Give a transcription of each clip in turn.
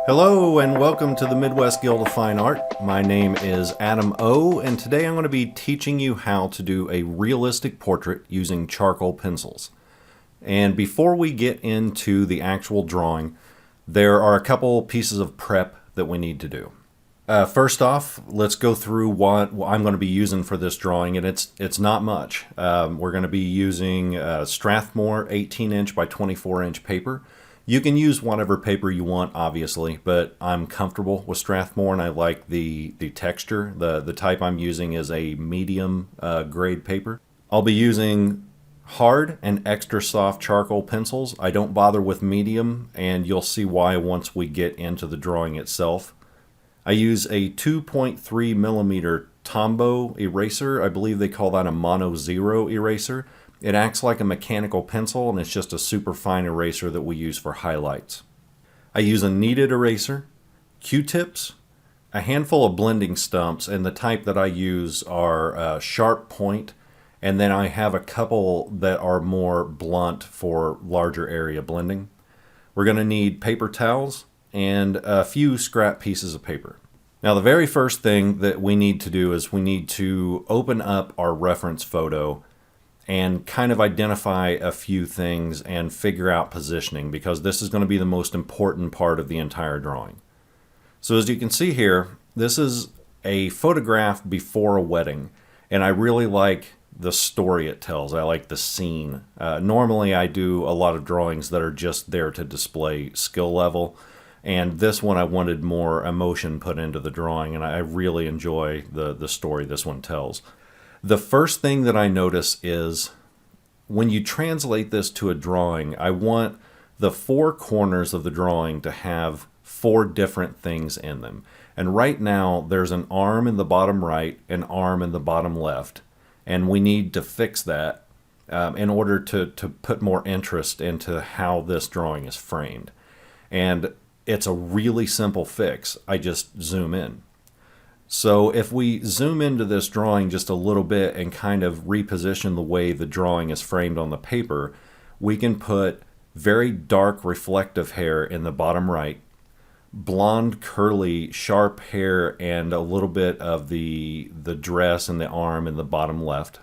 Hello and welcome to the Midwest Guild of Fine Art. My name is Adam O, and today I'm going to be teaching you how to do a realistic portrait using charcoal pencils. And before we get into the actual drawing, there are a couple pieces of prep that we need to do. First off, let's go through what I'm going to be using for this drawing, and it's not much. We're going to be using Strathmore 18-inch by 24-inch paper. You can use whatever paper you want, obviously, but I'm comfortable with Strathmore and I like the texture. The type I'm using is a medium grade paper. I'll be using hard and extra soft charcoal pencils. I don't bother with medium, and you'll see why once we get into the drawing itself. I use a 2.3 millimeter Tombow eraser. I believe they call that a Mono Zero eraser. It acts like a mechanical pencil, and it's just a super fine eraser that we use for highlights. I use a kneaded eraser, Q-tips, a handful of blending stumps, and the type that I use are sharp point, and then I have a couple that are more blunt for larger area blending. We're going to need paper towels and a few scrap pieces of paper. Now, the very first thing that we need to do is we need to open up our reference photo and kind of identify a few things and figure out positioning, because this is going to be the most important part of the entire drawing. So as you can see here, this is a photograph before a wedding, and I really like the story it tells. I like the scene. Normally I do a lot of drawings that are just there to display skill level, and this one I wanted more emotion put into the drawing, and I really enjoy the story this one tells. The first thing that I notice is when you translate this to a drawing, I want the four corners of the drawing to have four different things in them. And right now there's an arm in the bottom right, an arm in the bottom left, and we need to fix that in order to put more interest into how this drawing is framed. And it's a really simple fix. I just zoom in. So if we zoom into this drawing just a little bit and kind of reposition the way the drawing is framed on the paper, we can put very dark reflective hair in the bottom right, blonde curly sharp hair, and a little bit of the dress and the arm in the bottom left.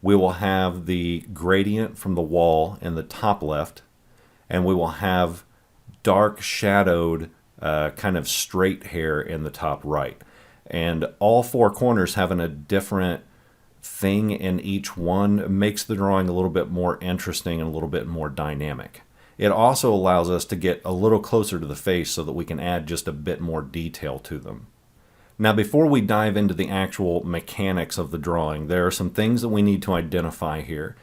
We will have the gradient from the wall in the top left, and we will have dark shadowed kind of straight hair in the top right. And all four corners having a different thing in each one makes the drawing a little bit more interesting and a little bit more dynamic. It also allows us to get a little closer to the face so that we can add just a bit more detail to them. Now, before we dive into the actual mechanics of the drawing, there are some things that we need to identify here.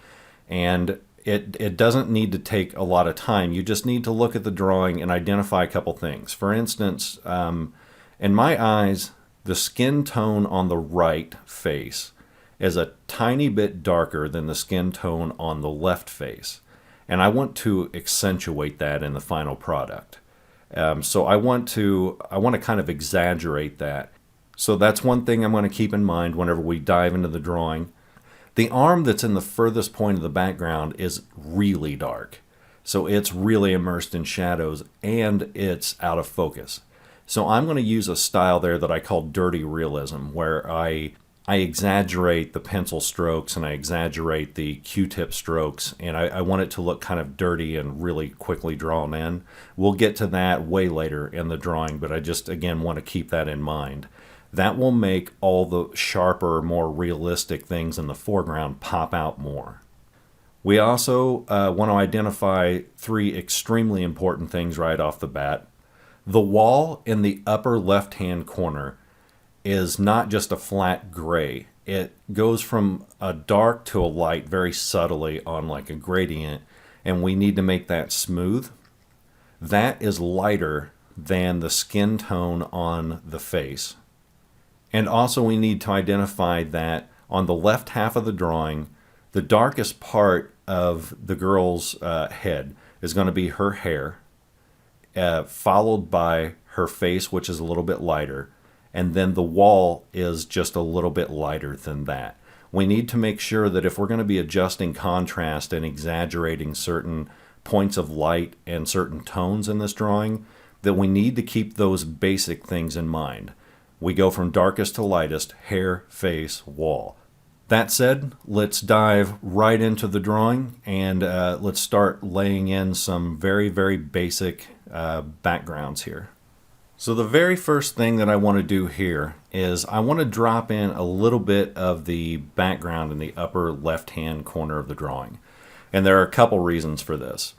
And it doesn't need to take a lot of time. You just need to look at the drawing and identify a couple things. For instance, in my eyes, the skin tone on the right face is a tiny bit darker than the skin tone on the left face. And I want to accentuate that in the final product. So I want to kind of exaggerate that. So that's one thing I'm going to keep in mind whenever we dive into the drawing. The arm that's in the furthest point of the background is really dark. So it's really immersed in shadows and it's out of focus. So I'm going to use a style there that I call dirty realism, where I exaggerate the pencil strokes and I exaggerate the Q-tip strokes, and I want it to look kind of dirty and really quickly drawn in. We'll get to that way later in the drawing, but I just, again, want to keep that in mind. That will make all the sharper, more realistic things in the foreground pop out more. We also want to identify three extremely important things right off the bat. The wall in the upper left-hand corner is not just a flat gray. It goes from a dark to a light very subtly on like a gradient, and we need to make that smooth. That is lighter than the skin tone on the face. And also we need to identify that on the left half of the drawing, the darkest part of the girl's head is going to be her hair, followed by her face, which is a little bit lighter, and then the wall is just a little bit lighter than that. We need to make sure that if we're going to be adjusting contrast and exaggerating certain points of light and certain tones in this drawing that we need to keep those basic things in mind. We go from darkest to lightest, hair, face, wall. That said, let's dive right into the drawing and let's start laying in some very, very basic backgrounds here. So the very first thing that I want to do here is I want to drop in a little bit of the background in the upper left-hand corner of the drawing. And there are a couple reasons for this.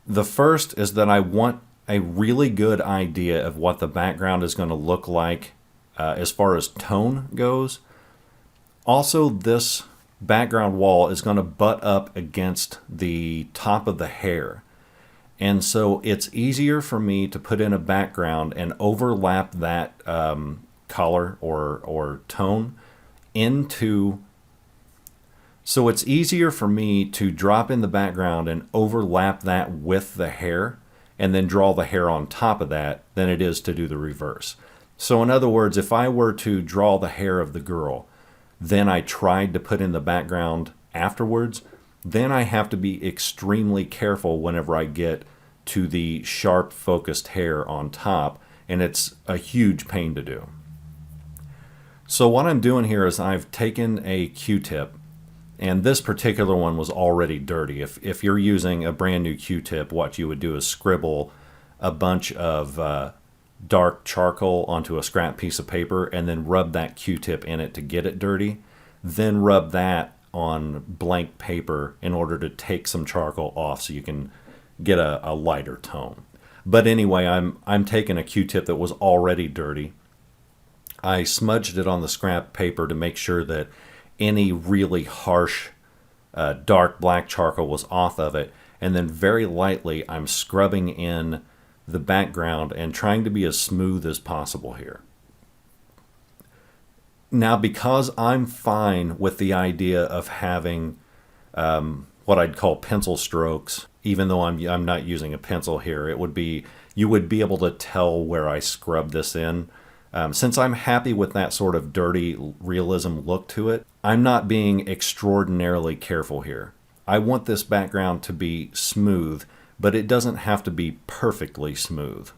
The first is that I want a really good idea of what the background is going to look like as far as tone goes. Also, this background wall is going to butt up against the top of the hair. And so it's easier for me to put in a background and overlap that color or tone into. So it's easier for me to drop in the background and overlap that with the hair and then draw the hair on top of that than it is to do the reverse. So in other words, if I were to draw the hair of the girl, then I tried to put in the background afterwards, then I have to be extremely careful whenever I get to the sharp focused hair on top, and it's a huge pain to do. So what I'm doing here is I've taken a Q-tip, and this particular one was already dirty. If you're using a brand new Q-tip, what you would do is scribble a bunch of dark charcoal onto a scrap piece of paper and then rub that Q-tip in it to get it dirty. Then rub that on blank paper in order to take some charcoal off so you can get a lighter tone. But anyway, I'm taking a Q-tip that was already dirty. I smudged it on the scrap paper to make sure that any really harsh dark black charcoal was off of it, and then very lightly I'm scrubbing in the background and trying to be as smooth as possible here. Now, because I'm fine with the idea of having what I'd call pencil strokes, even though I'm not using a pencil here, you would be able to tell where I scrubbed this in. Since I'm happy with that sort of dirty realism look to it, I'm not being extraordinarily careful here. I want this background to be smooth, but it doesn't have to be perfectly smooth.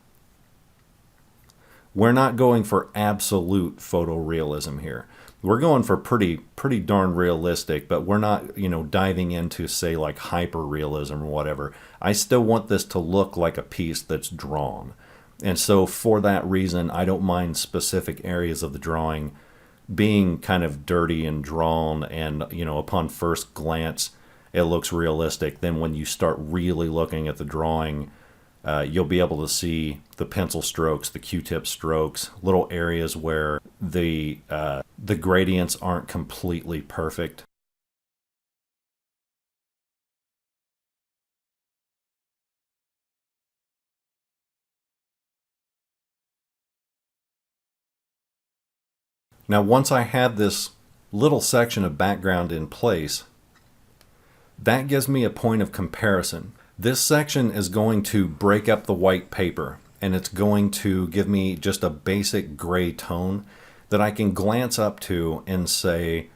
We're not going for absolute photorealism here. We're going for pretty darn realistic, but we're not, diving into, say, like hyper-realism or whatever. I still want this to look like a piece that's drawn. And so for that reason, I don't mind specific areas of the drawing being kind of dirty and drawn and, upon first glance, it looks realistic. Then when you start really looking at the drawing, you'll be able to see the pencil strokes, the Q-tip strokes, little areas where the gradients aren't completely perfect. Now, once I have this little section of background in place, that gives me a point of comparison. This section is going to break up the white paper, and it's going to give me just a basic gray tone that I can glance up to and say,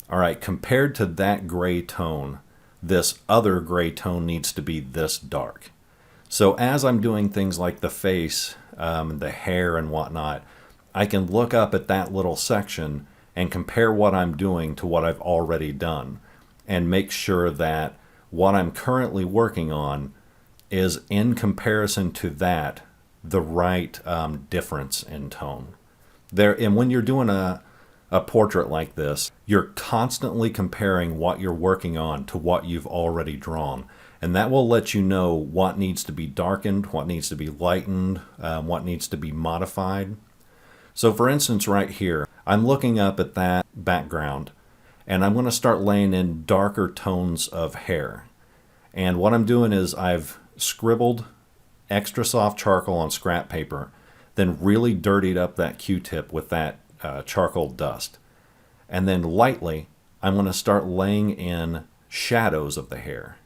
all right, compared to that gray tone, this other gray tone needs to be this dark. So as I'm doing things like the face, the hair and whatnot, I can look up at that little section and compare what I'm doing to what I've already done and make sure that what I'm currently working on is, in comparison to that, the right difference in tone. And when you're doing a portrait like this, you're constantly comparing what you're working on to what you've already drawn. And that will let you know what needs to be darkened, what needs to be lightened, what needs to be modified. So for instance, right here, I'm looking up at that background and I'm going to start laying in darker tones of hair. And what I'm doing is I've scribbled extra soft charcoal on scrap paper, then really dirtied up that Q-tip with that charcoal dust. And then lightly, I'm going to start laying in shadows of the hair.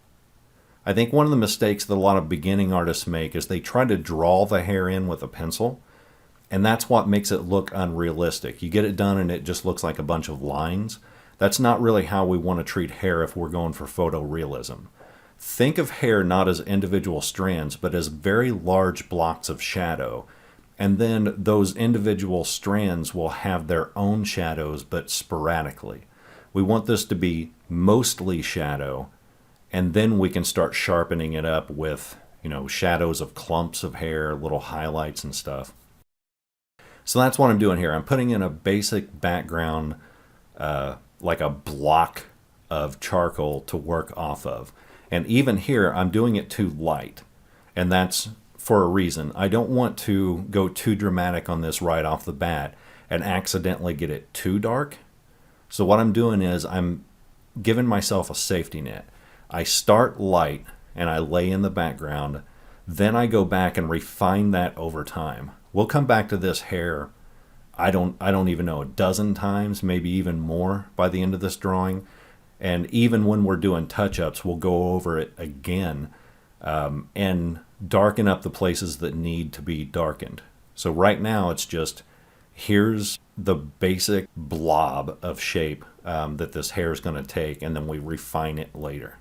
I think one of the mistakes that a lot of beginning artists make is they try to draw the hair in with a pencil, and that's what makes it look unrealistic. You get it done and it just looks like a bunch of lines. That's not really how we want to treat hair if we're going for photorealism. Think of hair not as individual strands, but as very large blocks of shadow. And then those individual strands will have their own shadows, but sporadically. We want this to be mostly shadow, and then we can start sharpening it up with, shadows of clumps of hair, little highlights and stuff. So that's what I'm doing here. I'm putting in a basic background, like a block of charcoal to work off of. And even here, I'm doing it too light. And that's for a reason. I don't want to go too dramatic on this right off the bat and accidentally get it too dark. So what I'm doing is I'm giving myself a safety net. I start light and I lay in the background. Then I go back and refine that over time. We'll come back to this hair, I don't even know, a dozen times, maybe even more by the end of this drawing. And even when we're doing touch-ups, we'll go over it again and darken up the places that need to be darkened. So right now it's just, here's the basic blob of shape that this hair is going to take, and then we refine it later.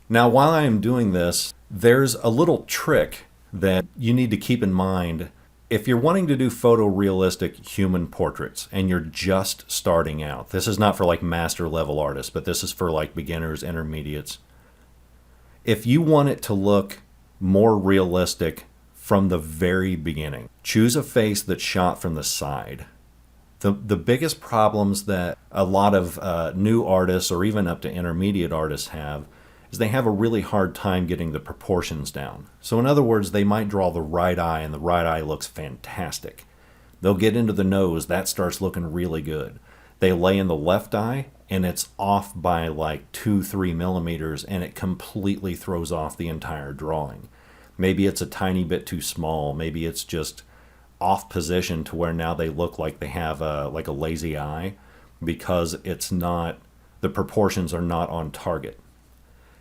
Now, while I am doing this, there's a little trick that you need to keep in mind. If you're wanting to do photorealistic human portraits and you're just starting out, this is not for like master level artists, but this is for like beginners, intermediates. If you want it to look more realistic from the very beginning, choose a face that's shot from the side. The biggest problems that a lot of new artists or even up to intermediate artists have is they have a really hard time getting the proportions down. So in other words, they might draw the right eye and the right eye looks fantastic. They'll get into the nose, that starts looking really good. They lay in the left eye and it's off by like 2-3 millimeters and it completely throws off the entire drawing. Maybe it's a tiny bit too small, maybe it's just off position to where now they look like they have like a lazy eye because it's not, the proportions are not on target.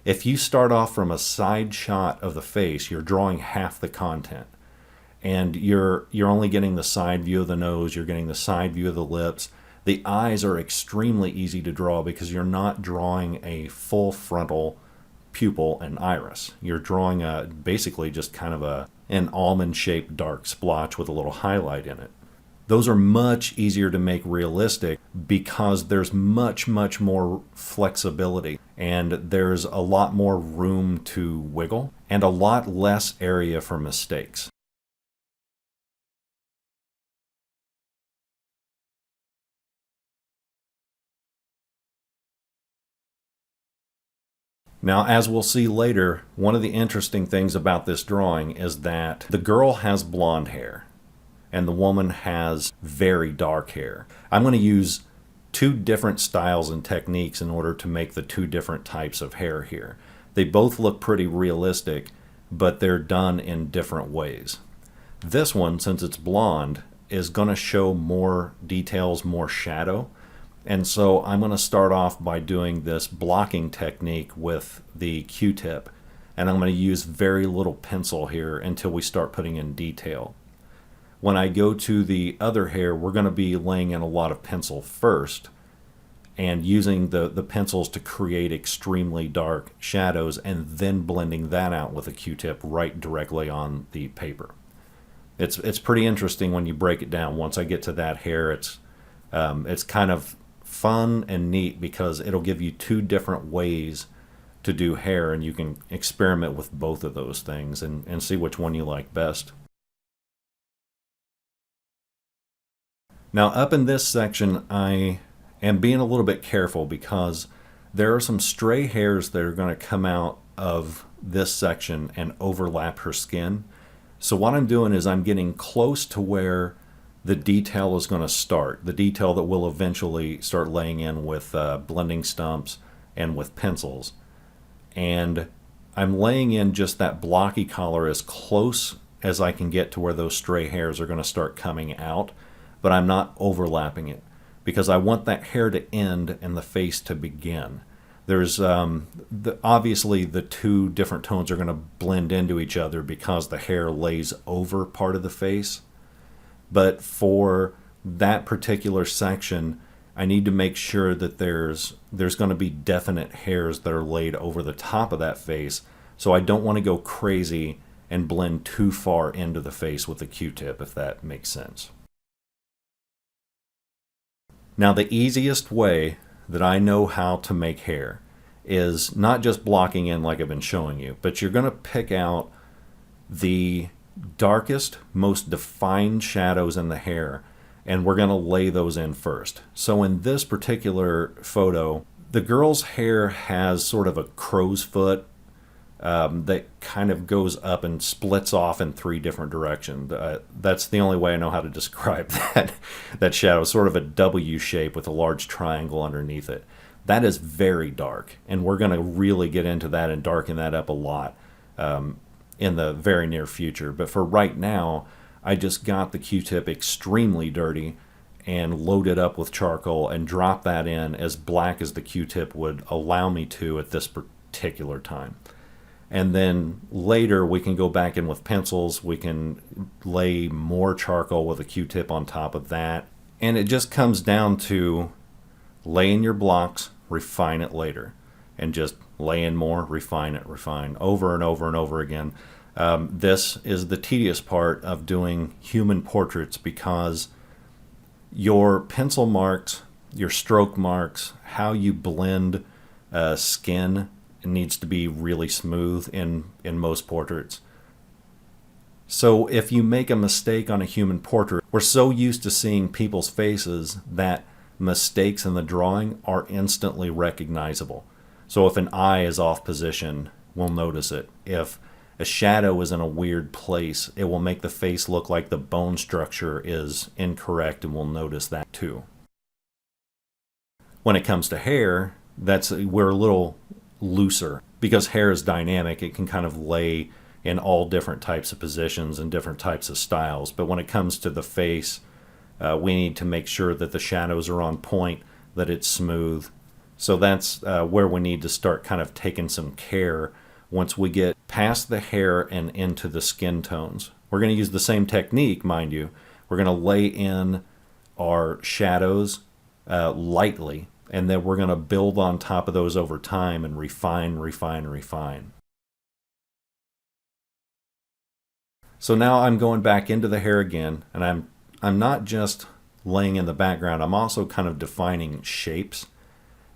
If you start off from a side shot of the face, you're drawing half the content. And you're only getting the side view of the nose, you're getting the side view of the lips. The eyes are extremely easy to draw because you're not drawing a full frontal pupil and iris. You're drawing basically just kind of an almond-shaped dark splotch with a little highlight in it. Those are much easier to make realistic because there's much, much more flexibility and there's a lot more room to wiggle and a lot less area for mistakes. Now, as we'll see later, one of the interesting things about this drawing is that the girl has blonde hair and the woman has very dark hair. I'm going to use two different styles and techniques in order to make the two different types of hair here. They both look pretty realistic, but they're done in different ways. This one, since it's blonde, is going to show more details, more shadow. And so I'm going to start off by doing this blocking technique with the Q-tip. And I'm going to use very little pencil here until we start putting in detail. When I go to the other hair, we're going to be laying in a lot of pencil first and using the pencils to create extremely dark shadows and then blending that out with a Q-tip right directly on the paper. It's pretty interesting when you break it down. Once I get to that hair, it's kind of fun and neat because it'll give you two different ways to do hair and you can experiment with both of those things and see which one you like best. Now up in this section, I am being a little bit careful because there are some stray hairs that are going to come out of this section and overlap her skin. So what I'm doing is I'm getting close to where the detail is going to start, the detail that we'll eventually start laying in with blending stumps and with pencils. And I'm laying in just that blocky color as close as I can get to where those stray hairs are going to start coming out, but I'm not overlapping it because I want that hair to end and the face to begin. There's obviously the two different tones are going to blend into each other because the hair lays over part of the face. But for that particular section, I need to make sure that there's going to be definite hairs that are laid over the top of that face, so I don't want to go crazy and blend too far into the face with the Q-tip, if that makes sense. Now, the easiest way that I know how to make hair is not just blocking in like I've been showing you, but you're going to pick out the darkest, most defined shadows in the hair, and we're going to lay those in first. So in this particular photo, the girl's hair has sort of a crow's foot that kind of goes up and splits off in 3 different directions. That's the only way I know how to describe that shadow, sort of a W shape with a large triangle underneath it. That is very dark, and we're going to really get into that and darken that up a lot in the very near future. But for right now, I just got the Q-tip extremely dirty and loaded up with charcoal and dropped that in as black as the Q-tip would allow me to at this particular time. And then later we can go back in with pencils, we can lay more charcoal with a Q-tip on top of that. And it just comes down to lay in your blocks, refine it later. And just lay in more, refine it, refine over and over and over again. This is the tedious part of doing human portraits, because your pencil marks, your stroke marks, how you blend skin needs to be really smooth in most portraits. So if you make a mistake on a human portrait, we're so used to seeing people's faces that mistakes in the drawing are instantly recognizable. So if an eye is off position, we'll notice it. If a shadow is in a weird place, it will make the face look like the bone structure is incorrect, and we'll notice that too. When it comes to hair, we're a little looser, because hair is dynamic. It can kind of lay in all different types of positions and different types of styles. But when it comes to the face, we need to make sure that the shadows are on point, that it's smooth. So that's where we need to start kind of taking some care once we get past the hair and into the skin tones. We're going to use the same technique, mind you. We're going to lay in our shadows lightly, and then we're going to build on top of those over time and refine, refine, refine. So now I'm going back into the hair again, and I'm not just laying in the background, I'm also kind of defining shapes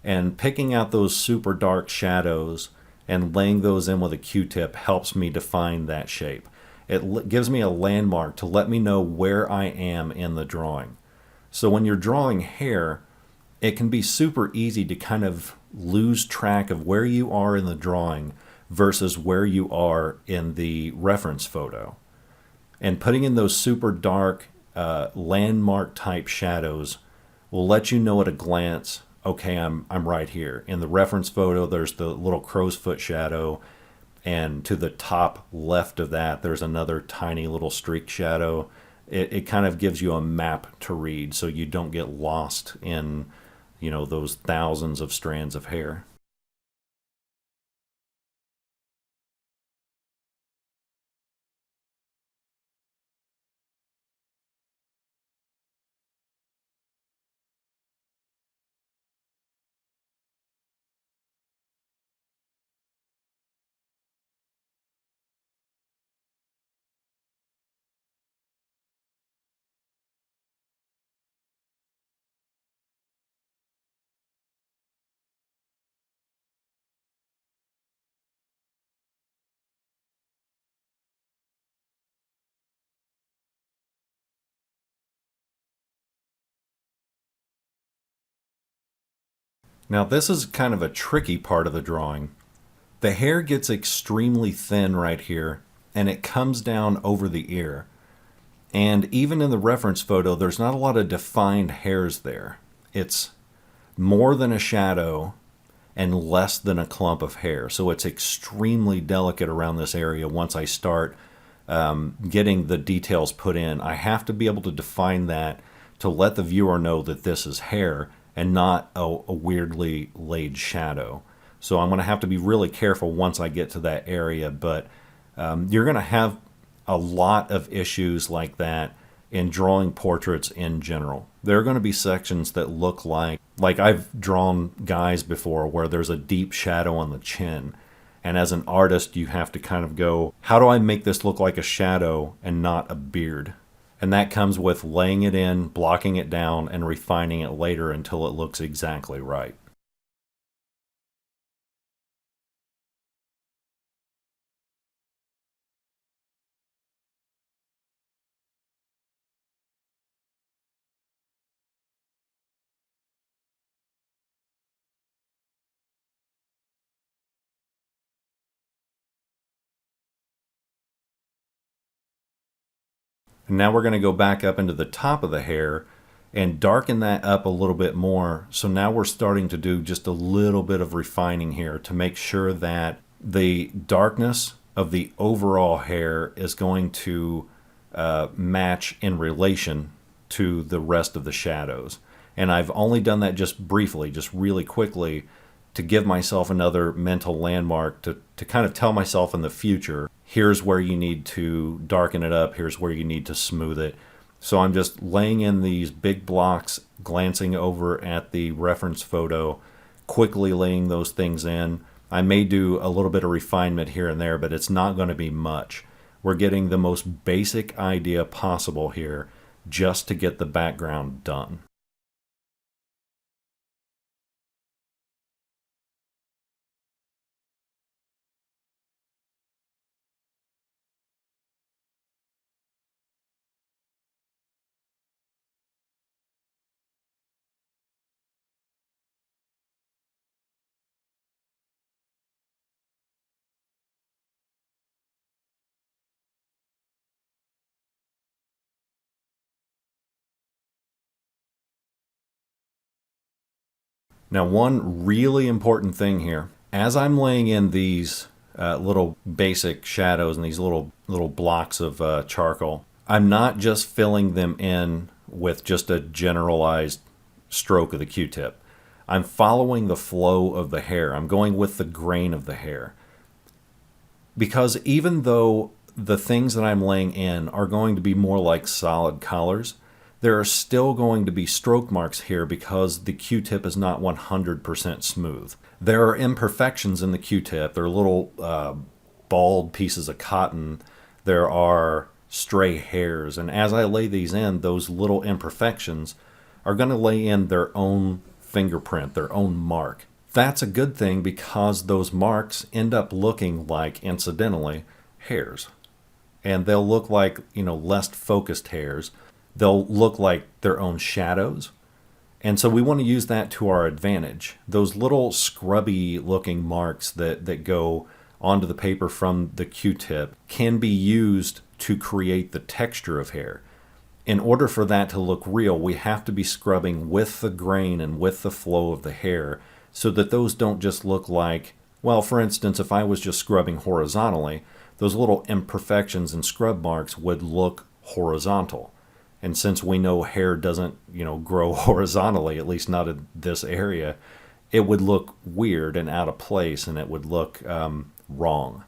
and picking out those super dark shadows and laying those in with a Q-tip helps me define that shape. It gives me a landmark to let me know where I am in the drawing. So when you're drawing hair, it can be super easy to kind of lose track of where you are in the drawing versus where you are in the reference photo. And putting in those super dark landmark type shadows will let you know at a glance, okay, I'm right here. In the reference photo, there's the little crow's foot shadow, and to the top left of that, there's another tiny little streak shadow. It kind of gives you a map to read so you don't get lost in, those thousands of strands of hair. Now this is kind of a tricky part of the drawing. The hair gets extremely thin right here, and it comes down over the ear. And even in the reference photo, there's not a lot of defined hairs there. It's more than a shadow and less than a clump of hair. So it's extremely delicate around this area once I start getting the details put in. I have to be able to define that to let the viewer know that this is hair and not a weirdly laid shadow. So I'm going to have to be really careful once I get to that area, but you're going to have a lot of issues like that in drawing portraits in general. There are going to be sections that look like I've drawn guys before where there's a deep shadow on the chin. And as an artist, you have to kind of go, how do I make this look like a shadow and not a beard? And that comes with laying it in, blocking it down, and refining it later until it looks exactly right. And now we're going to go back up into the top of the hair and darken that up a little bit more. So now we're starting to do just a little bit of refining here to make sure that the darkness of the overall hair is going to match in relation to the rest of the shadows. And I've only done that just briefly, just really quickly, to give myself another mental landmark to kind of tell myself in the future, here's where you need to darken it up, here's where you need to smooth it. So I'm just laying in these big blocks, glancing over at the reference photo, quickly laying those things in. I may do a little bit of refinement here and there, but it's not going to be much. We're getting the most basic idea possible here just to get the background done. Now, one really important thing here, as I'm laying in these little basic shadows and these little blocks of charcoal, I'm not just filling them in with just a generalized stroke of the Q-tip. I'm following the flow of the hair. I'm going with the grain of the hair. Because even though the things that I'm laying in are going to be more like solid colors, there are still going to be stroke marks here because the Q-tip is not 100% smooth. There are imperfections in the Q-tip. There are little bald pieces of cotton. There are stray hairs. And as I lay these in, those little imperfections are going to lay in their own fingerprint, their own mark. That's a good thing because those marks end up looking like, incidentally, hairs. And they'll look like, less focused hairs. They'll look like their own shadows. And so we want to use that to our advantage. Those little scrubby looking marks that go onto the paper from the Q-tip can be used to create the texture of hair. In order for that to look real, we have to be scrubbing with the grain and with the flow of the hair so that those don't just look like, well, for instance, if I was just scrubbing horizontally, those little imperfections and scrub marks would look horizontal. And since we know hair doesn't, grow horizontally, at least not in this area, it would look weird and out of place, and it would look wrong.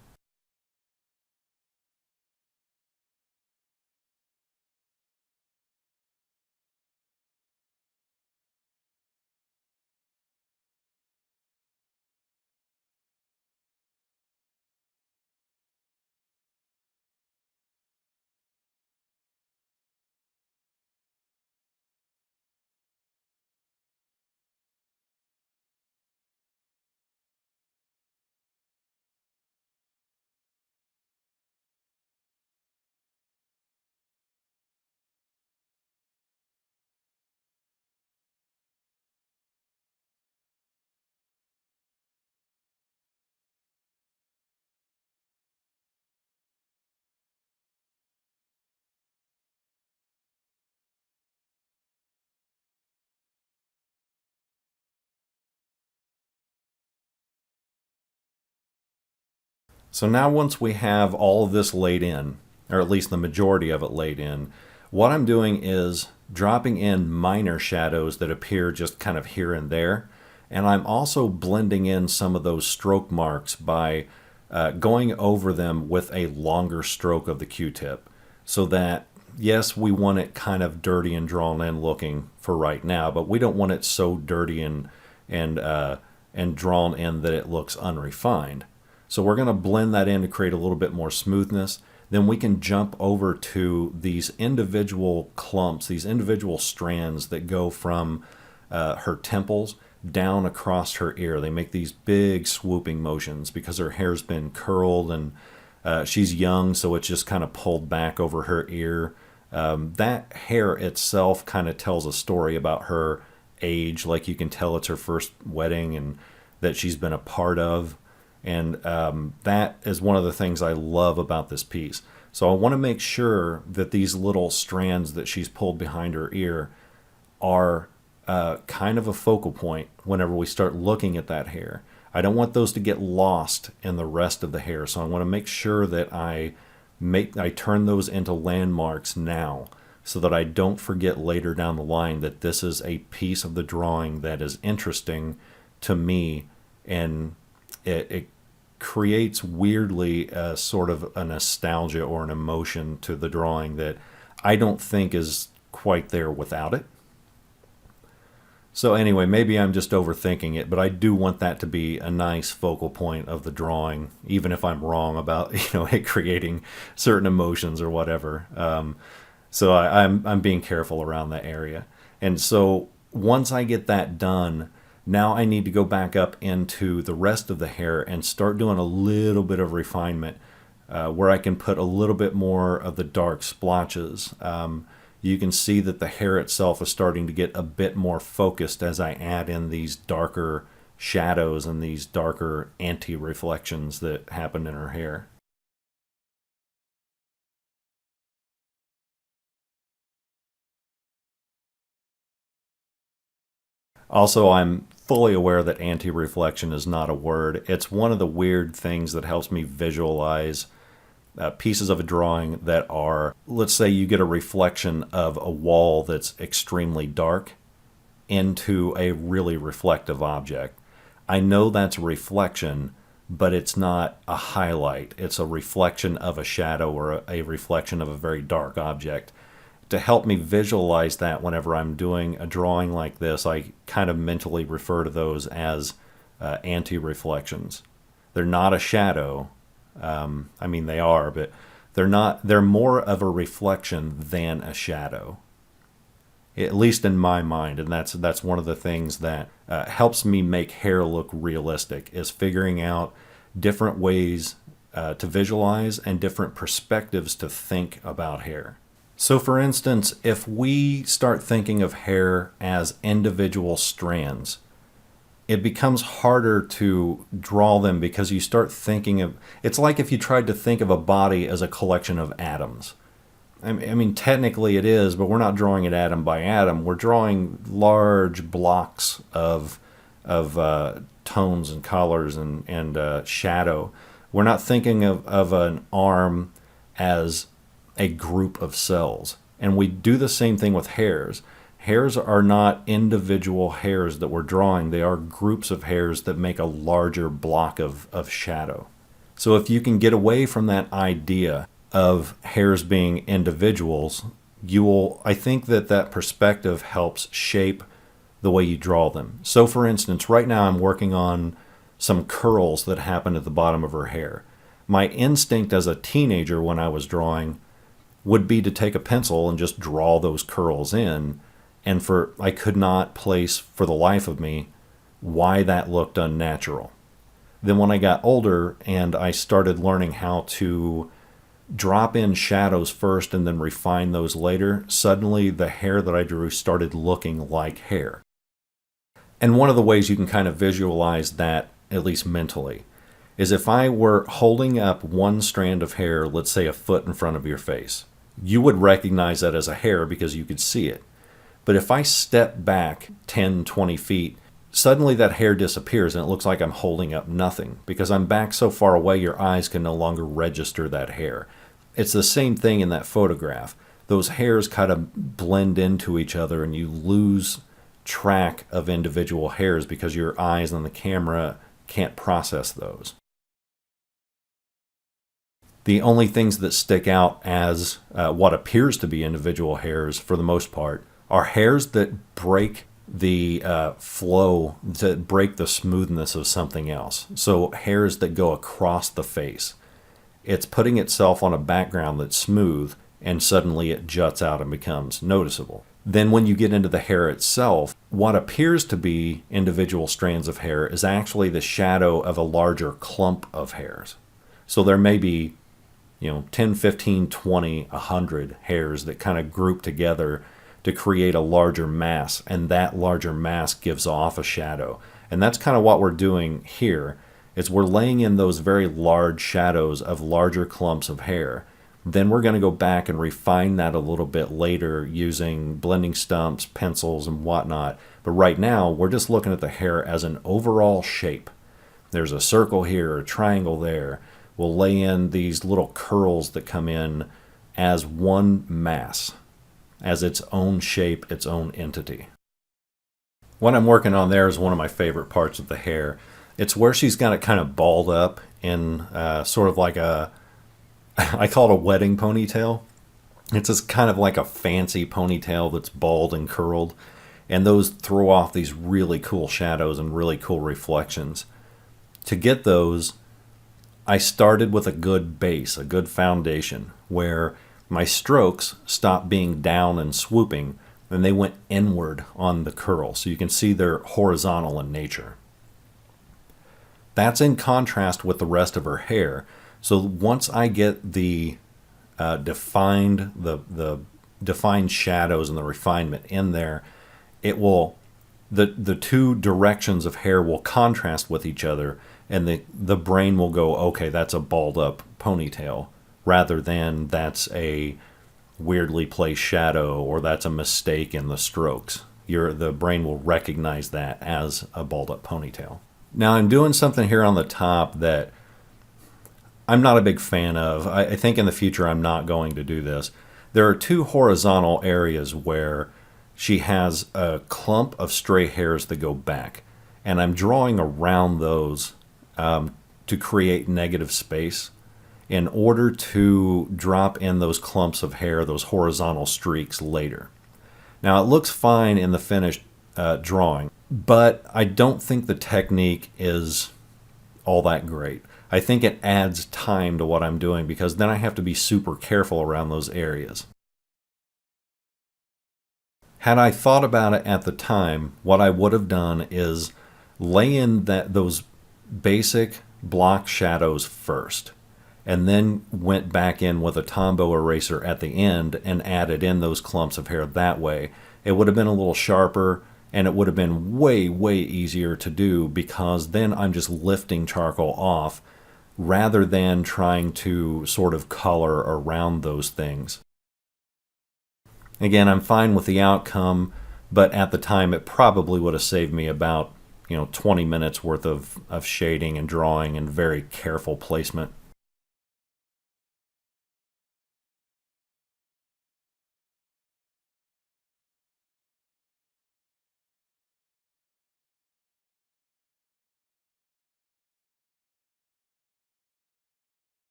So now once we have all of this laid in, or at least the majority of it laid in, what I'm doing is dropping in minor shadows that appear just kind of here and there. And I'm also blending in some of those stroke marks by going over them with a longer stroke of the Q-tip so that yes, we want it kind of dirty and drawn in looking for right now, but we don't want it so dirty and drawn in that it looks unrefined. So we're going to blend that in to create a little bit more smoothness. Then we can jump over to these individual clumps, these individual strands that go from her temples down across her ear. They make these big swooping motions because her hair's been curled, and she's young, so it's just kind of pulled back over her ear. That hair itself kind of tells a story about her age. Like, you can tell it's her first wedding and that she's been a part of. And that is one of the things I love about this piece. So I want to make sure that these little strands that she's pulled behind her ear are kind of a focal point whenever we start looking at that hair. I don't want those to get lost in the rest of the hair, so I want to make sure that I turn those into landmarks now, so that I don't forget later down the line that this is a piece of the drawing that is interesting to me, and it creates weirdly a sort of a nostalgia or an emotion to the drawing that I don't think is quite there without it. So anyway, maybe I'm just overthinking it, but I do want that to be a nice focal point of the drawing, even if I'm wrong about it creating certain emotions or whatever. So I'm being careful around that area. And so once I get that done, now I need to go back up into the rest of the hair and start doing a little bit of refinement, where I can put a little bit more of the dark splotches. You can see that the hair itself is starting to get a bit more focused as I add in these darker shadows and these darker anti-reflections that happen in her hair. Also, I'm fully aware that anti-reflection is not a word. It's one of the weird things that helps me visualize pieces of a drawing that are, let's say you get a reflection of a wall that's extremely dark into a really reflective object. I know that's a reflection, but it's not a highlight. It's a reflection of a shadow or a reflection of a very dark object. To help me visualize that whenever I'm doing a drawing like this, I kind of mentally refer to those as anti-reflections. They're not a shadow. I mean, they are, but they're more of a reflection than a shadow, at least in my mind. And that's one of the things that helps me make hair look realistic, is figuring out different ways to visualize and different perspectives to think about hair. So for instance, if we start thinking of hair as individual strands, it becomes harder to draw them, because you start thinking of, it's like if you tried to think of a body as a collection of atoms. I mean, technically it is, but we're not drawing it atom by atom. We're drawing large blocks of tones and colors and shadow. We're not thinking of an arm as a group of cells. And we do the same thing with hairs. Hairs are not individual hairs that we're drawing. They are groups of hairs that make a larger block of shadow. So if you can get away from that idea of hairs being individuals, I think that perspective helps shape the way you draw them. So for instance, right now I'm working on some curls that happen at the bottom of her hair. My instinct as a teenager when I was drawing would be to take a pencil and just draw those curls in, and I could not place for the life of me why that looked unnatural. Then when I got older and I started learning how to drop in shadows first and then refine those later, suddenly the hair that I drew started looking like hair. And one of the ways you can kind of visualize that, at least mentally, is if I were holding up one strand of hair, let's say a foot in front of your face, you would recognize that as a hair because you could see it. But if I step back 10, 20 feet, suddenly that hair disappears and it looks like I'm holding up nothing. Because I'm back so far away, your eyes can no longer register that hair. It's the same thing in that photograph. Those hairs kind of blend into each other and you lose track of individual hairs because your eyes on the camera can't process those. The only things that stick out as what appears to be individual hairs for the most part are hairs that break the flow, that break the smoothness of something else. So hairs that go across the face. It's putting itself on a background that's smooth, and suddenly it juts out and becomes noticeable. Then when you get into the hair itself, what appears to be individual strands of hair is actually the shadow of a larger clump of hairs. So there may be 10, 15, 20, 100 hairs that kind of group together to create a larger mass, and that larger mass gives off a shadow. And that's kind of what we're doing here, is we're laying in those very large shadows of larger clumps of hair. Then we're going to go back and refine that a little bit later using blending stumps, pencils, and whatnot. But right now, we're just looking at the hair as an overall shape. There's a circle here, a triangle there. We'll lay in these little curls that come in as one mass, as its own shape, its own entity. What I'm working on there is one of my favorite parts of the hair. It's where she's got it kind of balled up in sort of like I call it a wedding ponytail. It's just kind of like a fancy ponytail that's bald and curled. And those throw off these really cool shadows and really cool reflections. To get those, I started with a good base, a good foundation, where my strokes stopped being down and swooping, and they went inward on the curl. So you can see they're horizontal in nature. That's in contrast with the rest of her hair. So once I get the defined shadows and the refinement in there, it will the two directions of hair will contrast with each other, and the brain will go, okay, that's a balled up ponytail, rather than that's a weirdly placed shadow or that's a mistake in the strokes. The brain will recognize that as a balled up ponytail. Now I'm doing something here on the top that I'm not a big fan of. I think in the future I'm not going to do this. There are two horizontal areas where she has a clump of stray hairs that go back, and I'm drawing around those to create negative space in order to drop in those clumps of hair, those horizontal streaks later. Now it looks fine in the finished drawing, but I don't think the technique is all that great. I think it adds time to what I'm doing because then I have to be super careful around those areas. Had I thought about it at the time, what I would have done is lay in those basic block shadows first, and then went back in with a Tombow eraser at the end and added in those clumps of hair that way. It would have been a little sharper, and it would have been way, way easier to do because then I'm just lifting charcoal off rather than trying to sort of color around those things. Again, I'm fine with the outcome, but at the time it probably would have saved me about 20 minutes worth of shading and drawing and very careful placement.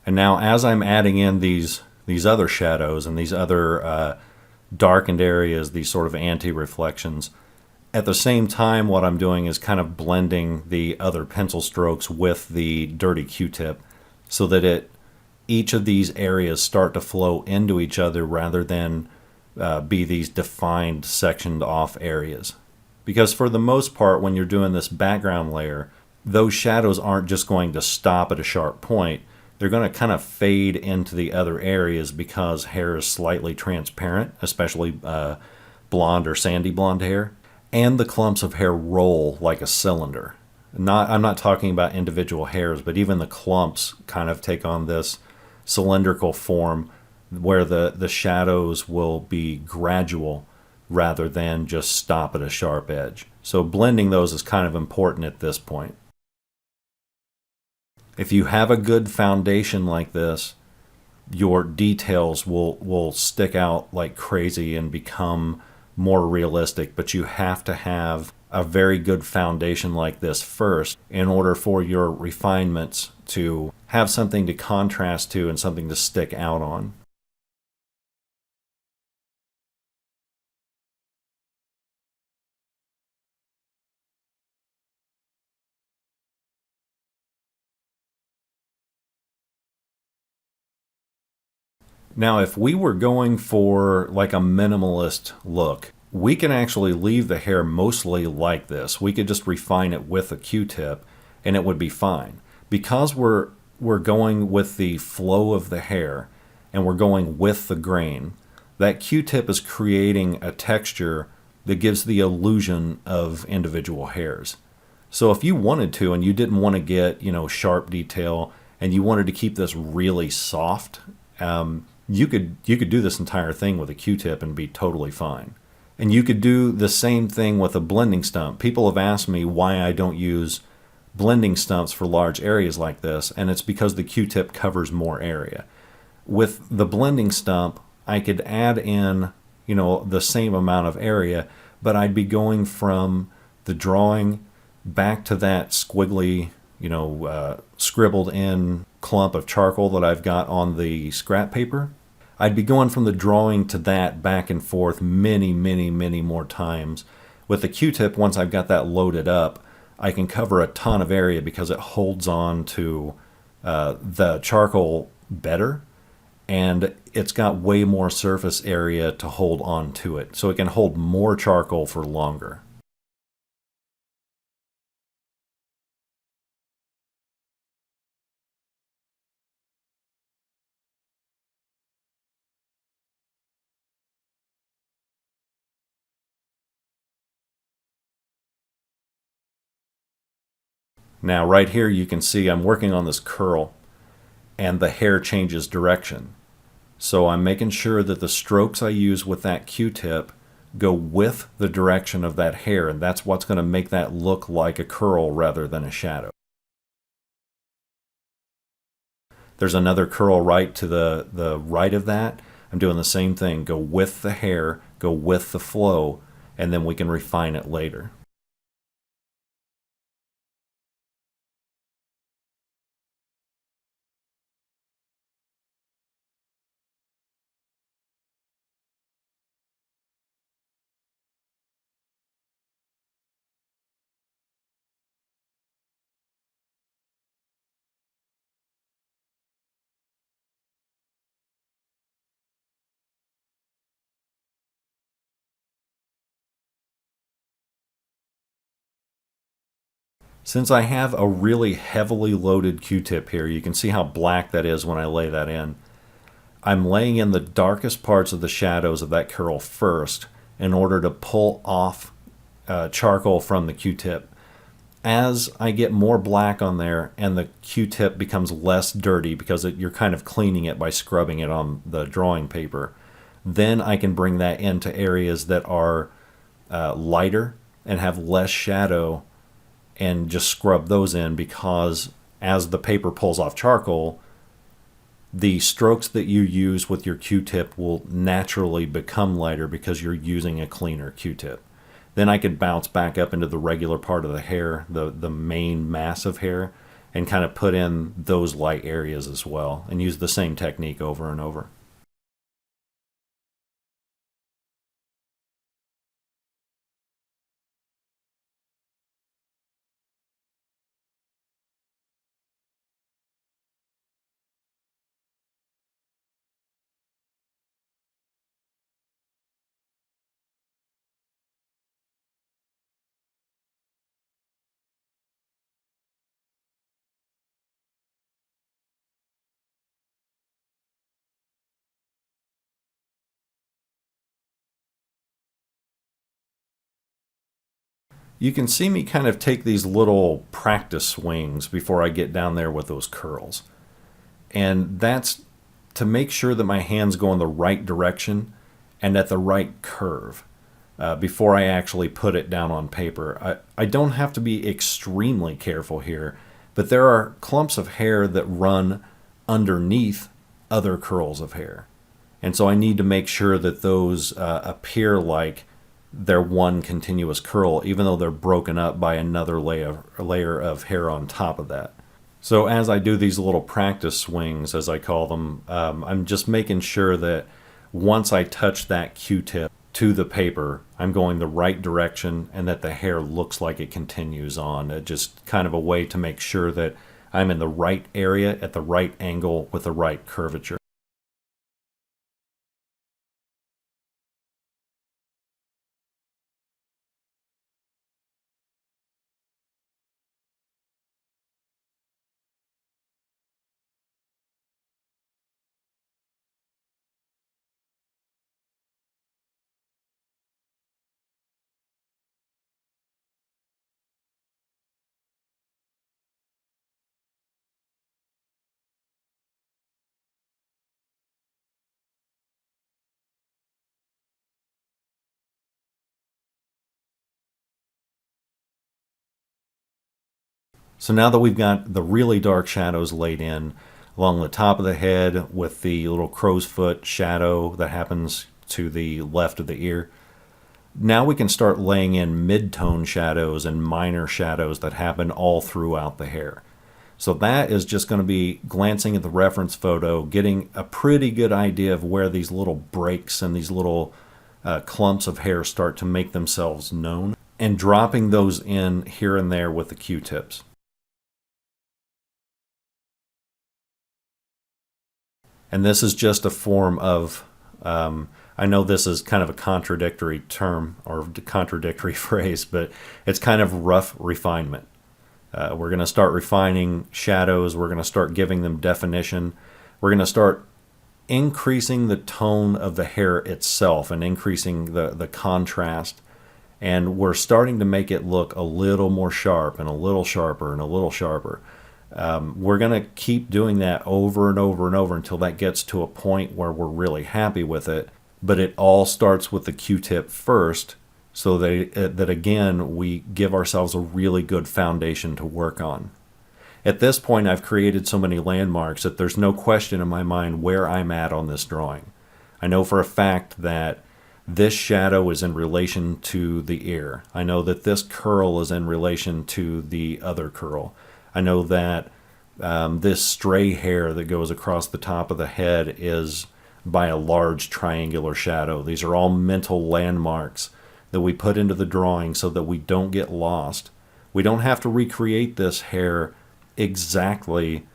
And now as I'm adding in these other shadows and these other darkened areas, these sort of anti-reflections, at the same time what I'm doing is kind of blending the other pencil strokes with the dirty Q-tip so that each of these areas start to flow into each other rather than be these defined sectioned off areas. Because for the most part, when you're doing this background layer, those shadows aren't just going to stop at a sharp point. They're going to kind of fade into the other areas because hair is slightly transparent, especially blonde or sandy blonde hair. And the clumps of hair roll like a cylinder. I'm not talking about individual hairs, but even the clumps kind of take on this cylindrical form where the shadows will be gradual rather than just stop at a sharp edge. So blending those is kind of important at this point. If you have a good foundation like this, your details will stick out like crazy and become more realistic, but you have to have a very good foundation like this first in order for your refinements to have something to contrast to and something to stick out on. Now, if we were going for like a minimalist look, we can actually leave the hair mostly like this. We could just refine it with a Q-tip and it would be fine. Because we're going with the flow of the hair and we're going with the grain, that Q-tip is creating a texture that gives the illusion of individual hairs. So if you wanted to and you didn't want to get, sharp detail and you wanted to keep this really soft, you could do this entire thing with a Q-tip and be totally fine. And you could do the same thing with a blending stump. People have asked me why I don't use blending stumps for large areas like this, and it's because the Q-tip covers more area. With the blending stump, I could add in, the same amount of area, but I'd be going from the drawing back to that squiggly, scribbled in clump of charcoal that I've got on the scrap paper. I'd be going from the drawing to that back and forth many, many, many more times. With the Q-tip, once I've got that loaded up, I can cover a ton of area because it holds on to the charcoal better, and it's got way more surface area to hold on to it. So it can hold more charcoal for longer. Now right here you can see I'm working on this curl and the hair changes direction. So I'm making sure that the strokes I use with that Q-tip go with the direction of that hair, and that's what's going to make that look like a curl rather than a shadow. There's another curl right to the right of that. I'm doing the same thing. Go with the hair, go with the flow, and then we can refine it later. Since I have a really heavily loaded Q-tip here, you can see how black that is when I lay that in. I'm laying in the darkest parts of the shadows of that curl first in order to pull off charcoal from the Q-tip. As I get more black on there and the Q-tip becomes less dirty because you're kind of cleaning it by scrubbing it on the drawing paper, then I can bring that into areas that are lighter and have less shadow and just scrub those in, because as the paper pulls off charcoal, the strokes that you use with your Q-tip will naturally become lighter because you're using a cleaner Q-tip. Then I could bounce back up into the regular part of the hair, the main mass of hair, and kind of put in those light areas as well and use the same technique over and over. You can see me kind of take these little practice swings before I get down there with those curls. And that's to make sure that my hands go in the right direction and at the right curve before I actually put it down on paper. I don't have to be extremely careful here, but there are clumps of hair that run underneath other curls of hair. And so I need to make sure that those appear like they're one continuous curl, even though they're broken up by another layer of hair on top of that. So as I do these little practice swings, as I call them, I'm just making sure that once I touch that Q-tip to the paper, I'm going the right direction and that the hair looks like it continues on. It's just kind of a way to make sure that I'm in the right area at the right angle with the right curvature. So now that we've got the really dark shadows laid in along the top of the head with the little crow's foot shadow that happens to the left of the ear, now we can start laying in mid-tone shadows and minor shadows that happen all throughout the hair. So that is just going to be glancing at the reference photo, getting a pretty good idea of where these little breaks and these little clumps of hair start to make themselves known, and dropping those in here and there with the Q-tips. And this is just a form of, I know this is kind of a contradictory term or contradictory phrase, but it's kind of rough refinement. We're going to start refining shadows. We're going to start giving them definition. We're going to start increasing the tone of the hair itself and increasing the contrast. And we're starting to make it look a little more sharp and a little sharper and a little sharper. We're going to keep doing that over and over and over until that gets to a point where we're really happy with it. But it all starts with the Q-tip first, so that again, we give ourselves a really good foundation to work on. At this point, I've created so many landmarks that there's no question in my mind where I'm at on this drawing. I know for a fact that this shadow is in relation to the ear. I know that this curl is in relation to the other curl. I know that this stray hair that goes across the top of the head is by a large triangular shadow. These are all mental landmarks that we put into the drawing so that we don't get lost. We don't have to recreate this hair exactly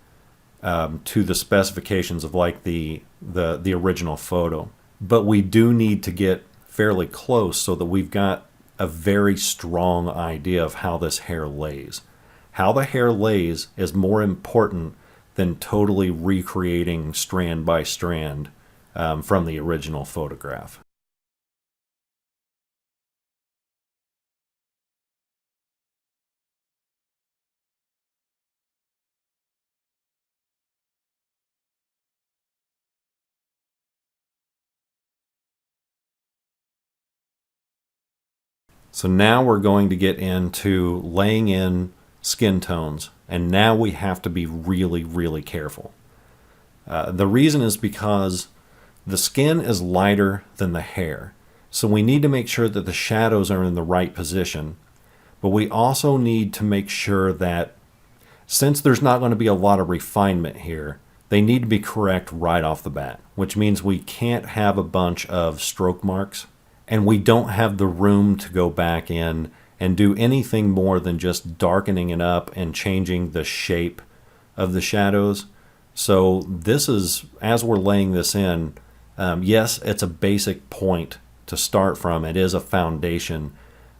to the specifications of like the original photo. But we do need to get fairly close so that we've got a very strong idea of how this hair lays. How the hair lays is more important than totally recreating strand by strand from the original photograph. So now we're going to get into laying in skin tones, and now we have to be really, really careful. The reason is because the skin is lighter than the hair, so we need to make sure that the shadows are in the right position, but we also need to make sure that since there's not going to be a lot of refinement here, they need to be correct right off the bat, which means we can't have a bunch of stroke marks, and we don't have the room to go back in and do anything more than just darkening it up and changing the shape of the shadows. So this is, as we're laying this in, yes, it's a basic point to start from. It is a foundation,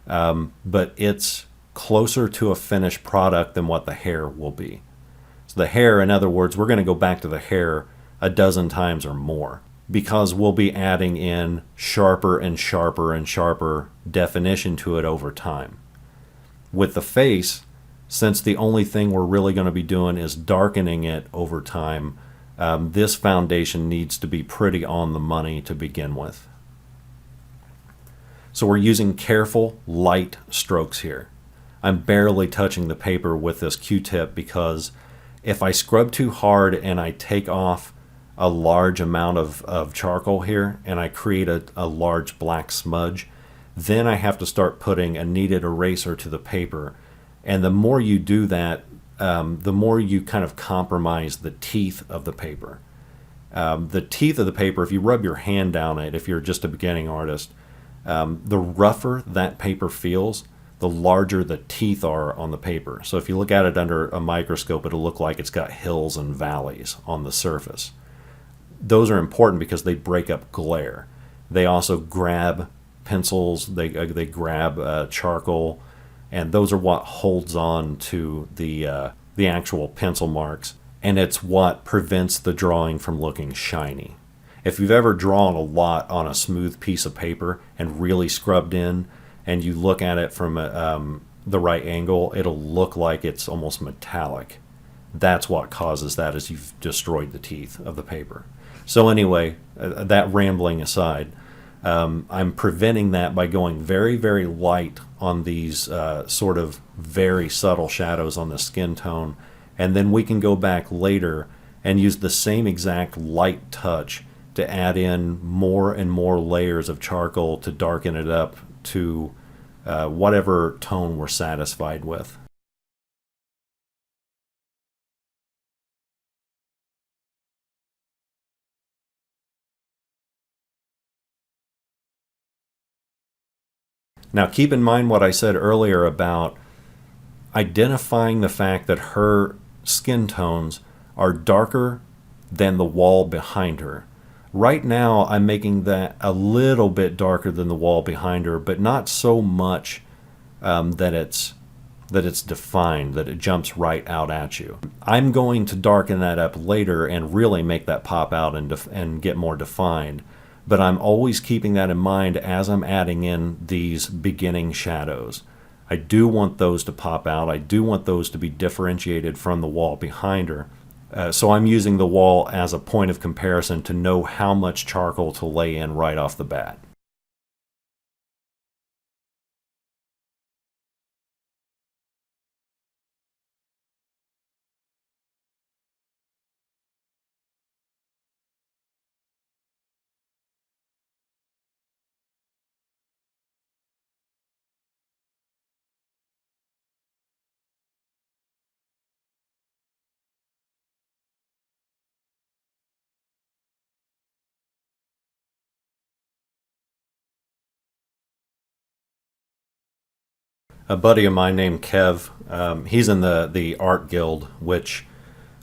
but it's closer to a finished product than what the hair will be. So the hair, in other words, we're going to go back to the hair a dozen times or more, because we'll be adding in sharper and sharper and sharper definition to it over time. With the face, since the only thing we're really going to be doing is darkening it over time, this foundation needs to be pretty on the money to begin with. So we're using careful, light strokes here. I'm barely touching the paper with this Q-tip because if I scrub too hard and I take off a large amount of charcoal here and I create a large black smudge, Then I have to start putting a kneaded eraser to the paper. And the more you do that, the more you kind of compromise the teeth of the paper. The teeth of the paper, if you rub your hand down it, if you're just a beginning artist, the rougher that paper feels, the larger the teeth are on the paper. So if you look at it under a microscope, it'll look like it's got hills and valleys on the surface. Those are important because they break up glare. They also grab pencils, they grab charcoal, and those are what holds on to the actual pencil marks, and it's what prevents the drawing from looking shiny. If you've ever drawn a lot on a smooth piece of paper and really scrubbed in, and you look at it from the right angle, it'll look like it's almost metallic. That's what causes that, is you've destroyed the teeth of the paper. So anyway, that rambling aside, I'm preventing that by going very, very light on these sort of very subtle shadows on the skin tone, and then we can go back later and use the same exact light touch to add in more and more layers of charcoal to darken it up to whatever tone we're satisfied with. Now keep in mind what I said earlier about identifying the fact that her skin tones are darker than the wall behind her. Right now I'm making that a little bit darker than the wall behind her, but not so much that it's defined, that it jumps right out at you. I'm going to darken that up later and really make that pop out and get more defined. But I'm always keeping that in mind as I'm adding in these beginning shadows. I do want those to pop out. I do want those to be differentiated from the wall behind her. So I'm using the wall as a point of comparison to know how much charcoal to lay in right off the bat. A buddy of mine named Kev, he's in the art guild, which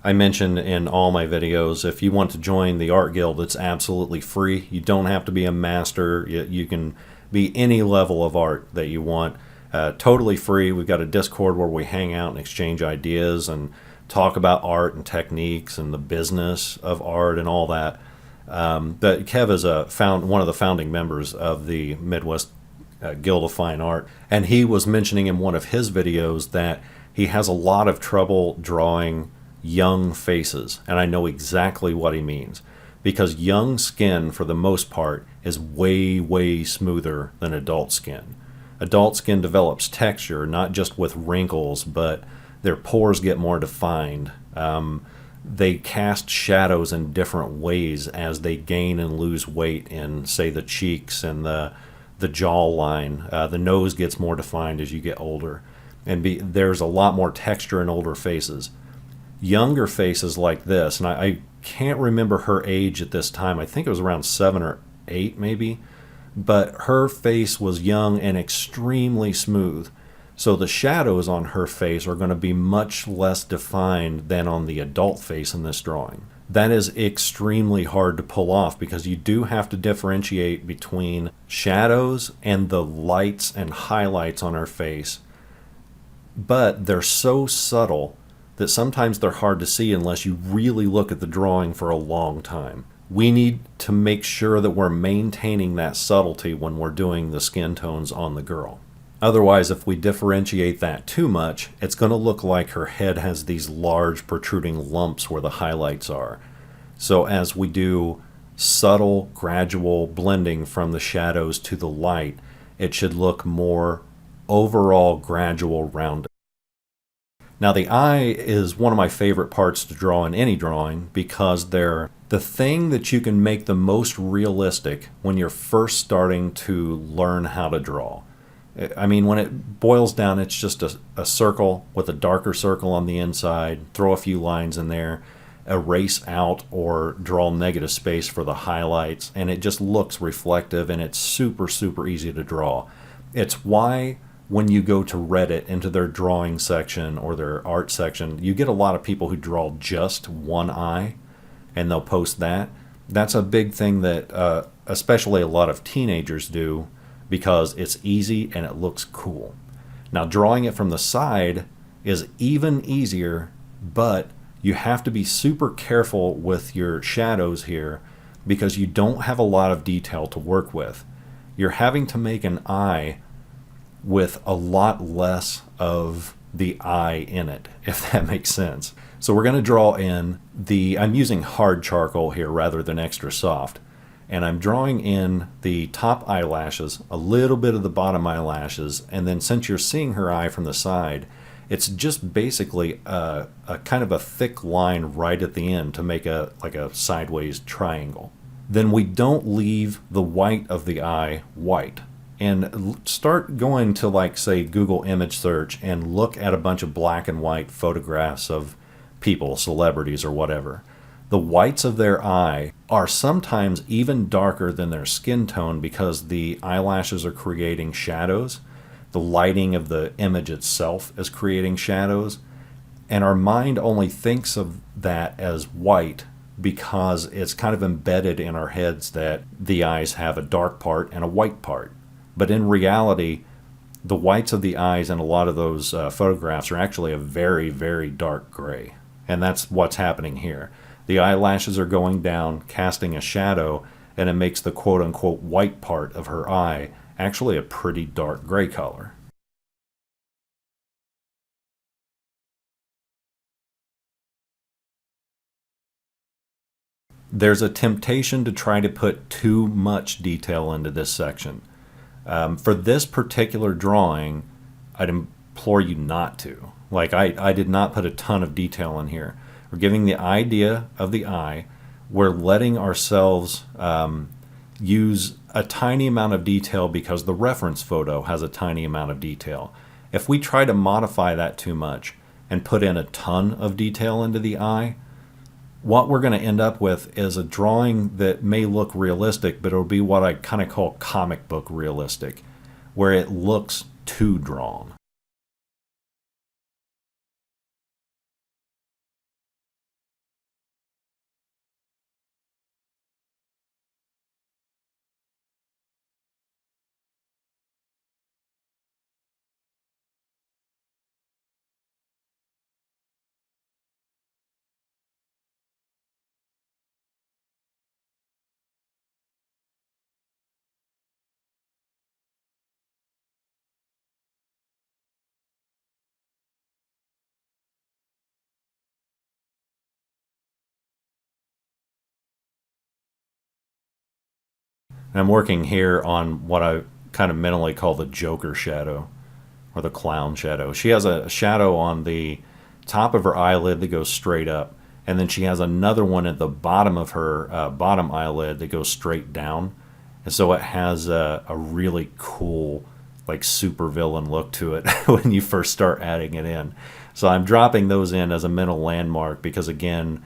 I mention in all my videos. If you want to join the art guild, it's absolutely free. You don't have to be a master. You can be any level of art that you want. Totally free. We've got a Discord where we hang out and exchange ideas and talk about art and techniques and the business of art and all that. But Kev is one of the founding members of the Midwest Guild of Fine Art, and he was mentioning in one of his videos that he has a lot of trouble drawing young faces, and I know exactly what he means, because young skin for the most part is way, way smoother than adult skin. Adult skin develops texture not just with wrinkles, but their pores get more defined. They cast shadows in different ways as they gain and lose weight in, say, the cheeks and the jawline. The nose gets more defined as you get older, and there's a lot more texture in older faces. Younger faces like this, and I can't remember her age at this time. I think it was around 7 or 8 maybe, but her face was young and extremely smooth. So the shadows on her face are going to be much less defined than on the adult face in this drawing. That is extremely hard to pull off because you do have to differentiate between shadows and the lights and highlights on her face. But they're so subtle that sometimes they're hard to see unless you really look at the drawing for a long time. We need to make sure that we're maintaining that subtlety when we're doing the skin tones on the girl. Otherwise, if we differentiate that too much, it's going to look like her head has these large protruding lumps where the highlights are. So as we do subtle, gradual blending from the shadows to the light, it should look more overall gradual rounded. Now the eye is one of my favorite parts to draw in any drawing because they're the thing that you can make the most realistic when you're first starting to learn how to draw. I mean, when it boils down, it's just a circle with a darker circle on the inside, throw a few lines in there, erase out or draw negative space for the highlights, and it just looks reflective and it's super, super easy to draw. It's why when you go to Reddit into their drawing section or their art section, you get a lot of people who draw just one eye and they'll post that. That's a big thing that especially a lot of teenagers do because it's easy and it looks cool. Now, drawing it from the side is even easier, but you have to be super careful with your shadows here because you don't have a lot of detail to work with. You're having to make an eye with a lot less of the eye in it, if that makes sense. So we're going to draw in I'm using hard charcoal here rather than extra soft. And I'm drawing in the top eyelashes, a little bit of the bottom eyelashes, and then since you're seeing her eye from the side, it's just basically a kind of a thick line right at the end to make like a sideways triangle. Then we don't leave the white of the eye white. And start going to, like, say, Google image search and look at a bunch of black and white photographs of people, celebrities or whatever. The whites of their eye are sometimes even darker than their skin tone because the eyelashes are creating shadows. The lighting of the image itself is creating shadows. And our mind only thinks of that as white because it's kind of embedded in our heads that the eyes have a dark part and a white part. But in reality, the whites of the eyes in a lot of those photographs are actually a very, very dark gray. And that's what's happening here. The eyelashes are going down, casting a shadow, and it makes the quote-unquote white part of her eye actually a pretty dark gray color. There's a temptation to try to put too much detail into this section. For this particular drawing, I'd implore you not to. Like, I did not put a ton of detail in here. We're giving the idea of the eye. We're letting ourselves use a tiny amount of detail because the reference photo has a tiny amount of detail. If we try to modify that too much and put in a ton of detail into the eye, what we're going to end up with is a drawing that may look realistic, but it'll be what I kind of call comic book realistic, where it looks too drawn. And I'm working here on what I kind of mentally call the Joker shadow or the clown shadow. She has a shadow on the top of her eyelid that goes straight up, and then she has another one at the bottom of her bottom eyelid that goes straight down. And so it has a really cool, like, supervillain look to it when you first start adding it in. So I'm dropping those in as a mental landmark because, again,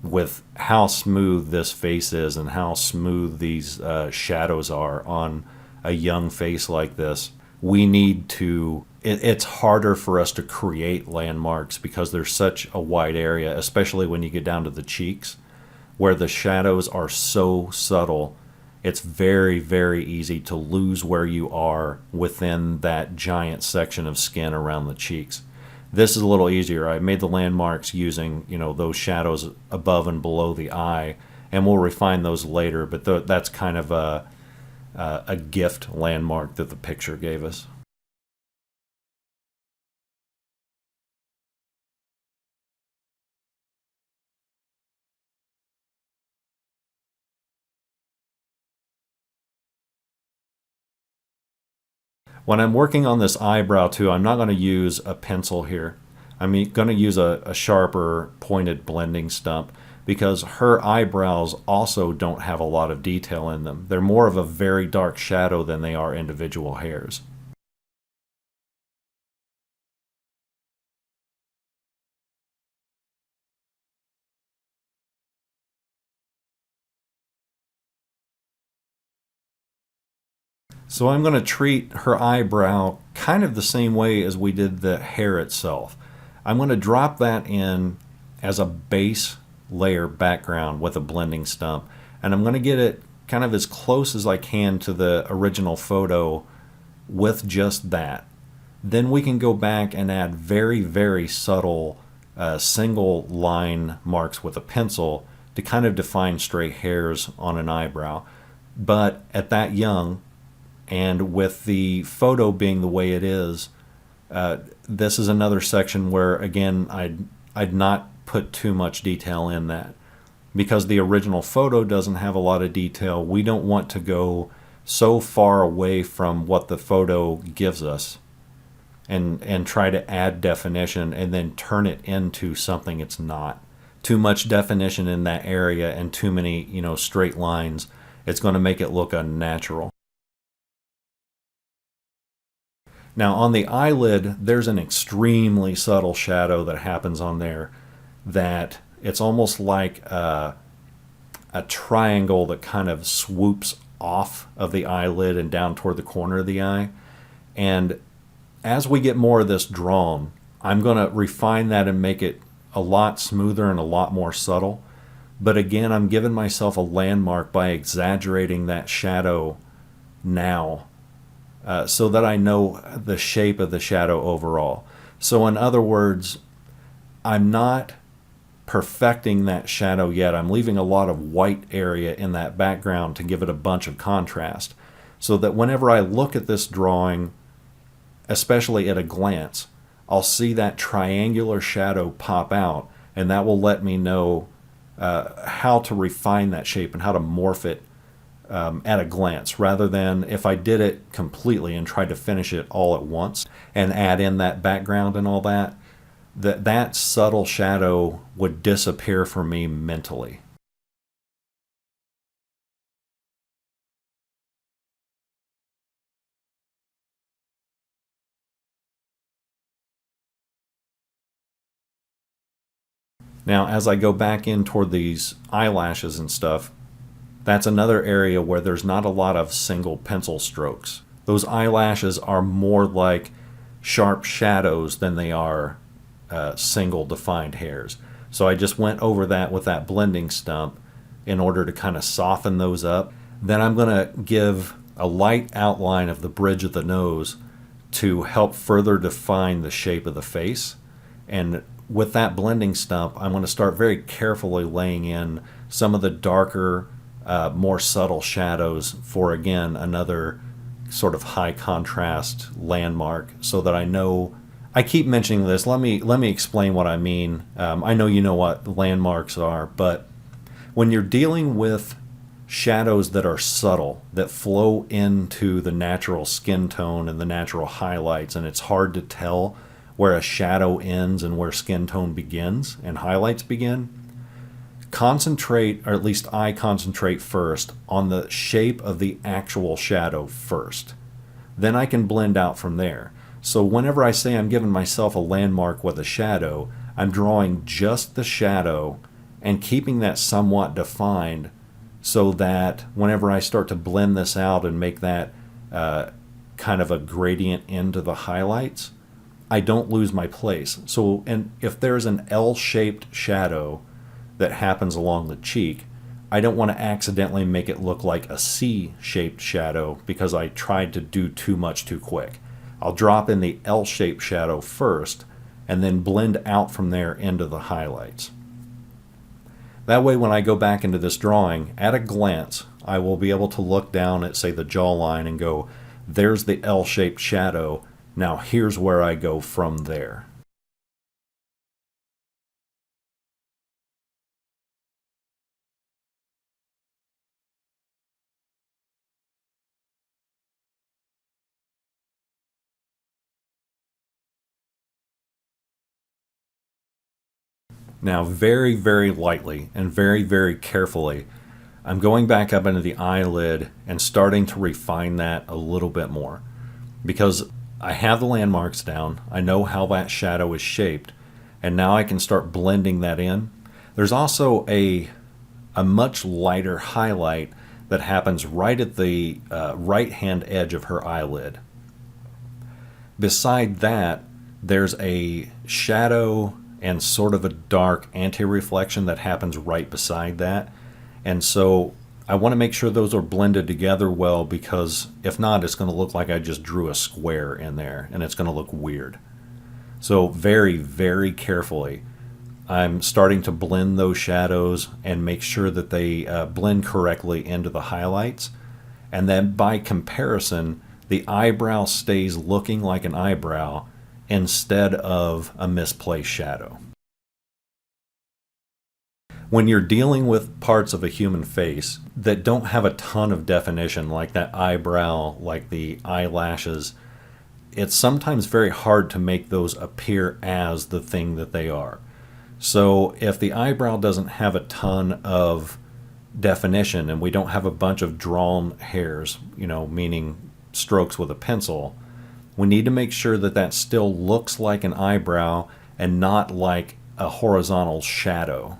with how smooth this face is and how smooth these shadows are on a young face like this, we need to, it's harder for us to create landmarks because there's such a wide area, especially when you get down to the cheeks, where the shadows are so subtle. It's very, very easy to lose where you are within that giant section of skin around the cheeks. This is a little easier. I made the landmarks using, those shadows above and below the eye, and we'll refine those later, but that's kind of a gift landmark that the picture gave us. When I'm working on this eyebrow too, I'm not going to use a pencil here. I'm going to use a sharper pointed blending stump because her eyebrows also don't have a lot of detail in them. They're more of a very dark shadow than they are individual hairs. So I'm going to treat her eyebrow kind of the same way as we did the hair itself. I'm going to drop that in as a base layer background with a blending stump, and I'm going to get it kind of as close as I can to the original photo with just that. Then we can go back and add very, very subtle single line marks with a pencil to kind of define stray hairs on an eyebrow. But at that young, and with the photo being the way it is, this is another section where, again, I'd not put too much detail in that. Because the original photo doesn't have a lot of detail, we don't want to go so far away from what the photo gives us and try to add definition and then turn it into something it's not. Too much definition in that area and too many, straight lines, it's going to make it look unnatural. Now on the eyelid, there's an extremely subtle shadow that happens on there that it's almost like a triangle that kind of swoops off of the eyelid and down toward the corner of the eye. And as we get more of this drawn, I'm going to refine that and make it a lot smoother and a lot more subtle. But again, I'm giving myself a landmark by exaggerating that shadow now, so that I know the shape of the shadow overall. So in other words, I'm not perfecting that shadow yet. I'm leaving a lot of white area in that background to give it a bunch of contrast, so that whenever I look at this drawing, especially at a glance, I'll see that triangular shadow pop out, and that will let me know how to refine that shape and how to morph it at a glance, rather than if I did it completely and tried to finish it all at once and add in that background and all that, that subtle shadow would disappear for me mentally. Now, as I go back in toward these eyelashes and stuff, that's another area where there's not a lot of single pencil strokes. Those eyelashes are more like sharp shadows than they are single defined hairs. So I just went over that with that blending stump in order to kind of soften those up. Then I'm going to give a light outline of the bridge of the nose to help further define the shape of the face. And with that blending stump, I'm going to start very carefully laying in some of the darker, more subtle shadows for, again, another sort of high contrast landmark, so that I know. I keep mentioning this. Let me explain what I mean. I know you know what landmarks are, but when you're dealing with shadows that are subtle, that flow into the natural skin tone and the natural highlights, and it's hard to tell where a shadow ends and where skin tone begins and highlights begin, concentrate, or at least I concentrate first, on the shape of the actual shadow first. Then I can blend out from there. So whenever I say I'm giving myself a landmark with a shadow, I'm drawing just the shadow and keeping that somewhat defined, so that whenever I start to blend this out and make that kind of a gradient into the highlights, I don't lose my place. So, and if there's an L-shaped shadow that happens along the cheek, I don't want to accidentally make it look like a C-shaped shadow because I tried to do too much too quick. I'll drop in the L-shaped shadow first and then blend out from there into the highlights. That way, when I go back into this drawing, at a glance, I will be able to look down at, say, the jawline and go, there's the L-shaped shadow. Now here's where I go from there. Now, very, very lightly and very, very carefully, I'm going back up into the eyelid and starting to refine that a little bit more, because I have the landmarks down, I know how that shadow is shaped, and now I can start blending that in. There's also a much lighter highlight that happens right at the right hand edge of her eyelid. Beside that, there's a shadow and sort of a dark anti-reflection that happens right beside that. And so I want to make sure those are blended together well, because if not, it's going to look like I just drew a square in there and it's going to look weird. So very, very carefully, I'm starting to blend those shadows and make sure that they blend correctly into the highlights. And then by comparison, the eyebrow stays looking like an eyebrow instead of a misplaced shadow. When you're dealing with parts of a human face that don't have a ton of definition, like that eyebrow, like the eyelashes, it's sometimes very hard to make those appear as the thing that they are. So if the eyebrow doesn't have a ton of definition and we don't have a bunch of drawn hairs, meaning strokes with a pencil, we need to make sure that that still looks like an eyebrow and not like a horizontal shadow.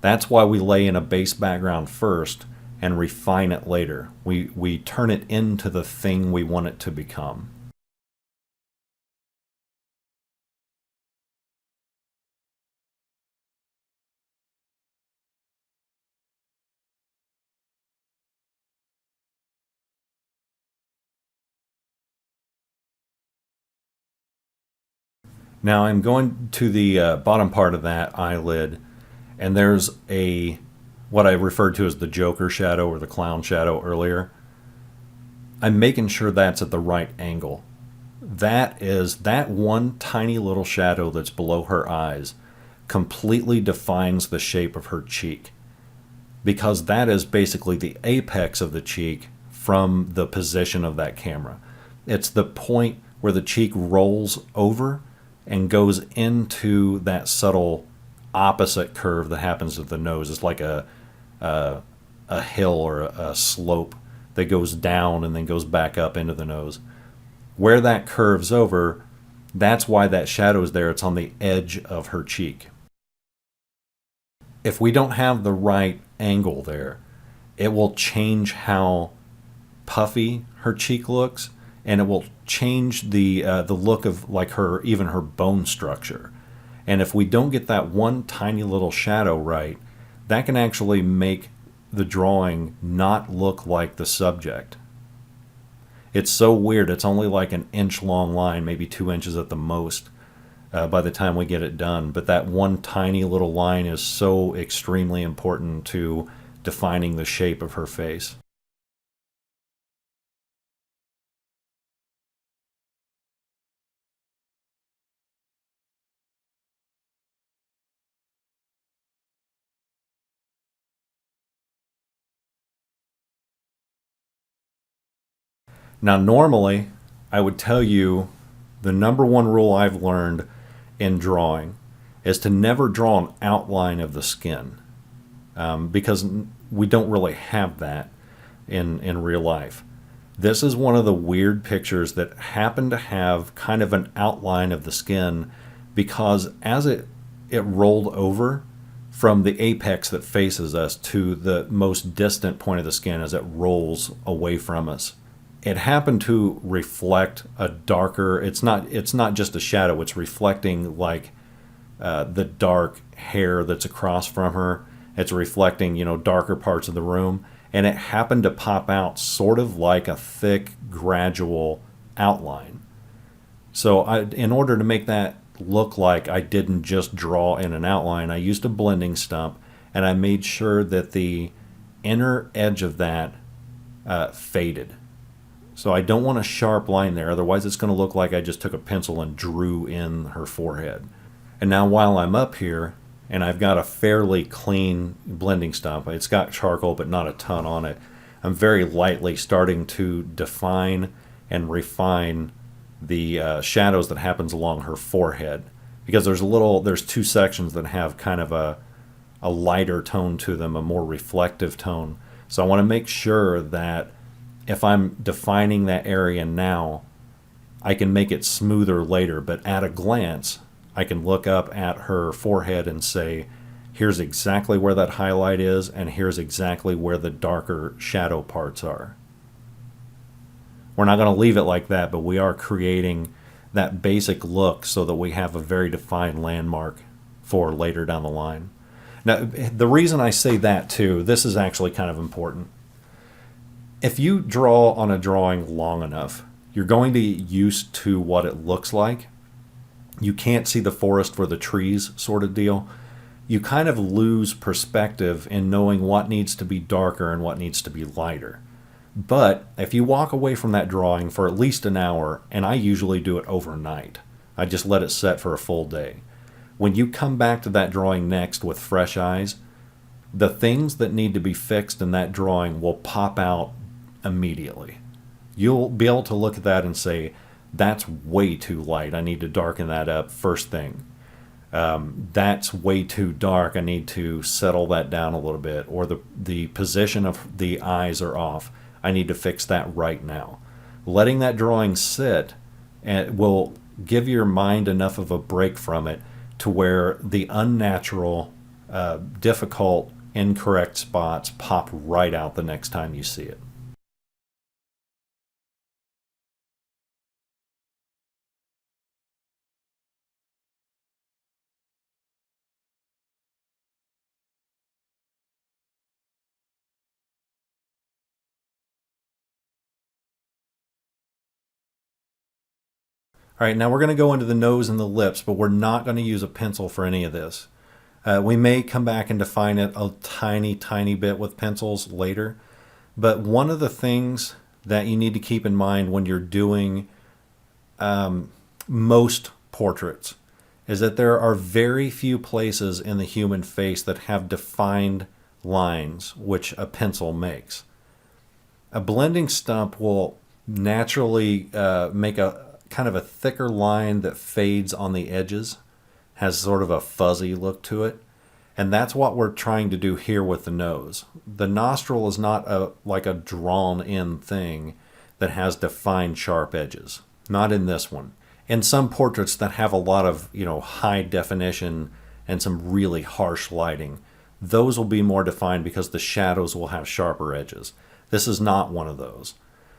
That's why we lay in a base background first and refine it later. We turn it into the thing we want it to become. Now I'm going to the bottom part of that eyelid, and there's what I referred to as the Joker shadow or the clown shadow earlier. I'm making sure that's at the right angle. That one tiny little shadow that's below her eyes completely defines the shape of her cheek, because that is basically the apex of the cheek from the position of that camera. It's the point where the cheek rolls over and goes into that subtle opposite curve that happens at the nose. It's like a hill or a slope that goes down and then goes back up into the nose. Where that curves over, that's why that shadow is there. It's on the edge of her cheek. If we don't have the right angle there, it will change how puffy her cheek looks, and it will change the look of like even her bone structure. And if we don't get that one tiny little shadow right, that can actually make the drawing not look like the subject. It's so weird. It's only like an inch long line, maybe 2 inches at the most, by the time we get it done. But that one tiny little line is so extremely important to defining the shape of her face. Now, normally, I would tell you the number one rule I've learned in drawing is to never draw an outline of the skin, because we don't really have that in real life. This is one of the weird pictures that happen to have kind of an outline of the skin, because as it rolled over from the apex that faces us to the most distant point of the skin as it rolls away from us, it happened to reflect a darker, it's not just a shadow, it's reflecting like the dark hair that's across from her. It's reflecting, darker parts of the room. And it happened to pop out sort of like a thick, gradual outline. So in order to make that look like I didn't just draw in an outline, I used a blending stump, and I made sure that the inner edge of that faded. So I don't want a sharp line there, otherwise it's going to look like I just took a pencil and drew in her forehead. And now while I'm up here, and I've got a fairly clean blending stump, it's got charcoal but not a ton on it, I'm very lightly starting to define and refine the shadows that happens along her forehead. because there's two sections that have kind of a lighter tone to them, a more reflective tone. So I want to make sure that if I'm defining that area now, I can make it smoother later, but at a glance, I can look up at her forehead and say, here's exactly where that highlight is, and here's exactly where the darker shadow parts are. We're not going to leave it like that, but we are creating that basic look so that we have a very defined landmark for later down the line. Now, the reason I say that too, this is actually kind of important. If you draw on a drawing long enough, you're going to get used to what it looks like. You can't see the forest for the trees sort of deal. You kind of lose perspective in knowing what needs to be darker and what needs to be lighter. But if you walk away from that drawing for at least an hour, and I usually do it overnight, I just let it set for a full day. When you come back to that drawing next with fresh eyes, the things that need to be fixed in that drawing will pop out immediately. You'll be able to look at that and say, that's way too light. I need to darken that up first thing. That's way too dark. I need to settle that down a little bit. Or the position of the eyes are off. I need to fix that right now. Letting that drawing sit will give your mind enough of a break from it to where the unnatural, difficult, incorrect spots pop right out the next time you see it. All right, now we're going to go into the nose and the lips, but we're not going to use a pencil for any of this. We may come back and define it a tiny, tiny bit with pencils later. But one of the things that you need to keep in mind when you're doing most portraits is that there are very few places in the human face that have defined lines, which a pencil makes. A blending stump will naturally make a kind of a thicker line that fades on the edges, has sort of a fuzzy look to it. And that's what we're trying to do here with the nose. The nostril is not like a drawn in thing that has defined sharp edges. Not in this one. In some portraits that have a lot of, high definition and some really harsh lighting, those will be more defined because the shadows will have sharper edges. This is not one of those.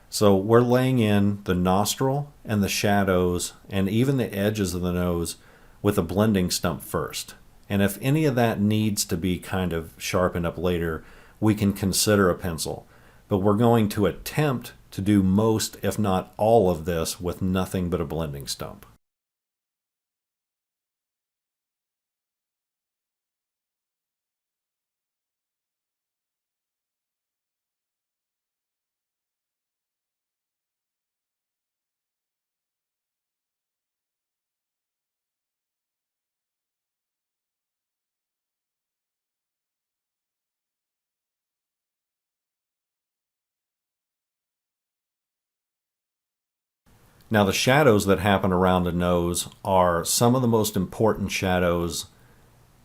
So we're laying in the nostril and the shadows and even the edges of the nose with a blending stump first. And if any of that needs to be kind of sharpened up later, we can consider a pencil. But we're going to attempt to do most, if not all of this, with nothing but a blending stump. Now, the shadows that happen around a nose are some of the most important shadows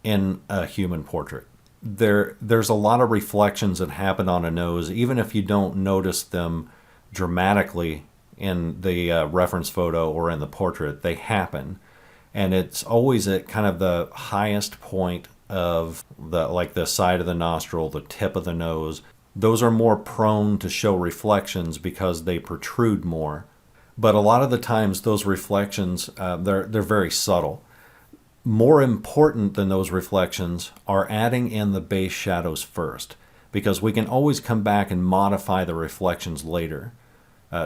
in a human portrait. There's a lot of reflections that happen on a nose, even if you don't notice them dramatically in the reference photo or in the portrait, they happen. And it's always at kind of the highest point of the side of the nostril, the tip of the nose. Those are more prone to show reflections because they protrude more. But a lot of the times those reflections, they're very subtle. More important than those reflections are adding in the base shadows first, because we can always come back and modify the reflections later.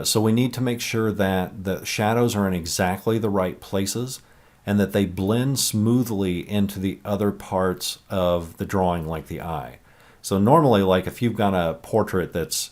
So we need to make sure that the shadows are in exactly the right places and that they blend smoothly into the other parts of the drawing, like the eye. So normally, like if you've got a portrait that's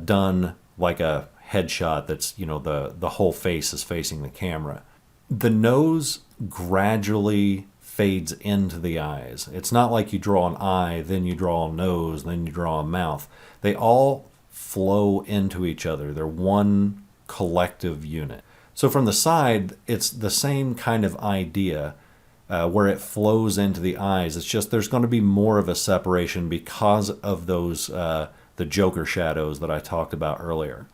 done like a headshot that's, the whole face is facing the camera, the nose gradually fades into the eyes. It's not like you draw an eye, then you draw a nose, then you draw a mouth. They all flow into each other. They're one collective unit. So from the side, it's the same kind of idea where it flows into the eyes. It's just there's going to be more of a separation because of those the Joker shadows that I talked about earlier.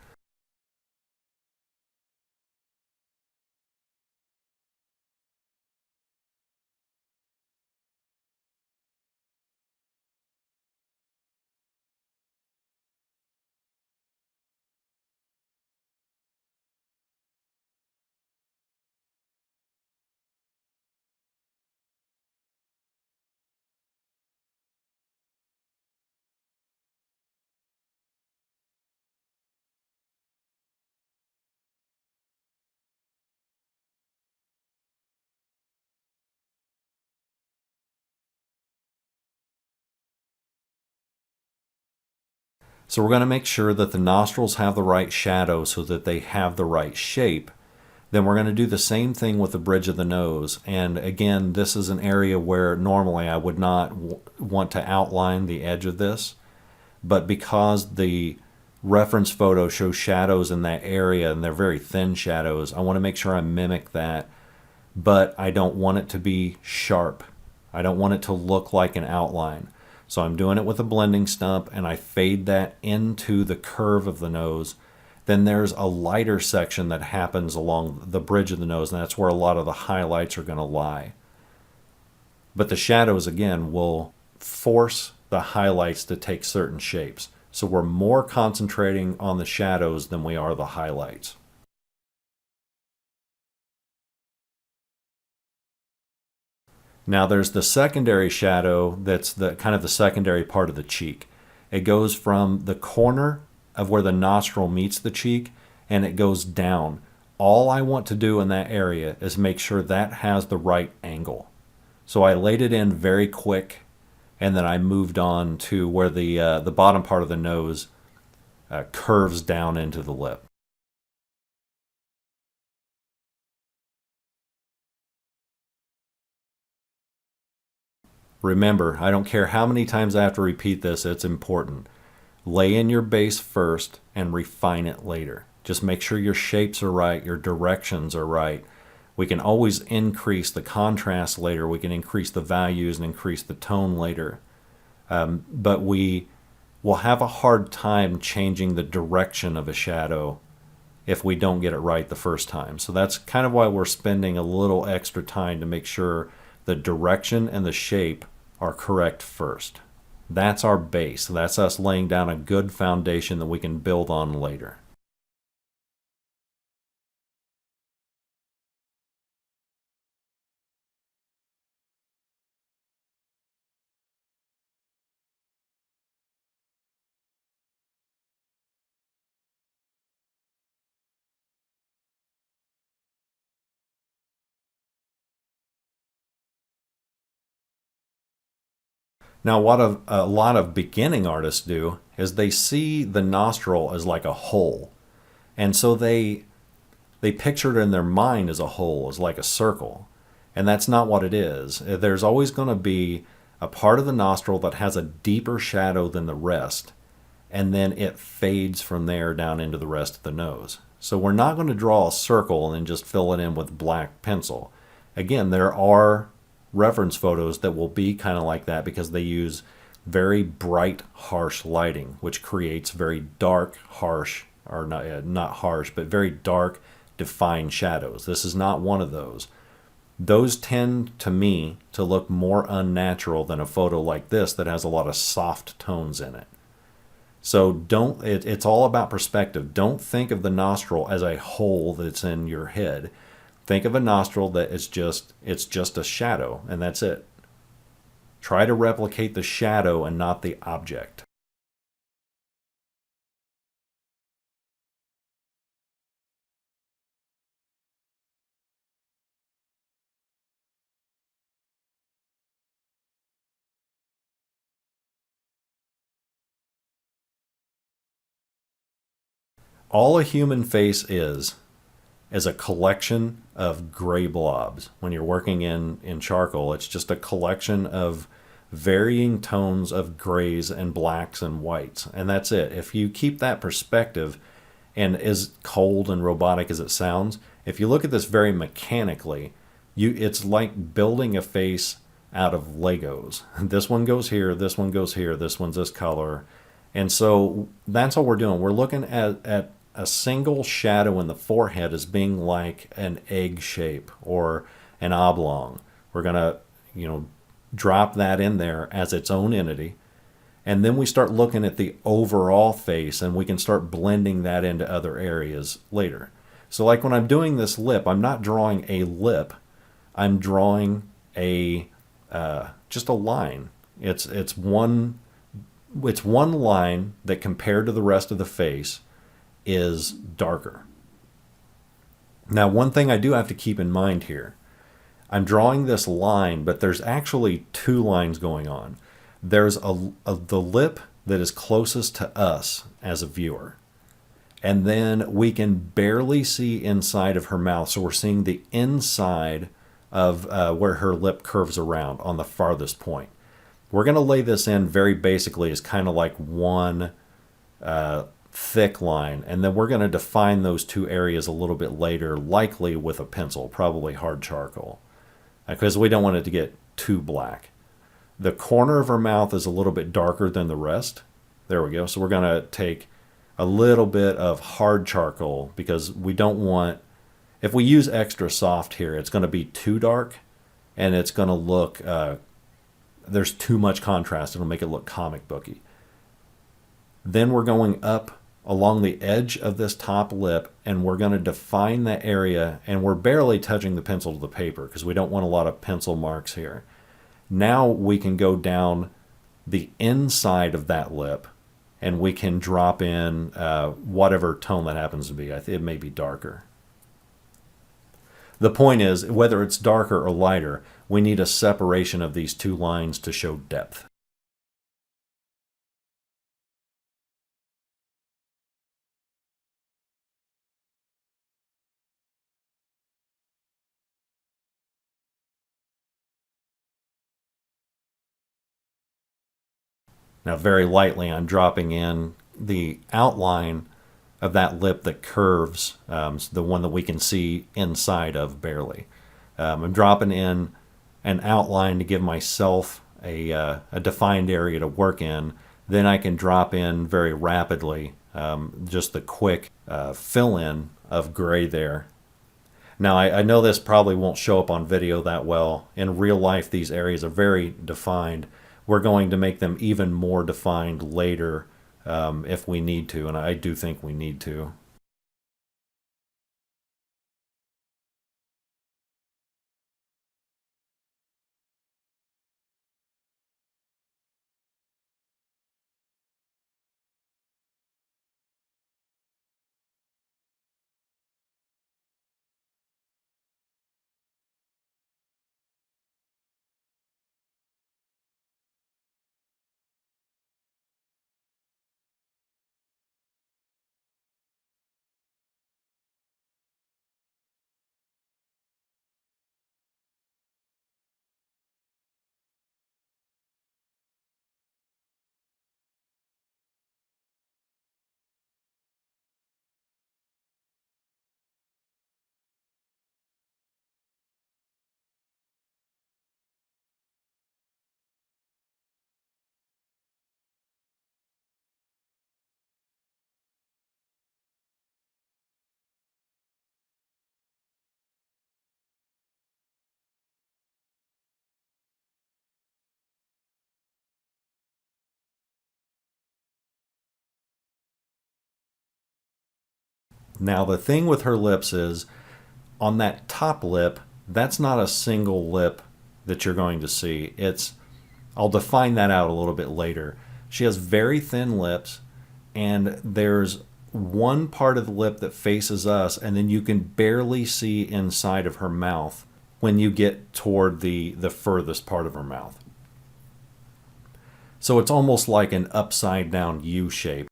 So we're going to make sure that the nostrils have the right shadow so that they have the right shape. Then we're going to do the same thing with the bridge of the nose. And again, this is an area where normally I would not want to outline the edge of this. But because the reference photo shows shadows in that area and they're very thin shadows, I want to make sure I mimic that. But I don't want it to be sharp. I don't want it to look like an outline. So I'm doing it with a blending stump and I fade that into the curve of the nose. Then there's a lighter section that happens along the bridge of the nose, and that's where a lot of the highlights are going to lie. But the shadows, again, will force the highlights to take certain shapes. So we're more concentrating on the shadows than we are the highlights. Now there's the secondary shadow that's the kind of the secondary part of the cheek. It goes from the corner of where the nostril meets the cheek and it goes down. All I want to do in that area is make sure that has the right angle. So I laid it in very quick and then I moved on to where the bottom part of the nose curves down into the lip. Remember, I don't care how many times I have to repeat this, it's important. Lay in your base first and refine it later. Just make sure your shapes are right, your directions are right. We can always increase the contrast later. We can increase the values and increase the tone later. But we will have a hard time changing the direction of a shadow if we don't get it right the first time. So that's kind of why we're spending a little extra time to make sure the direction and the shape are correct first. That's our base. That's us laying down a good foundation that we can build on later. Now, what a lot of beginning artists do is they see the nostril as like a hole. And so they picture it in their mind as a hole, as like a circle. And that's not what it is. There's always going to be a part of the nostril that has a deeper shadow than the rest. And then it fades from there down into the rest of the nose. So we're not going to draw a circle and then just fill it in with black pencil. Again, there are reference photos that will be kind of like that because they use very bright, harsh lighting, which creates very dark, harsh, or not harsh, but very dark, defined shadows. This is not one of those. Those tend, to me, to look more unnatural than a photo like this that has a lot of soft tones in it. So it's all about perspective. Don't think of the nostril as a hole that's in your head. Think of a nostril that it's just a shadow, and that's it. Try to replicate the shadow and not the object. All a human face is a collection of gray blobs. When you're working in charcoal, it's just a collection of varying tones of grays and blacks and whites. And that's it. If you keep that perspective, and as cold and robotic as it sounds, If you look at this very mechanically, it's like building a face out of Legos. This one goes here, this one goes here, this one's this color. And so that's all we're doing. We're looking at a single shadow in the forehead as being like an egg shape or an oblong. We're going to, drop that in there as its own entity. And then we start looking at the overall face and we can start blending that into other areas later. So like when I'm doing this lip, I'm not drawing a lip. I'm drawing just a line. It's one line that compared to the rest of the face is darker. Now, one thing I do have to keep in mind here, I'm drawing this line, but there's actually two lines going on. There's the lip that is closest to us as a viewer. And then we can barely see inside of her mouth. So we're seeing the inside of where her lip curves around on the farthest point. We're going to lay this in very basically as kind of like one thick line. And then we're going to define those two areas a little bit later, likely with a pencil, probably hard charcoal, because we don't want it to get too black. The corner of her mouth is a little bit darker than the rest. There we go. So we're going to take a little bit of hard charcoal because we don't want, if we use extra soft here, it's going to be too dark and it's going to look, there's too much contrast. It'll make it look comic booky. Then we're going up along the edge of this top lip and we're going to define that area, and we're barely touching the pencil to the paper because we don't want a lot of pencil marks here. Now we can go down the inside of that lip and we can drop in whatever tone that happens to be. It may be darker. The point is, whether it's darker or lighter, we need a separation of these two lines to show depth. Now, very lightly, I'm dropping in the outline of that lip that curves, the one that we can see inside of barely. I'm dropping in an outline to give myself a defined area to work in. Then I can drop in very rapidly just the quick fill-in of gray there. Now, I know this probably won't show up on video that well. In real life, these areas are very defined. We're going to make them even more defined later if we need to, and I do think we need to. Now, the thing with her lips is, on that top lip, that's not a single lip that you're going to see. I'll define that out a little bit later. She has very thin lips, and there's one part of the lip that faces us, and then you can barely see inside of her mouth when you get toward the furthest part of her mouth. So it's almost like an upside down U shape.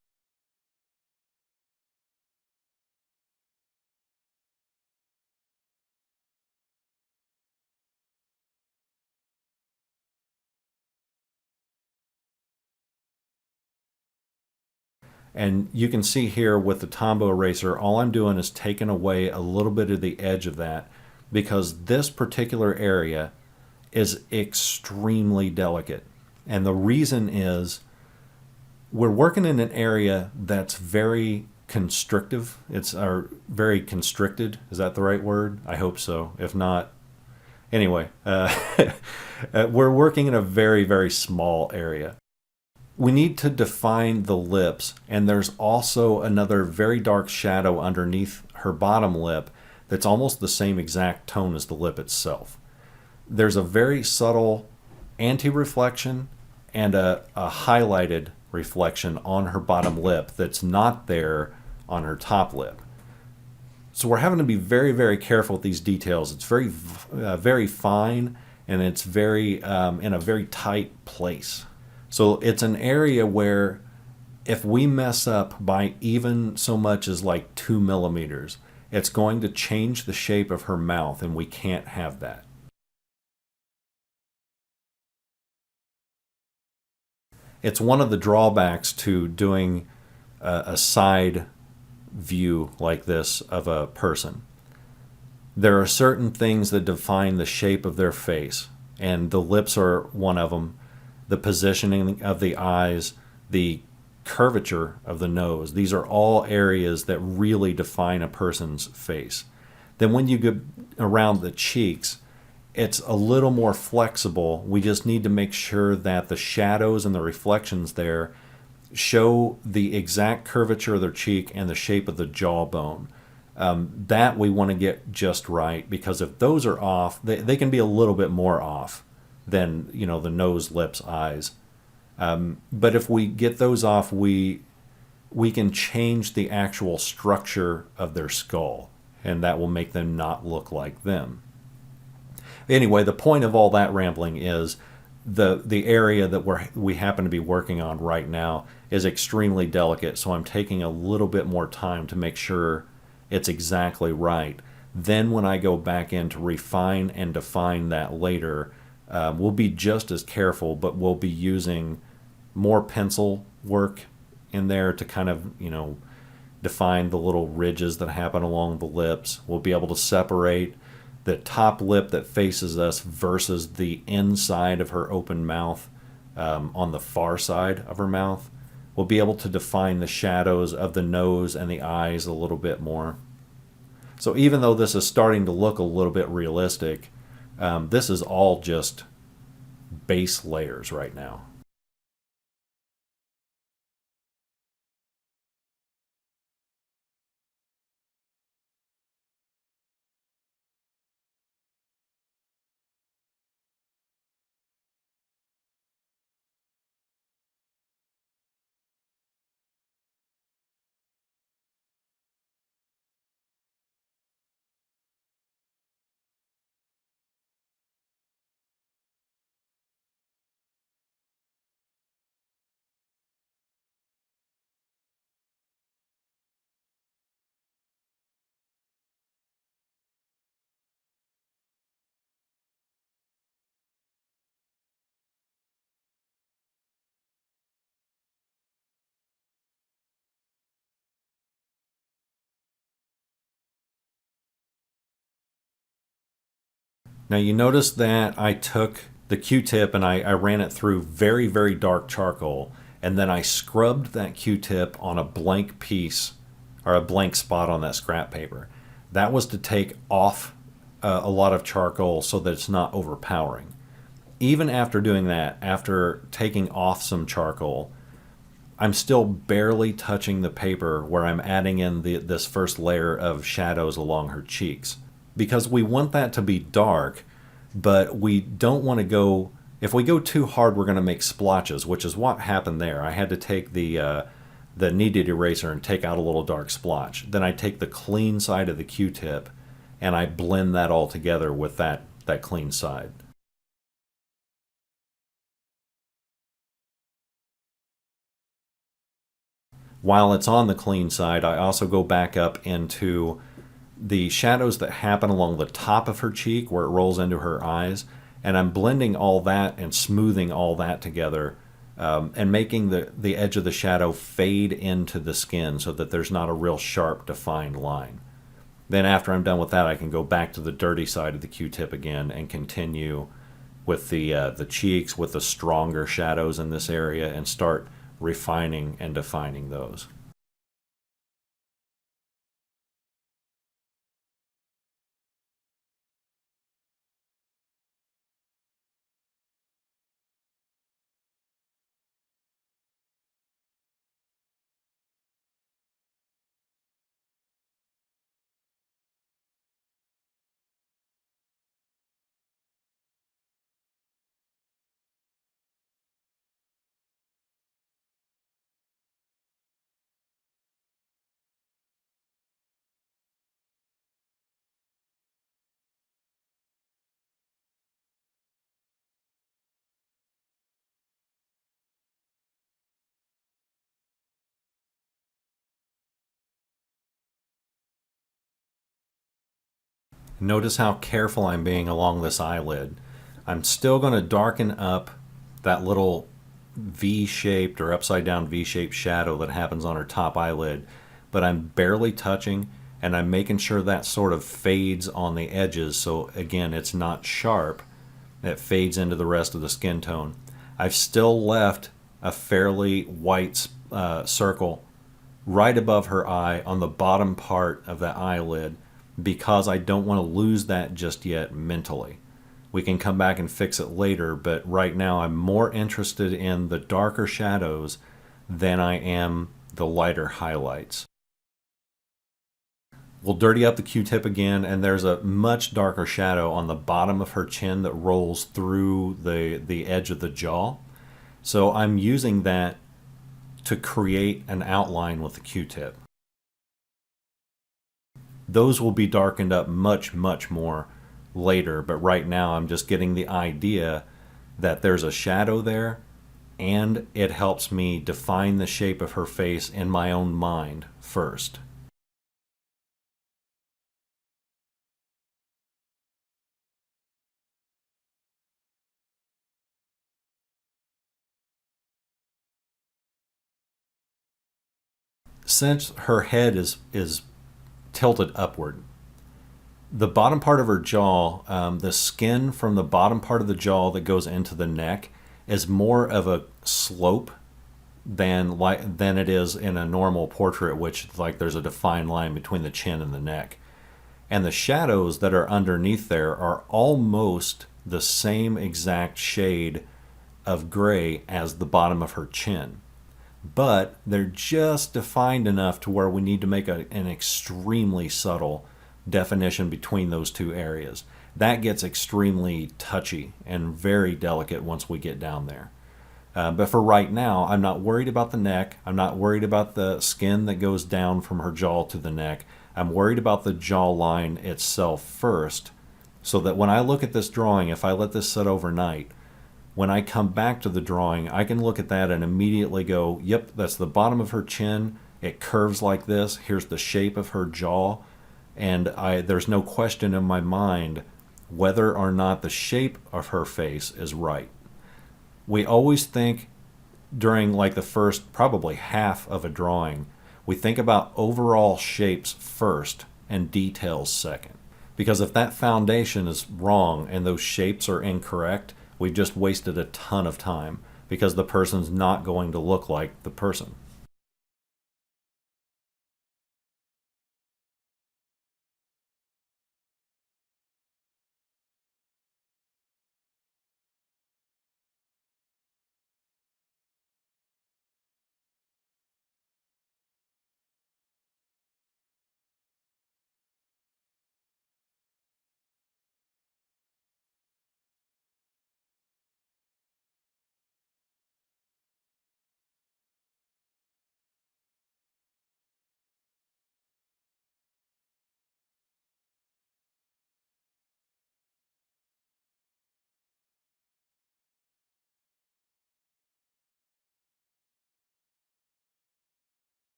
And you can see here with the Tombow eraser, all I'm doing is taking away a little bit of the edge of that, because this particular area is extremely delicate. And the reason is we're working in an area that's very constrictive. It's very constricted. Is that the right word? I hope so. If not, anyway, we're working in a very, very small area. We need to define the lips, and there's also another very dark shadow underneath her bottom lip that's almost the same exact tone as the lip itself. There's a very subtle anti-reflection and a highlighted reflection on her bottom lip that's not there on her top lip. So we're having to be very, very careful with these details. It's very fine, and it's very in a very tight place. So it's an area where if we mess up by even so much as like 2 millimeters, it's going to change the shape of her mouth, and we can't have that. It's one of the drawbacks to doing a side view like this of a person. There are certain things that define the shape of their face, and the lips are one of them. The positioning of the eyes, the curvature of the nose. These are all areas that really define a person's face. Then when you get around the cheeks, it's a little more flexible. We just need to make sure that the shadows and the reflections there show the exact curvature of their cheek and the shape of the jawbone. That we want to get just right, because if those are off, they can be a little bit more off than, you know, the nose, lips, eyes. But if we get those off, we can change the actual structure of their skull, and that will make them not look like them. Anyway, the point of all that rambling is the area that we happen to be working on right now is extremely delicate, so I'm taking a little bit more time to make sure it's exactly right. Then when I go back in to refine and define that later, we'll be just as careful, but we'll be using more pencil work in there to kind of, you know, define the little ridges that happen along the lips. We'll be able to separate the top lip that faces us versus the inside of her open mouth on the far side of her mouth. We'll be able to define the shadows of the nose and the eyes a little bit more. So even though this is starting to look a little bit realistic, this is all just base layers right now. Now you notice that I took the Q-tip and I ran it through very, very dark charcoal, and then I scrubbed that Q-tip on a blank piece or a blank spot on that scrap paper. That was to take off a lot of charcoal so that it's not overpowering. Even after doing that, after taking off some charcoal, I'm still barely touching the paper where I'm adding in this first layer of shadows along her cheeks. Because we want that to be dark, but we don't want to go, if we go too hard, we're going to make splotches, which is what happened there. I had to take the kneaded eraser and take out a little dark splotch. Then I take the clean side of the Q-tip and I blend that all together with that clean side. While it's on the clean side, I also go back up into the shadows that happen along the top of her cheek where it rolls into her eyes, and I'm blending all that and smoothing all that together and making the edge of the shadow fade into the skin so that there's not a real sharp defined line. Then after I'm done with that, I can go back to the dirty side of the Q-tip again and continue with the cheeks with the stronger shadows in this area and start refining and defining those. Notice how careful I'm being along this eyelid. I'm still going to darken up that little V-shaped or upside down V-shaped shadow that happens on her top eyelid, but I'm barely touching, and I'm making sure that sort of fades on the edges, so again it's not sharp. It fades into the rest of the skin tone. I've still left a fairly white circle right above her eye on the bottom part of that eyelid, because I don't want to lose that just yet mentally. We can come back and fix it later, but right now I'm more interested in the darker shadows than I am the lighter highlights. We'll dirty up the Q-tip again, and there's a much darker shadow on the bottom of her chin that rolls through the edge of the jaw. So I'm using that to create an outline with the Q-tip. Those will be darkened up much, much more later, but right now I'm just getting the idea that there's a shadow there, and it helps me define the shape of her face in my own mind first. Since her head is tilted upward, the bottom part of her jaw, the skin from the bottom part of the jaw that goes into the neck is more of a slope than it is in a normal portrait, which like there's a defined line between the chin and the neck. And the shadows that are underneath there are almost the same exact shade of gray as the bottom of her chin. But they're just defined enough to where we need to make an extremely subtle definition between those two areas. That gets extremely touchy and very delicate once we get down there. But for right now, I'm not worried about the neck. I'm not worried about the skin that goes down from her jaw to the neck. I'm worried about the jawline itself first, so that when I look at this drawing, if I let this sit overnight, when I come back to the drawing, I can look at that and immediately go, yep, that's the bottom of her chin. It curves like this. Here's the shape of her jaw. And there's no question in my mind whether or not the shape of her face is right. We always think during like the first probably half of a drawing, we think about overall shapes first and details second. Because if that foundation is wrong and those shapes are incorrect, we've just wasted a ton of time because the person's not going to look like the person.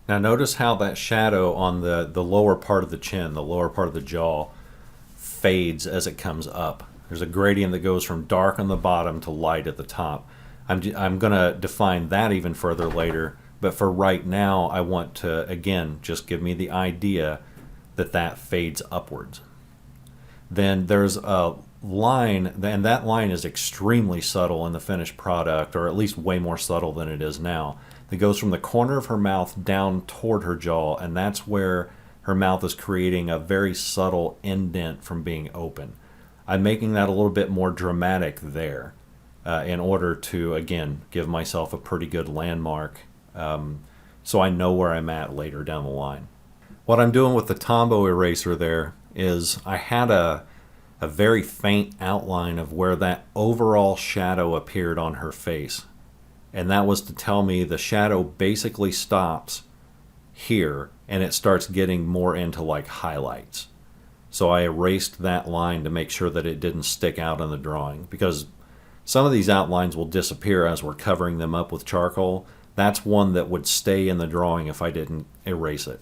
Now notice how that shadow on the lower part of the chin, the lower part of the jaw, fades as it comes up. There's a gradient that goes from dark on the bottom to light at the top. I'm going to define that even further later, but for right now, I want to, again, just give me the idea that that fades upwards. Then there's a line, and that line is extremely subtle in the finished product, or at least way more subtle than it is now. That goes from the corner of her mouth down toward her jaw, and that's where her mouth is creating a very subtle indent from being open. I'm making that a little bit more dramatic there in order to, again, give myself a pretty good landmark so I know where I'm at later down the line. What I'm doing with the Tombow eraser there is I had a very faint outline of where that overall shadow appeared on her face. And that was to tell me the shadow basically stops here and it starts getting more into like highlights. So I erased that line to make sure that it didn't stick out in the drawing, because some of these outlines will disappear as we're covering them up with charcoal. That's one that would stay in the drawing if I didn't erase it.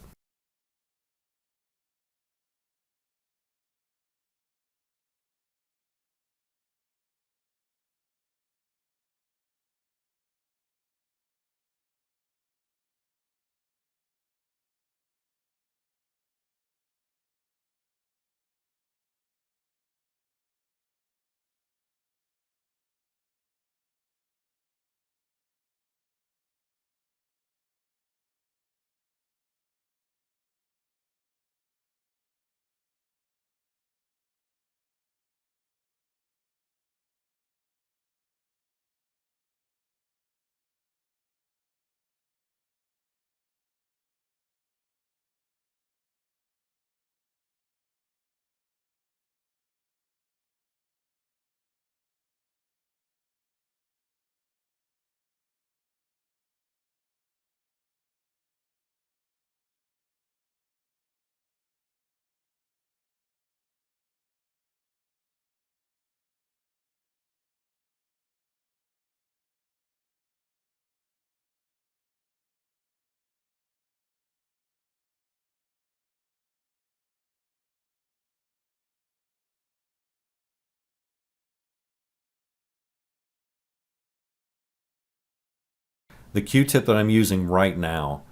The Q-tip that I'm using right now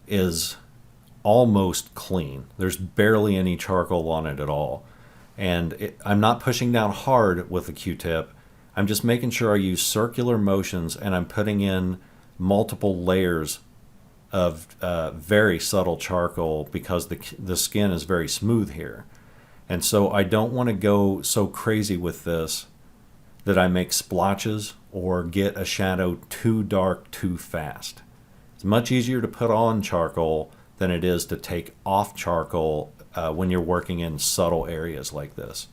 is almost clean. There's barely any charcoal on it at all. And I'm not pushing down hard with the Q-tip. I'm just making sure I use circular motions and I'm putting in multiple layers of very subtle charcoal because the skin is very smooth here. And so I don't want to go so crazy with this that I make splotches or get a shadow too dark too fast. It's much easier to put on charcoal than it is to take off charcoal when you're working in subtle areas like this.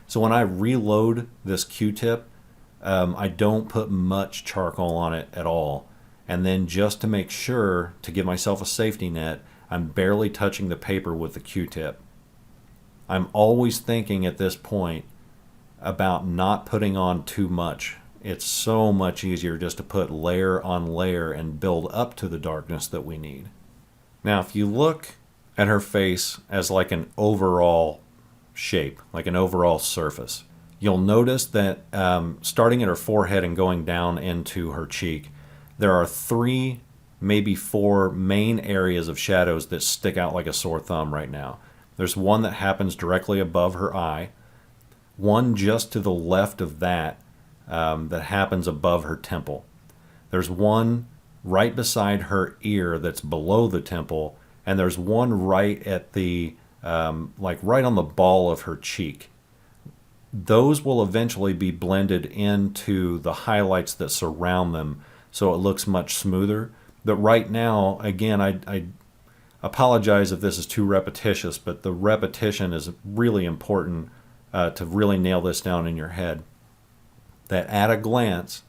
So when I reload this Q-tip, I don't put much charcoal on it at all. And then just to make sure, to give myself a safety net, I'm barely touching the paper with the Q-tip. I'm always thinking at this point about not putting on too much. It's so much easier just to put layer on layer and build up to the darkness that we need. Now, if you look at her face as like an overall shape, like an overall surface, you'll notice that starting at her forehead and going down into her cheek, there are 3, maybe 4 main areas of shadows that stick out like a sore thumb right now. There's one that happens directly above her eye, one just to the left of that that happens above her temple. There's one right beside her ear that's below the temple, and there's one right at the, like right on the ball of her cheek. Those will eventually be blended into the highlights that surround them, so it looks much smoother. But right now, again, I apologize if this is too repetitious, but the repetition is really important to really nail this down in your head. That at a glance,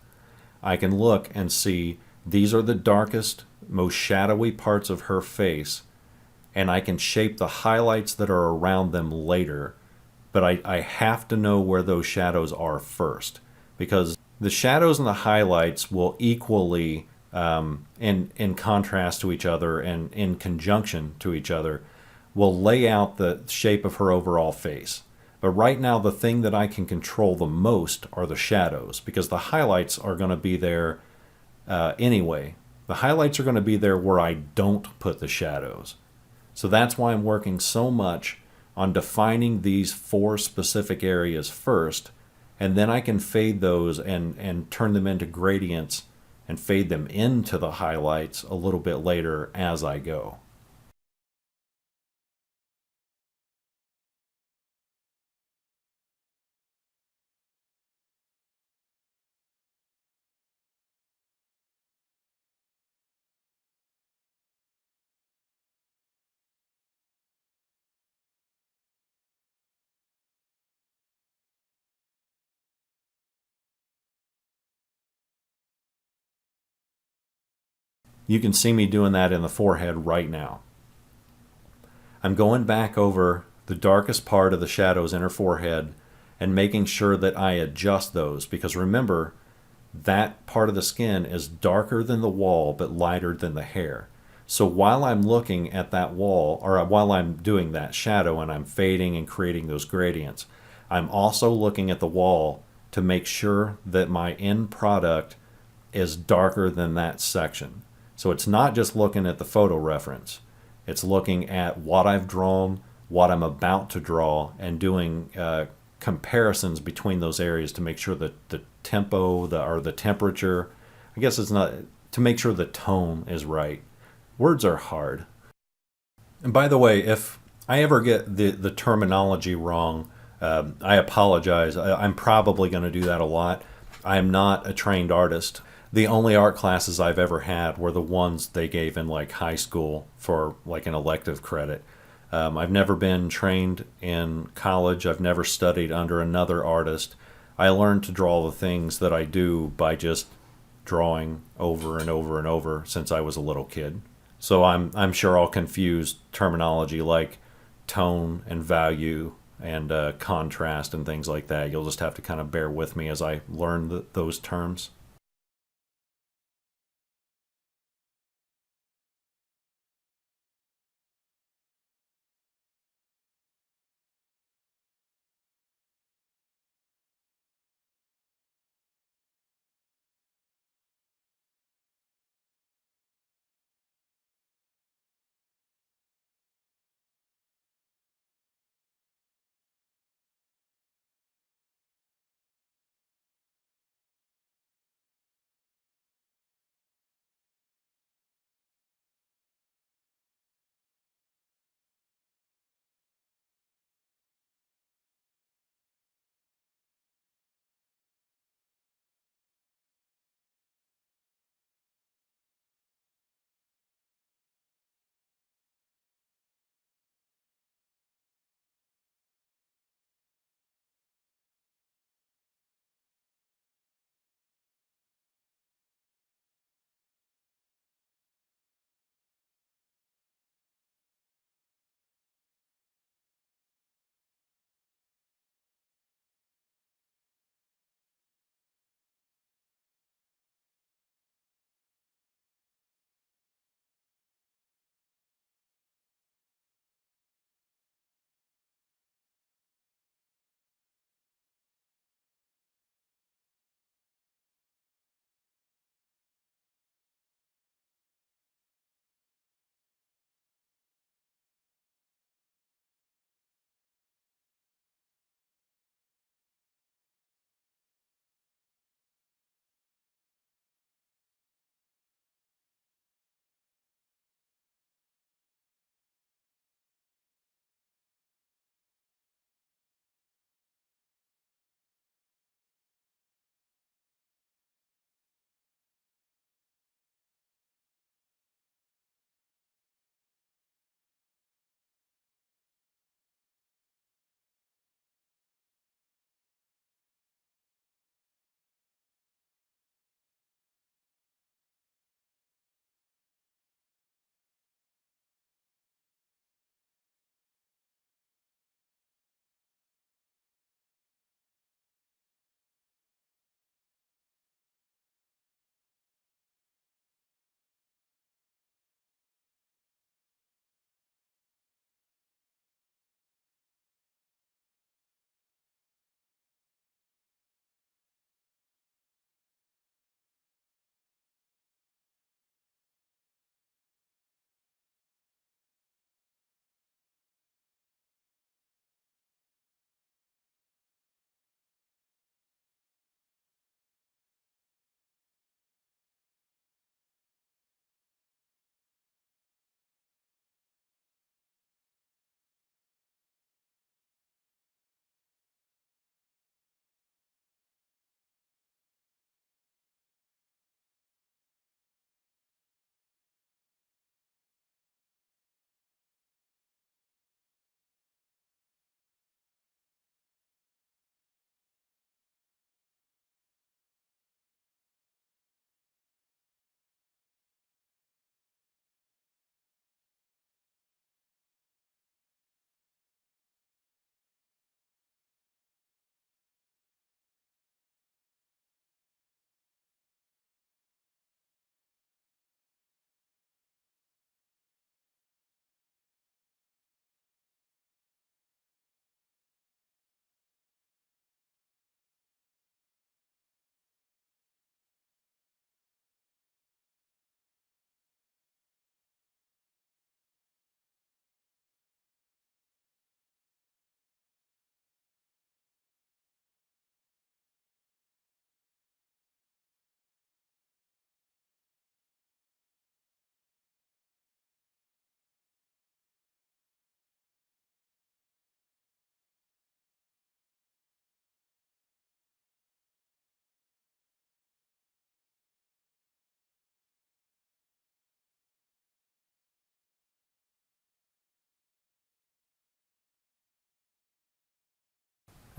I can look and see these are the darkest, most shadowy parts of her face, and I can shape the highlights that are around them later, but I have to know where those shadows are first, because the shadows and the highlights will equally, in contrast to each other and in conjunction to each other, will lay out the shape of her overall face. But right now, the thing that I can control the most are the shadows, because the highlights are going to be there anyway. The highlights are going to be there where I don't put the shadows. So that's why I'm working so much on defining these 4 specific areas first, and then I can fade those and turn them into gradients and fade them into the highlights a little bit later as I go. You can see me doing that in the forehead right now. I'm going back over the darkest part of the shadow's inner forehead and making sure that I adjust those, because remember, that part of the skin is darker than the wall but lighter than the hair. So while I'm looking at that wall, or while I'm doing that shadow and I'm fading and creating those gradients, I'm also looking at the wall to make sure that my end product is darker than that section. So it's not just looking at the photo reference. It's looking at what I've drawn, what I'm about to draw, and doing comparisons between those areas to make sure that the tempo, or the temperature, I guess it's not, to make sure the tone is right. Words are hard. And by the way, if I ever get the terminology wrong, I apologize. I'm probably going to do that a lot. I am not a trained artist. The only art classes I've ever had were the ones they gave in like high school for like an elective credit. I've never been trained in college. I've never studied under another artist. I learned to draw the things that I do by just drawing over and over and over since I was a little kid. So I'm sure I'll confuse terminology like tone and value and contrast and things like that. You'll just have to kind of bear with me as I learn those terms.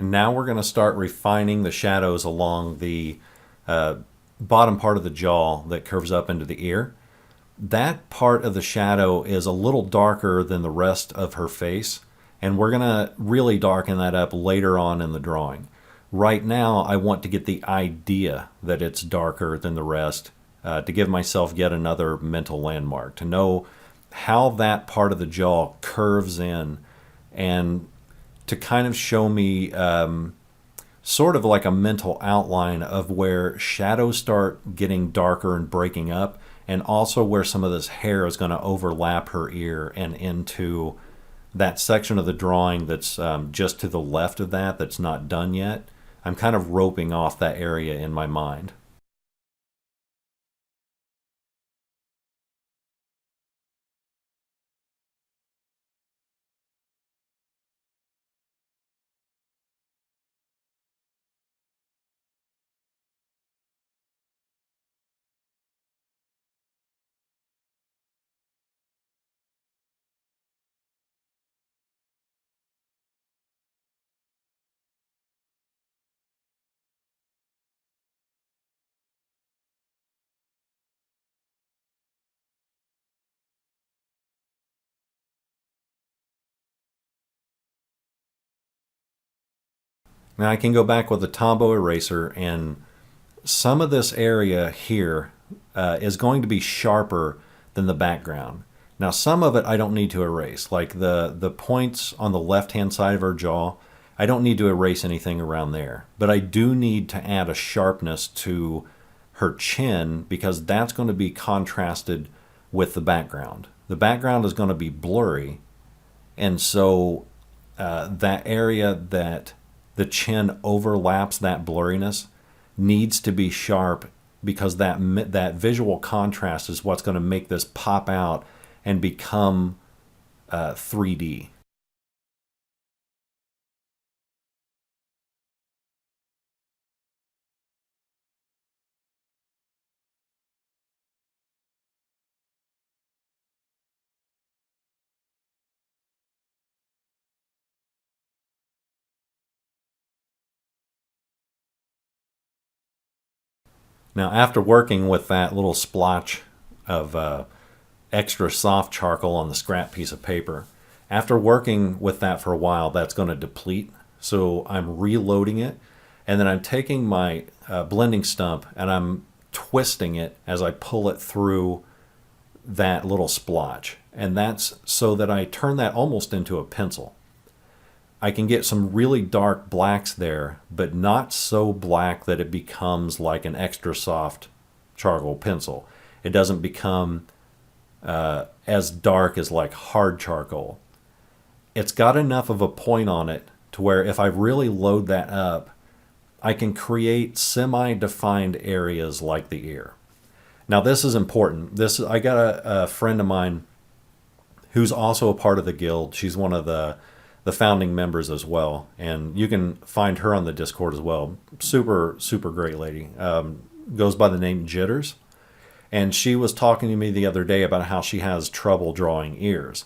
And now we're going to start refining the shadows along the bottom part of the jaw that curves up into the ear. That part of the shadow is a little darker than the rest of her face, and we're going to really darken that up later on in the drawing. Right now, I want to get the idea that it's darker than the rest to give myself yet another mental landmark, to know how that part of the jaw curves in, and to kind of show me sort of like a mental outline of where shadows start getting darker and breaking up, and also where some of this hair is going to overlap her ear and into that section of the drawing that's just to the left of that that's not done yet. I'm kind of roping off that area in my mind. Now I can go back with a Tombow eraser, and some of this area here is going to be sharper than the background. Now some of it I don't need to erase, like the points on the left-hand side of her jaw. I don't need to erase anything around there, but I do need to add a sharpness to her chin because that's going to be contrasted with the background. The background is going to be blurry, and so that area that the chin overlaps, that blurriness, needs to be sharp because that visual contrast is what's going to make this pop out and become 3D. Now, after working with that little splotch of extra soft charcoal on the scrap piece of paper, after working with that for a while, that's going to deplete. So I'm reloading it, and then I'm taking my blending stump and I'm twisting it as I pull it through that little splotch. And that's so that I turn that almost into a pencil. I can get some really dark blacks there, but not so black that it becomes like an extra soft charcoal pencil. It doesn't become as dark as like hard charcoal. It's got enough of a point on it to where if I really load that up, I can create semi-defined areas like the ear. Now this is important. I got a friend of mine who's also a part of the guild. She's one of the founding members as well, and you can find her on the Discord as well. Super great lady. Goes by the name Jitters, and she was talking to me the other day about how she has trouble drawing ears,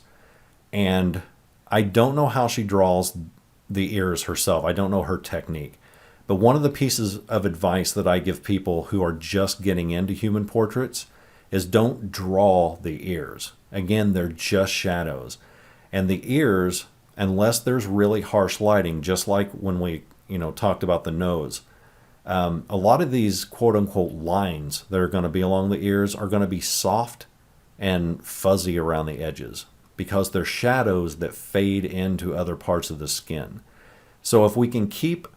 and I don't know how she draws the ears herself. I don't know her technique, but one of the pieces of advice that I give people who are just getting into human portraits is don't draw the ears. Again, they're just shadows, and the ears, unless there's really harsh lighting, just like when we talked about the nose, a lot of these quote-unquote lines that are going to be along the ears are going to be soft and fuzzy around the edges because they're shadows that fade into other parts of the skin. So if we can keep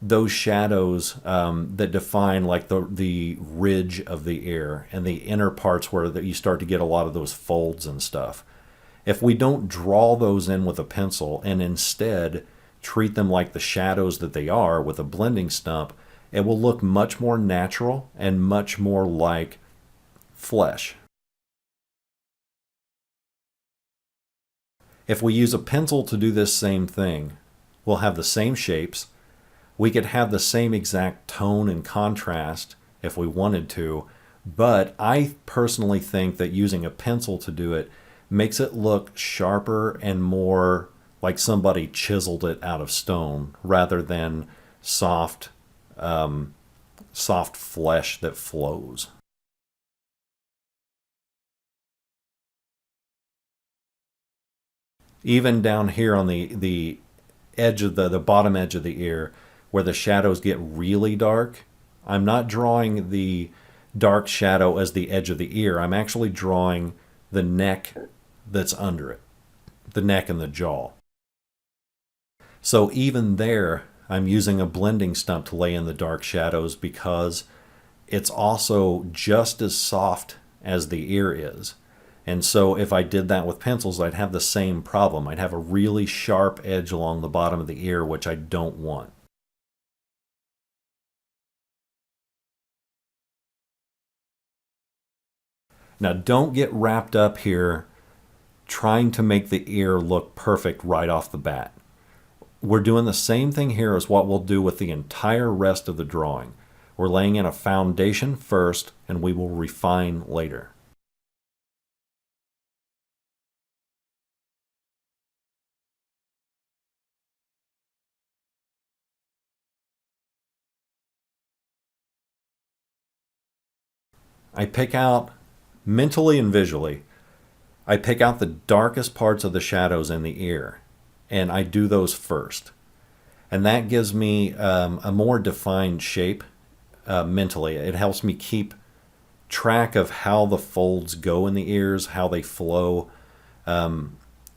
those shadows that define like the ridge of the ear and the inner parts where you start to get a lot of those folds and stuff, if we don't draw those in with a pencil and instead treat them like the shadows that they are with a blending stump, it will look much more natural and much more like flesh. If we use a pencil to do this same thing, we'll have the same shapes. We could have the same exact tone and contrast if we wanted to, but I personally think that using a pencil to do it makes it look sharper and more like somebody chiseled it out of stone rather than soft, soft flesh that flows. Even down here on the edge of the bottom edge of the ear, where the shadows get really dark, I'm not drawing the dark shadow as the edge of the ear. I'm actually drawing the neck that's under it, the neck and the jaw. So even there, I'm using a blending stump to lay in the dark shadows because it's also just as soft as the ear is. And so if I did that with pencils, I'd have the same problem. I'd have a really sharp edge along the bottom of the ear, which I don't want. Now, don't get wrapped up here trying to make the ear look perfect right off the bat. We're doing the same thing here as what we'll do with the entire rest of the drawing. We're laying in a foundation first, and we will refine later. I pick out, mentally and visually, I pick out the darkest parts of the shadows in the ear, and I do those first. And that gives me a more defined shape mentally. It helps me keep track of how the folds go in the ears, how they flow,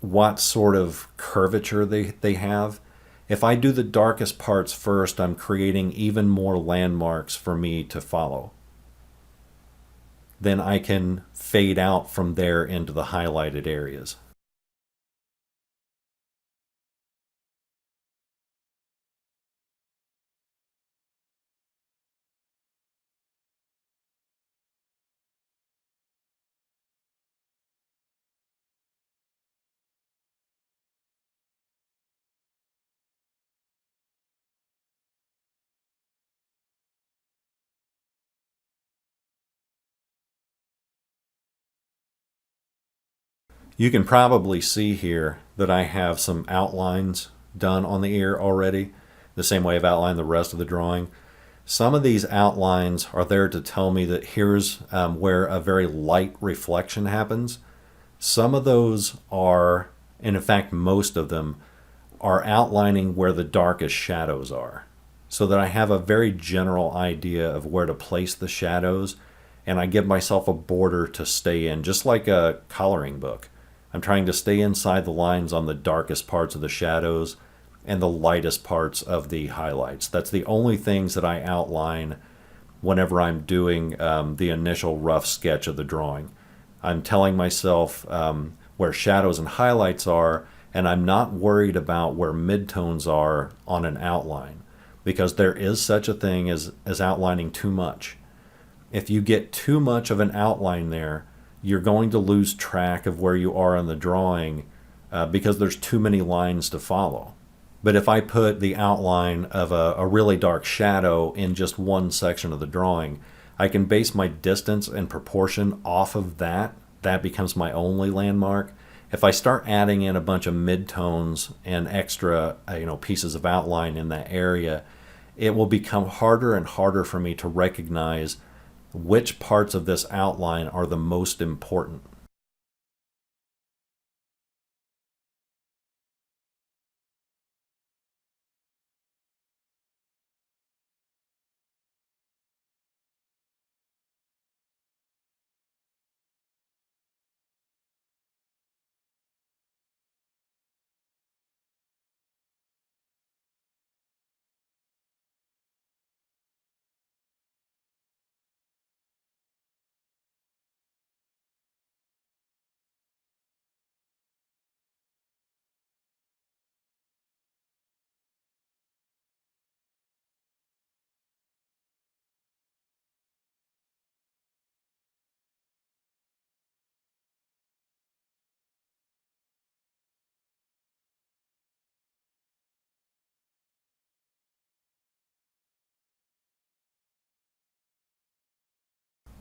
what sort of curvature they have. If I do the darkest parts first, I'm creating even more landmarks for me to follow. Then I can fade out from there into the highlighted areas. You can probably see here that I have some outlines done on the ear already, the same way I've outlined the rest of the drawing. Some of these outlines are there to tell me that here's where a very light reflection happens. Some of those are, and in fact most of them, are outlining where the darkest shadows are, so that I have a very general idea of where to place the shadows, and I give myself a border to stay in, just like a coloring book. I'm trying to stay inside the lines on the darkest parts of the shadows and the lightest parts of the highlights. That's the only things that I outline whenever I'm doing the initial rough sketch of the drawing. I'm telling myself where shadows and highlights are, and I'm not worried about where midtones are on an outline, because there is such a thing as outlining too much. If you get too much of an outline there, you're going to lose track of where you are in the drawing because there's too many lines to follow. But if I put the outline of a really dark shadow in just one section of the drawing, I can base my distance and proportion off of that. That becomes my only landmark. If I start adding in a bunch of midtones and extra pieces of outline in that area, it will become harder and harder for me to recognize which parts of this outline are the most important.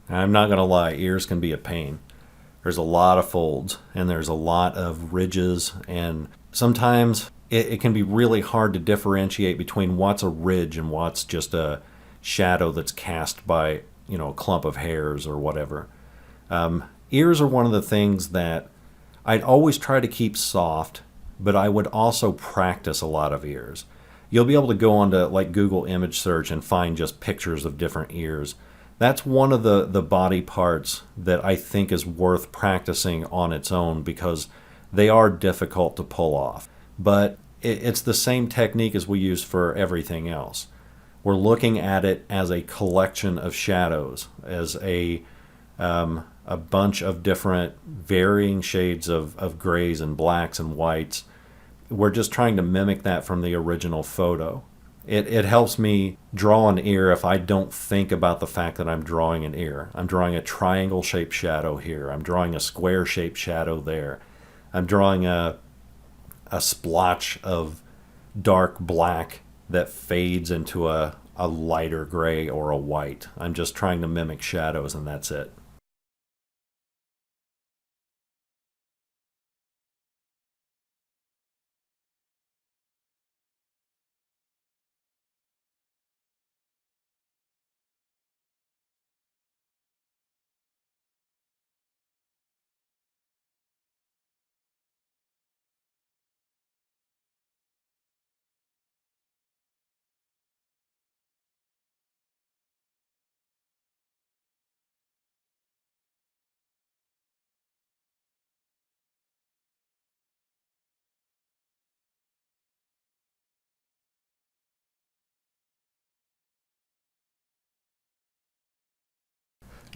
I'm not going to lie, ears can be a pain. there's a lot of folds and there's a lot of ridges, and sometimes it can be really hard to differentiate between what's a ridge and what's just a shadow that's cast by, a clump of hairs or whatever. Ears are one of the things that I'd always try to keep soft, but I would also practice a lot of ears. You'll be able to go onto like Google image search and find just pictures of different ears. That's one of the body parts that I think is worth practicing on its own because they are difficult to pull off. But it's the same technique as we use for everything else. We're looking at it as a collection of shadows, as a bunch of different varying shades of grays and blacks and whites. We're just trying to mimic that from the original photo. It helps me draw an ear if I don't think about the fact that I'm drawing an ear. I'm drawing a triangle-shaped shadow here. I'm drawing a square-shaped shadow there. I'm drawing a splotch of dark black that fades into a lighter gray or a white. I'm just trying to mimic shadows, and that's it.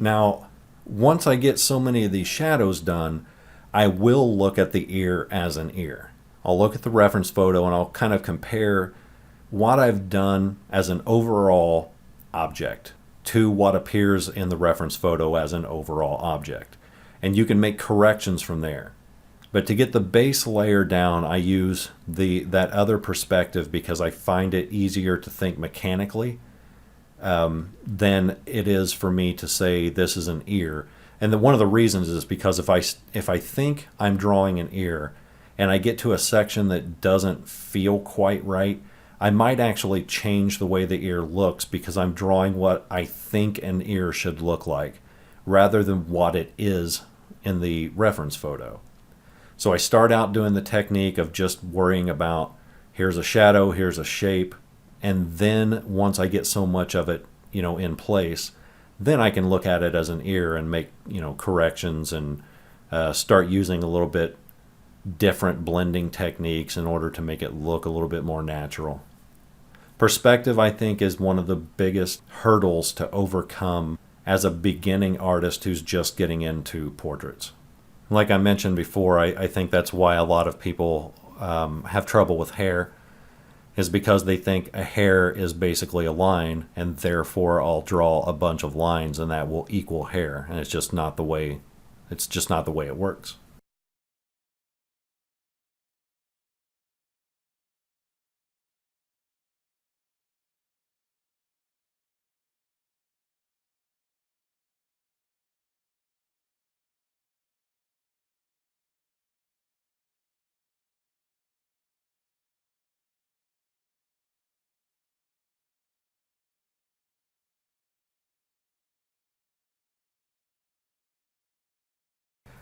Now, once I get so many of these shadows done, I will look at the ear as an ear. I'll look at the reference photo and I'll kind of compare what I've done as an overall object to what appears in the reference photo as an overall object. And you can make corrections from there. But to get the base layer down, I use that other perspective because I find it easier to think mechanically than it is for me to say this is an ear. And one of the reasons is because if I think I'm drawing an ear and I get to a section that doesn't feel quite right, I might actually change the way the ear looks because I'm drawing what I think an ear should look like rather than what it is in the reference photo. So I start out doing the technique of just worrying about here's a shadow, here's a shape, and then once I get so much of it, in place, then I can look at it as an ear and make, corrections and start using a little bit different blending techniques in order to make it look a little bit more natural. Perspective, I think, is one of the biggest hurdles to overcome as a beginning artist who's just getting into portraits. Like I mentioned before, I think that's why a lot of people have trouble with hair, is because they think a hair is basically a line, and therefore I'll draw a bunch of lines and that will equal hair, and it's just not the way it works.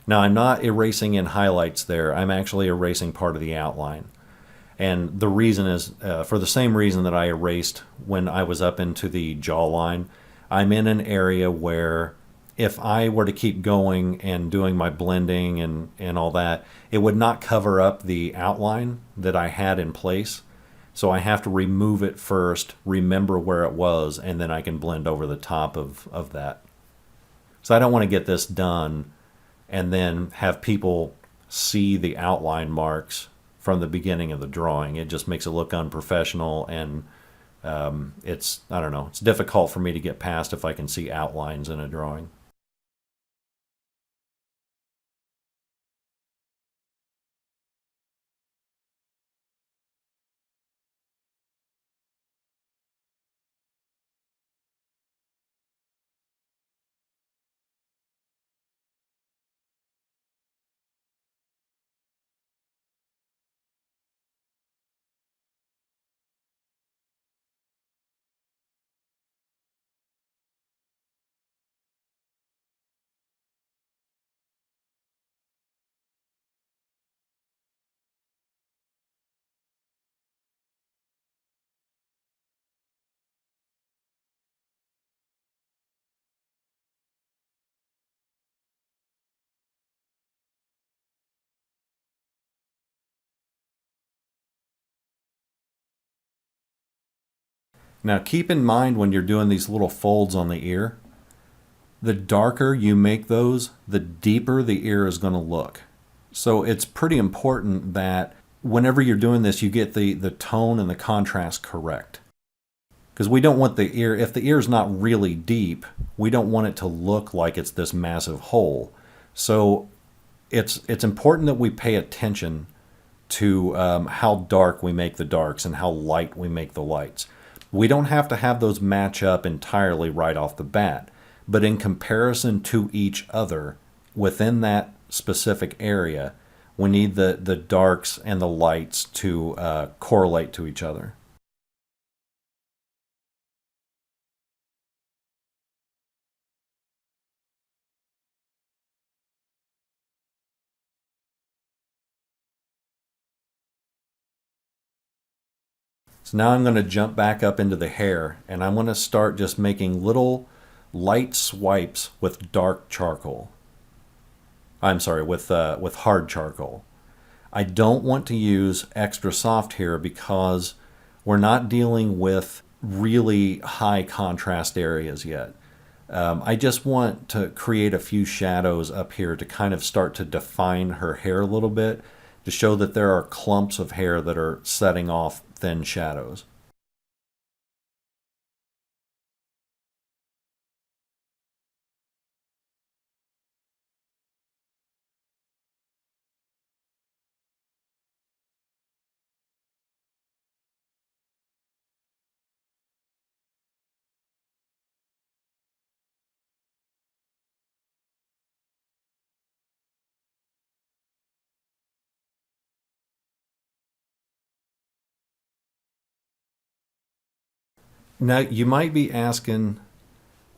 Now, I'm not erasing in highlights there. I'm actually erasing part of the outline. And the reason is for the same reason that I erased when I was up into the jawline. I'm in an area where if I were to keep going and doing my blending and all that, it would not cover up the outline that I had in place. So I have to remove it first, remember where it was, and then I can blend over the top of that. So I don't want to get this done and then have people see the outline marks from the beginning of the drawing. It just makes it look unprofessional, and I don't know, it's difficult for me to get past if I can see outlines in a drawing. Now keep in mind when you're doing these little folds on the ear, the darker you make those, the deeper the ear is going to look. So it's pretty important that whenever you're doing this, you get the tone and the contrast correct. Because we don't want the ear, if the ear is not really deep, we don't want it to look like it's this massive hole. So it's important that we pay attention to how dark we make the darks and how light we make the lights. We don't have to have those match up entirely right off the bat, but in comparison to each other within that specific area, we need the darks and the lights to correlate to each other. So now I'm going to jump back up into the hair, and I'm going to start just making little light swipes with dark charcoal. I'm sorry, with hard charcoal. I don't want to use extra soft here because we're not dealing with really high contrast areas yet. I just want to create a few shadows up here to kind of start to define her hair a little bit, to show that there are clumps of hair that are setting off thin shadows. Now, you might be asking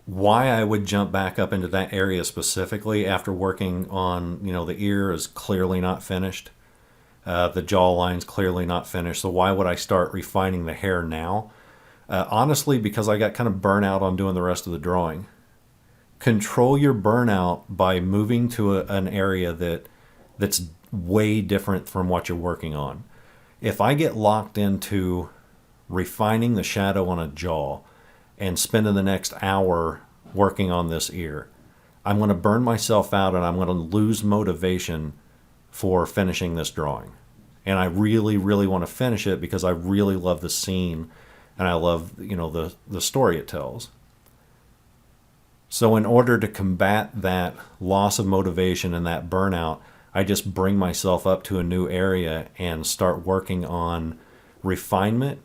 why I would jump back up into that area specifically after working on, the ear is clearly not finished. The jawline's clearly not finished. So why would I start refining the hair now? Honestly, because I got kind of burnt out on doing the rest of the drawing. Control your burnout by moving to an area that's way different from what you're working on. If I get locked into refining the shadow on a jaw and spending the next hour working on this ear, I'm going to burn myself out and I'm going to lose motivation for finishing this drawing. And I really, really want to finish it because I really love the scene and I love, the story it tells. So in order to combat that loss of motivation and that burnout, I just bring myself up to a new area and start working on refinement.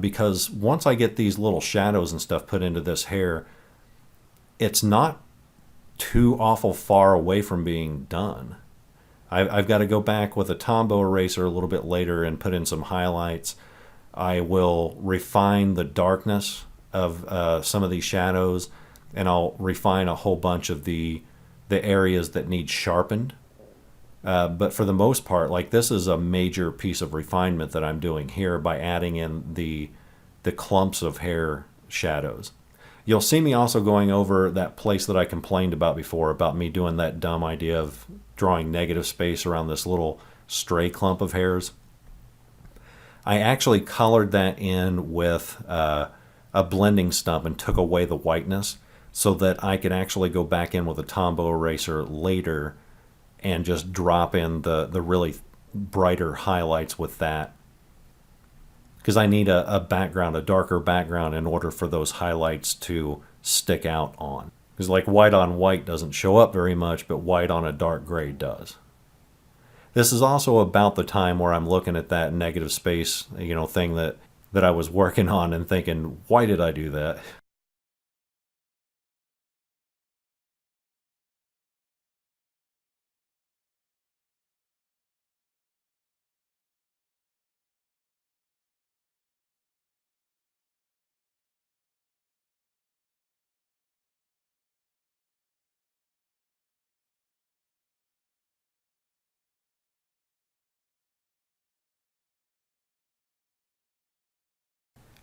Because once I get these little shadows and stuff put into this hair, it's not too awful far away from being done. I've got to go back with a Tombow eraser a little bit later and put in some highlights. I will refine the darkness of some of these shadows, and I'll refine a whole bunch of the areas that need sharpened. But for the most part, like, this is a major piece of refinement that I'm doing here by adding in the clumps of hair shadows. You'll see me also going over that place that I complained about before, about me doing that dumb idea of drawing negative space around this little stray clump of hairs. I actually colored that in with a blending stump and took away the whiteness so that I could actually go back in with a Tombow eraser later and just drop in the really brighter highlights with that. Because I need a background, a darker background, in order for those highlights to stick out on. Because like white on white doesn't show up very much, but white on a dark gray does. This is also about the time where I'm looking at that negative space, thing that I was working on and thinking, why did I do that?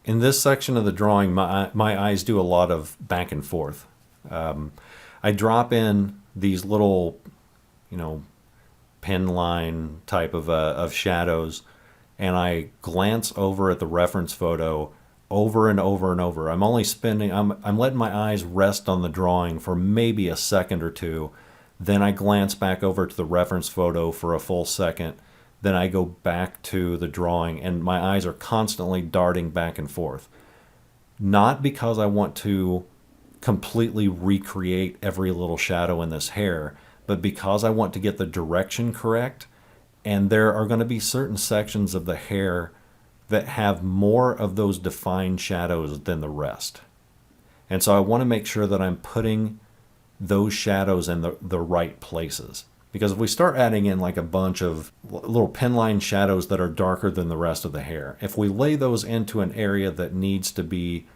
In this section of the drawing, my eyes do a lot of back and forth. I drop in these little, pen line type of shadows, and I glance over at the reference photo over and over and over. I'm only spending, I'm letting my eyes rest on the drawing for maybe a second or two. Then I glance back over to the reference photo for a full second. Then I go back to the drawing, and my eyes are constantly darting back and forth. Not because I want to completely recreate every little shadow in this hair, but because I want to get the direction correct. And there are going to be certain sections of the hair that have more of those defined shadows than the rest. And so I want to make sure that I'm putting those shadows in the right places. Because if we start adding in like a bunch of little pinline shadows that are darker than the rest of the hair, if we lay those into an area that needs to be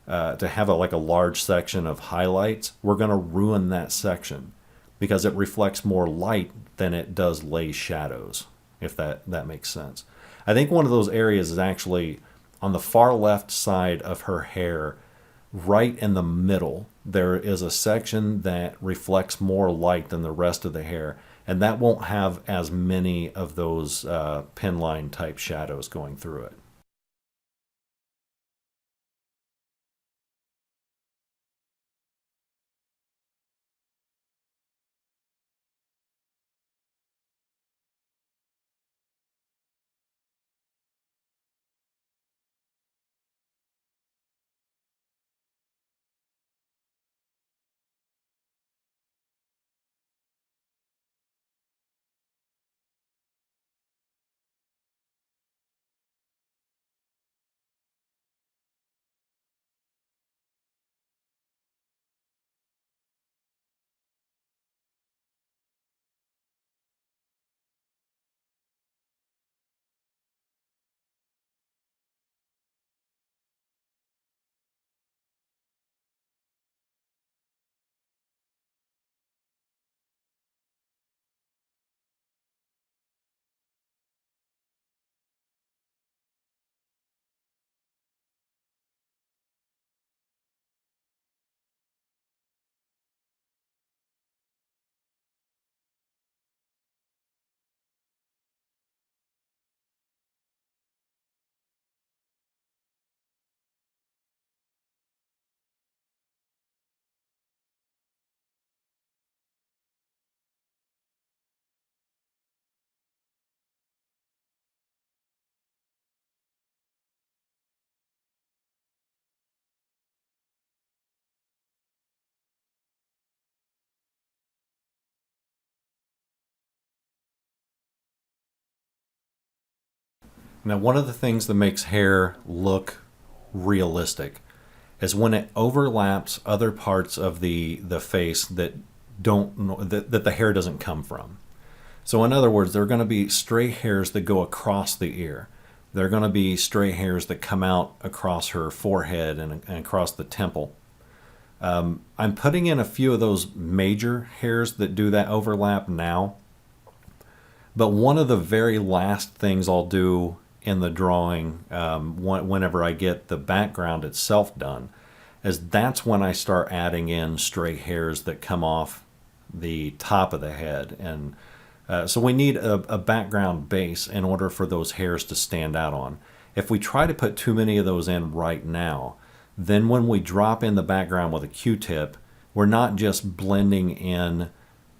to have like a large section of highlights, we're going to ruin that section because it reflects more light than it does lay shadows, if that makes sense. I think one of those areas is actually on the far left side of her hair, right in the middle. There is a section that reflects more light than the rest of the hair, and that won't have as many of those pinline type shadows going through it. Now, one of the things that makes hair look realistic is when it overlaps other parts of the face that that the hair doesn't come from. So in other words, there are going to be stray hairs that go across the ear. There are going to be stray hairs that come out across her forehead and across the temple. I'm putting in a few of those major hairs that do that overlap now. But one of the very last things I'll do in the drawing, whenever I get the background itself done, is that's when I start adding in stray hairs that come off the top of the head. And so we need a background base in order for those hairs to stand out on. If we try to put too many of those in right now, then when we drop in the background with a Q-tip, we're not just blending in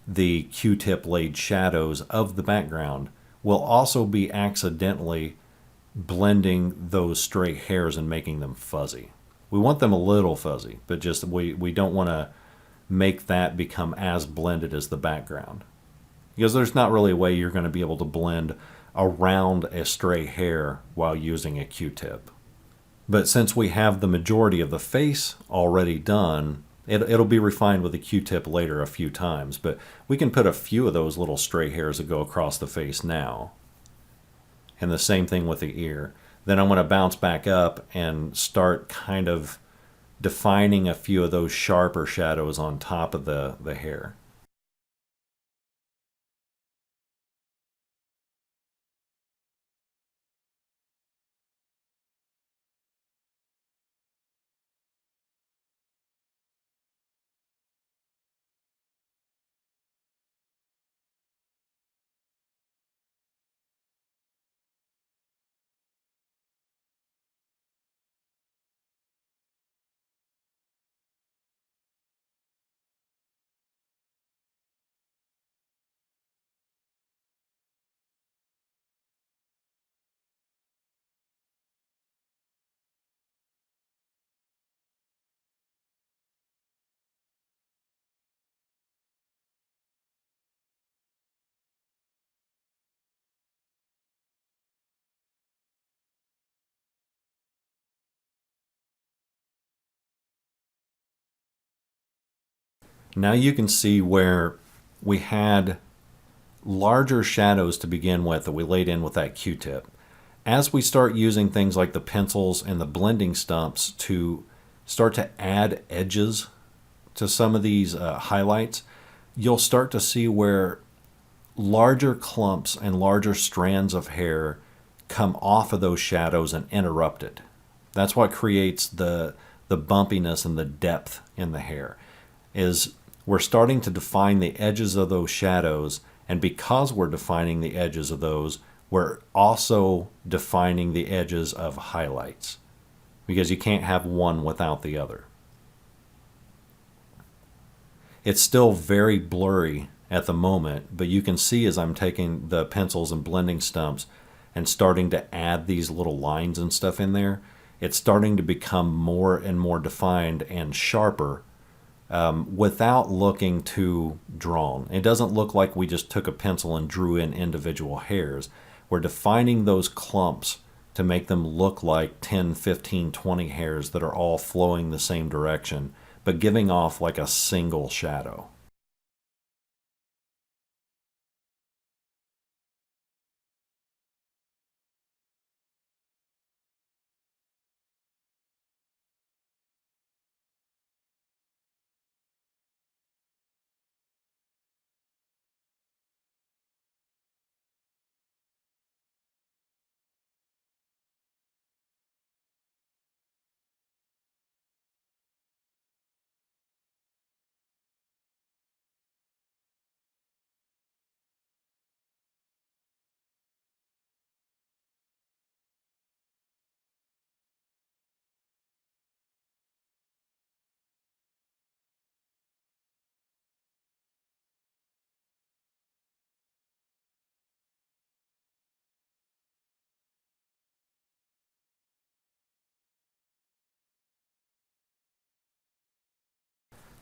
the Q-tip laid shadows of the background, we'll also be accidentally blending those stray hairs and making them fuzzy. We want them a little fuzzy, but just we don't want to make that become as blended as the background. Because there's not really a way you're going to be able to blend around a stray hair while using a Q-tip. But since we have the majority of the face already done, it'll be refined with a Q-tip later a few times, but we can put a few of those little stray hairs that go across the face now. And the same thing with the ear. Then I'm going to bounce back up and start kind of defining a few of those sharper shadows on top of the hair. Now you can see where we had larger shadows to begin with that we laid in with that Q-tip. As we start using things like the pencils and the blending stumps to start to add edges to some of these highlights, you'll start to see where larger clumps and larger strands of hair come off of those shadows and interrupt it. That's what creates the bumpiness and the depth in the hair, is we're starting to define the edges of those shadows, and because we're defining the edges of those, we're also defining the edges of highlights, because you can't have one without the other. It's still very blurry at the moment, but you can see as I'm taking the pencils and blending stumps and starting to add these little lines and stuff in there, it's starting to become more and more defined and sharper without looking too drawn. It doesn't look like we just took a pencil and drew in individual hairs. We're defining those clumps to make them look like 10, 15, 20 hairs that are all flowing the same direction, but giving off like a single shadow.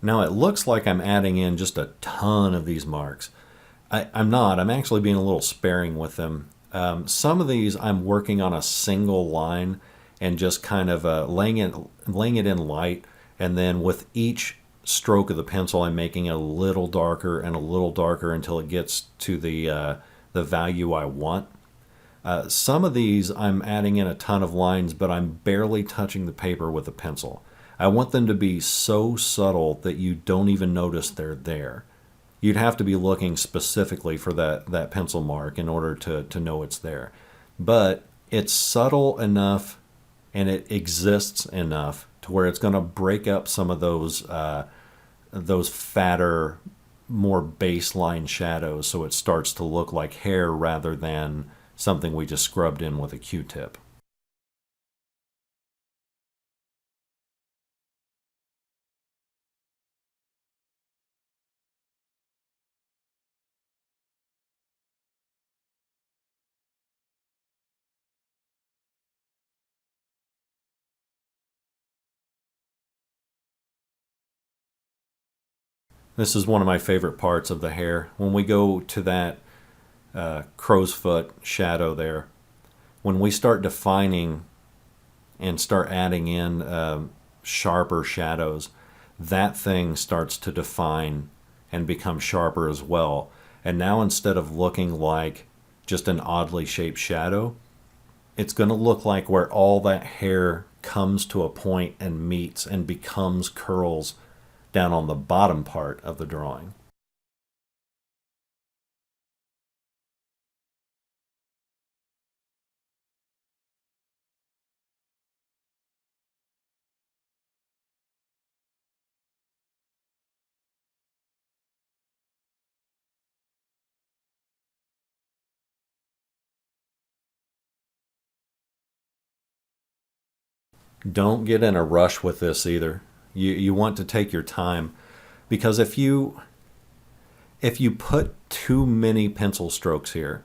Now it looks like I'm adding in just a ton of these marks. I'm not. I'm actually being a little sparing with them. Some of these I'm working on a single line and just kind of laying it in light, and then with each stroke of the pencil I'm making it a little darker and a little darker until it gets to the value I want. Some of these I'm adding in a ton of lines, but I'm barely touching the paper with a pencil. I want them to be so subtle that you don't even notice they're there. You'd have to be looking specifically for that pencil mark in order to know it's there. But it's subtle enough and it exists enough to where it's going to break up some of those fatter, more baseline shadows, so it starts to look like hair rather than something we just scrubbed in with a Q-tip. This is one of my favorite parts of the hair. When we go to that crow's foot shadow there, when we start defining and start adding in sharper shadows, that thing starts to define and become sharper as well. And now instead of looking like just an oddly shaped shadow, it's going to look like where all that hair comes to a point and meets and becomes curls down on the bottom part of the drawing. Don't get in a rush with this either. You want to take your time, because if you put too many pencil strokes here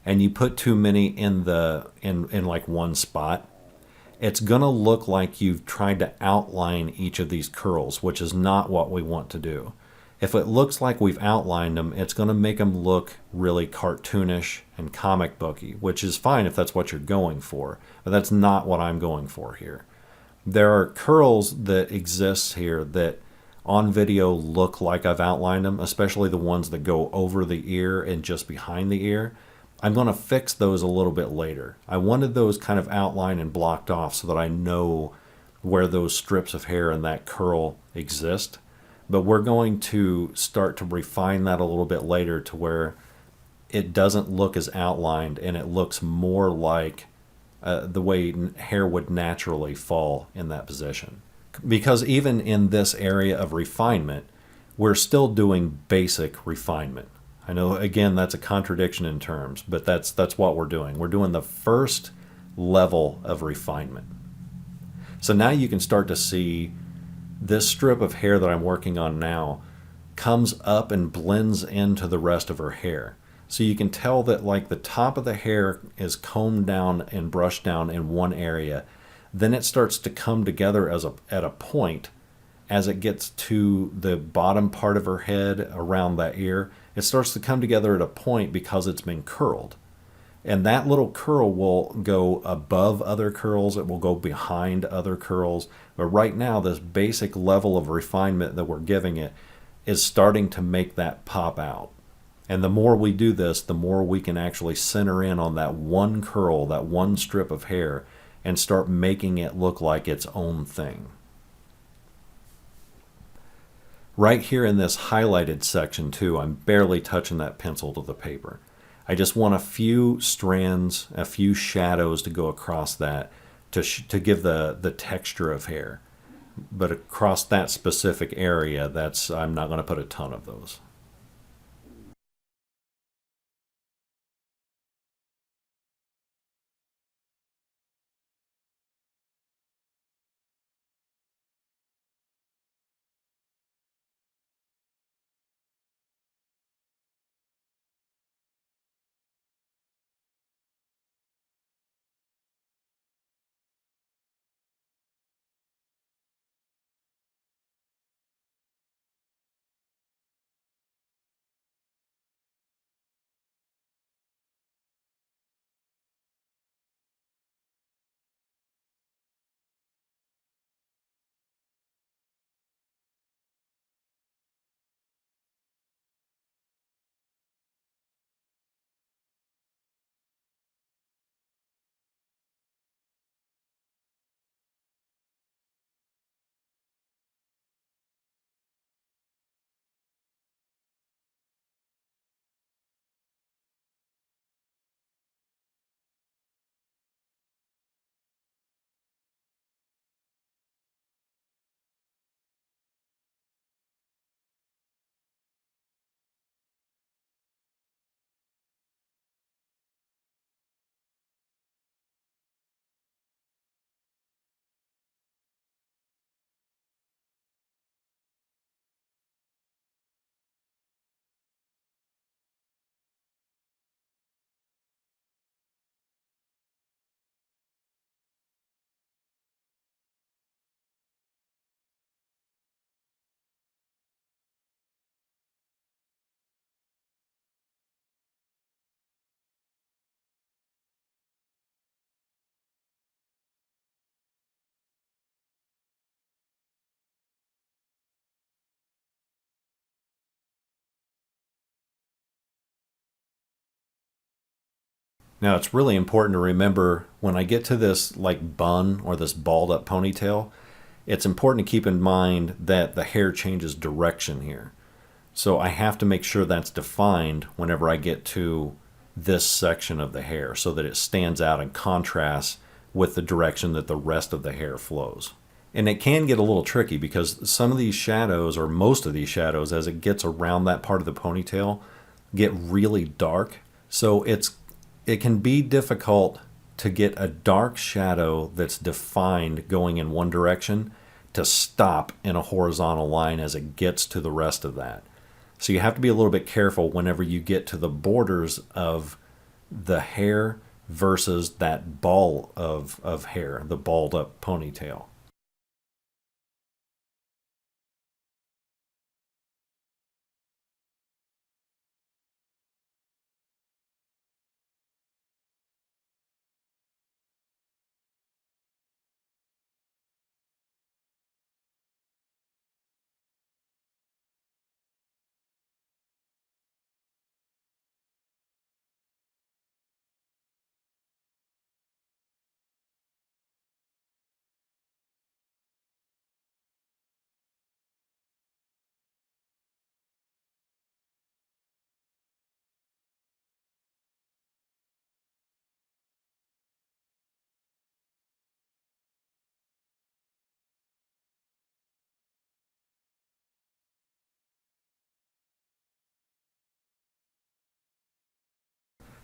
and you put too many in like one spot, it's gonna look like you've tried to outline each of these curls, which is not what we want to do. If it looks like we've outlined them, it's gonna make them look really cartoonish and comic booky, which is fine if that's what you're going for, but that's not what I'm going for here. There are curls that exist here that on video look like I've outlined them, especially the ones that go over the ear and just behind the ear. I'm going to fix those a little bit later. I wanted those kind of outlined and blocked off so that I know where those strips of hair and that curl exist. But we're going to start to refine that a little bit later to where it doesn't look as outlined and it looks more like the way hair would naturally fall in that position. Because even in this area of refinement, we're still doing basic refinement. I know, again, that's a contradiction in terms, but that's what we're doing. We're doing the first level of refinement. So now you can start to see this strip of hair that I'm working on now comes up and blends into the rest of her hair. So you can tell that like the top of the hair is combed down and brushed down in one area. Then it starts to come together at a point as it gets to the bottom part of her head around that ear. It starts to come together at a point because it's been curled. And that little curl will go above other curls. It will go behind other curls. But right now, this basic level of refinement that we're giving it is starting to make that pop out. And the more we do this, the more we can actually center in on that one curl, that one strip of hair, and start making it look like its own thing. Right here in this highlighted section too, I'm barely touching that pencil to the paper. I just want a few strands, a few shadows to go across that to give the texture of hair. But across that specific area, I'm not going to put a ton of those. Now it's really important to remember when I get to this like bun or this balled up ponytail, it's important to keep in mind that the hair changes direction here. So I have to make sure that's defined whenever I get to this section of the hair so that it stands out and contrasts with the direction that the rest of the hair flows. And it can get a little tricky because some of these shadows, or most of these shadows, as it gets around that part of the ponytail, get really dark. So it can be difficult to get a dark shadow that's defined going in one direction to stop in a horizontal line as it gets to the rest of that. So you have to be a little bit careful whenever you get to the borders of the hair versus that ball of hair, the balled up ponytail.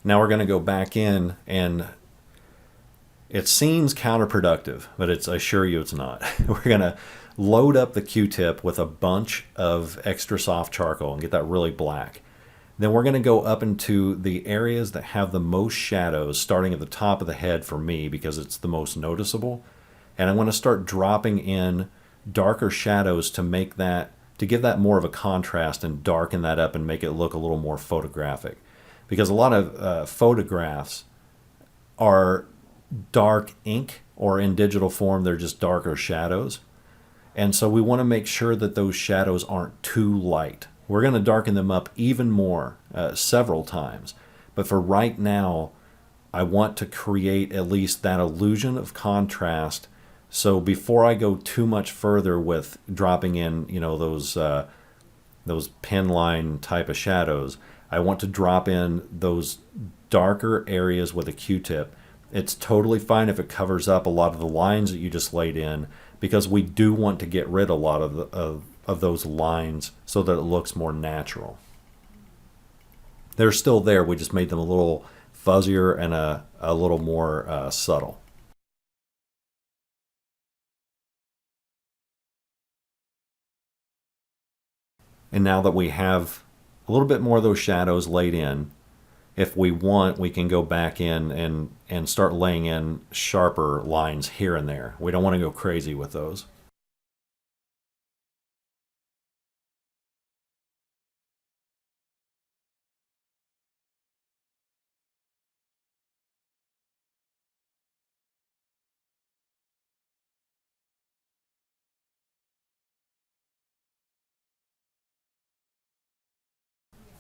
Now we're going to go back in, and it seems counterproductive, but I assure you it's not. We're going to load up the Q-tip with a bunch of extra soft charcoal and get that really black. Then we're going to go up into the areas that have the most shadows, starting at the top of the head for me because it's the most noticeable. And I want to start dropping in darker shadows to give that more of a contrast and darken that up and make it look a little more photographic. Because a lot of photographs are dark ink, or in digital form they're just darker shadows. And so we want to make sure that those shadows aren't too light. We're going to darken them up even more several times. But for right now, I want to create at least that illusion of contrast. So before I go too much further with dropping in, those pen line type of shadows, I want to drop in those darker areas with a Q-tip. It's totally fine if it covers up a lot of the lines that you just laid in, because we do want to get rid of a lot of those lines so that it looks more natural. They're still there, we just made them a little fuzzier and a little more subtle. And now that we have a little bit more of those shadows laid in, if we want, we can go back in and start laying in sharper lines here and there. We don't want to go crazy with those.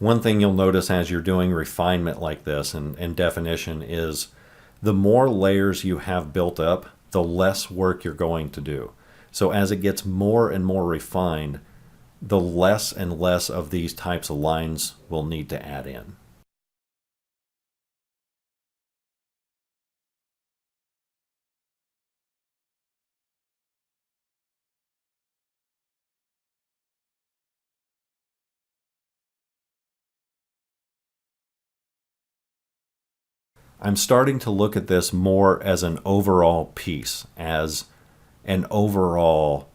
One thing you'll notice as you're doing refinement like this and definition is the more layers you have built up, the less work you're going to do. So as it gets more and more refined, the less and less of these types of lines we'll need to add in. I'm starting to look at this more as an overall piece, as an overall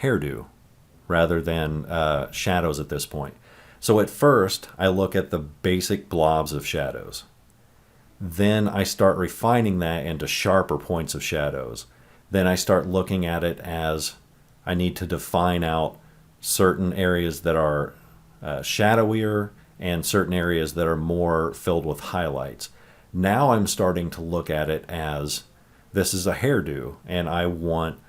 hairdo, rather than shadows at this point. So at first, I look at the basic blobs of shadows. Then I start refining that into sharper points of shadows. Then I start looking at it as I need to define out certain areas that are shadowier and certain areas that are more filled with highlights. Now I'm starting to look at it as this is a hairdo, and I want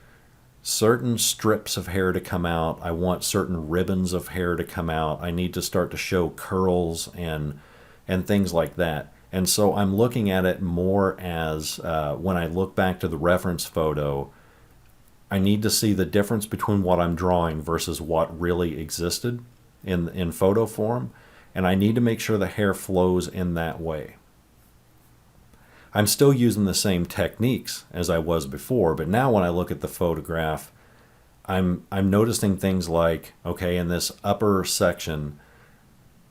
certain strips of hair to come out. I want certain ribbons of hair to come out. I need to start to show curls and things like that. And so I'm looking at it more as when I look back to the reference photo, I need to see the difference between what I'm drawing versus what really existed in photo form. And I need to make sure the hair flows in that way. I'm still using the same techniques as I was before, but now when I look at the photograph, I'm noticing things like, okay, in this upper section,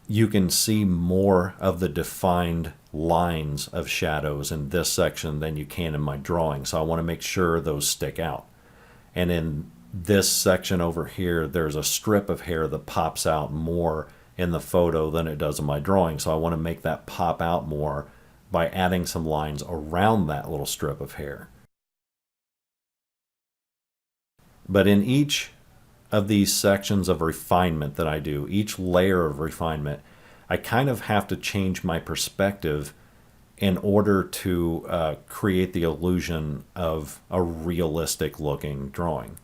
you can see more of the defined lines of shadows in this section than you can in my drawing. So I want to make sure those stick out. And in this section over here, there's a strip of hair that pops out more in the photo than it does in my drawing. So I want to make that pop out more by adding some lines around that little strip of hair. But in each of these sections of refinement that I do, each layer of refinement, I kind of have to change my perspective in order to create the illusion of a realistic looking drawing.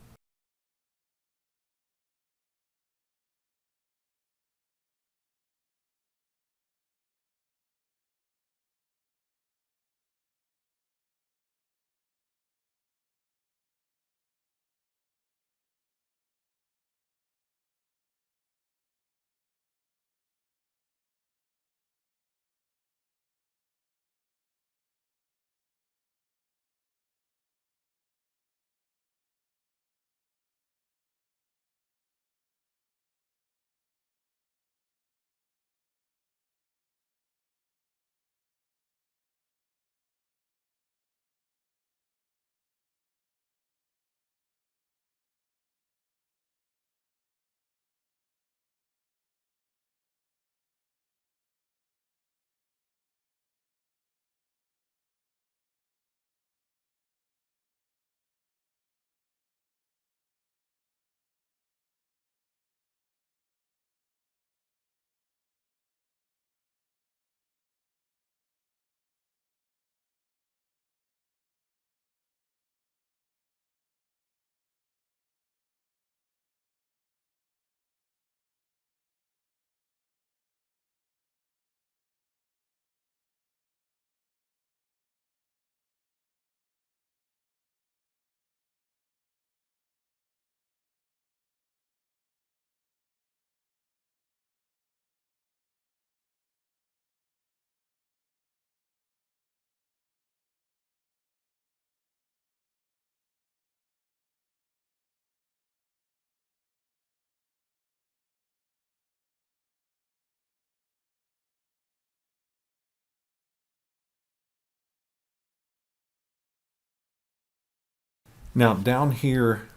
Now down here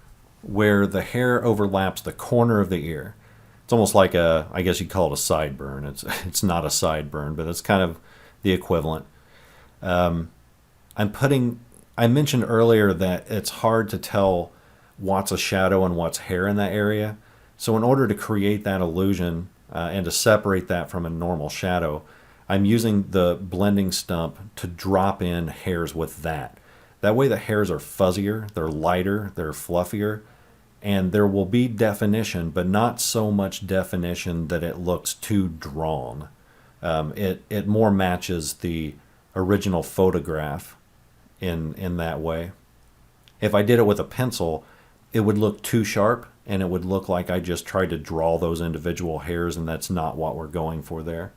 where the hair overlaps the corner of the ear, it's almost like a, I guess you'd call it a sideburn. It's not a sideburn, but it's kind of the equivalent. I'm putting, I mentioned earlier that it's hard to tell what's a shadow and what's hair in that area. So in order to create that illusion and to separate that from a normal shadow, I'm using the blending stump to drop in hairs with that. That way the hairs are fuzzier, they're lighter, they're fluffier, and there will be definition, but not so much definition that it looks too drawn. It more matches the original photograph in that way. If I did it with a pencil, it would look too sharp and it would look like I just tried to draw those individual hairs, and that's not what we're going for there.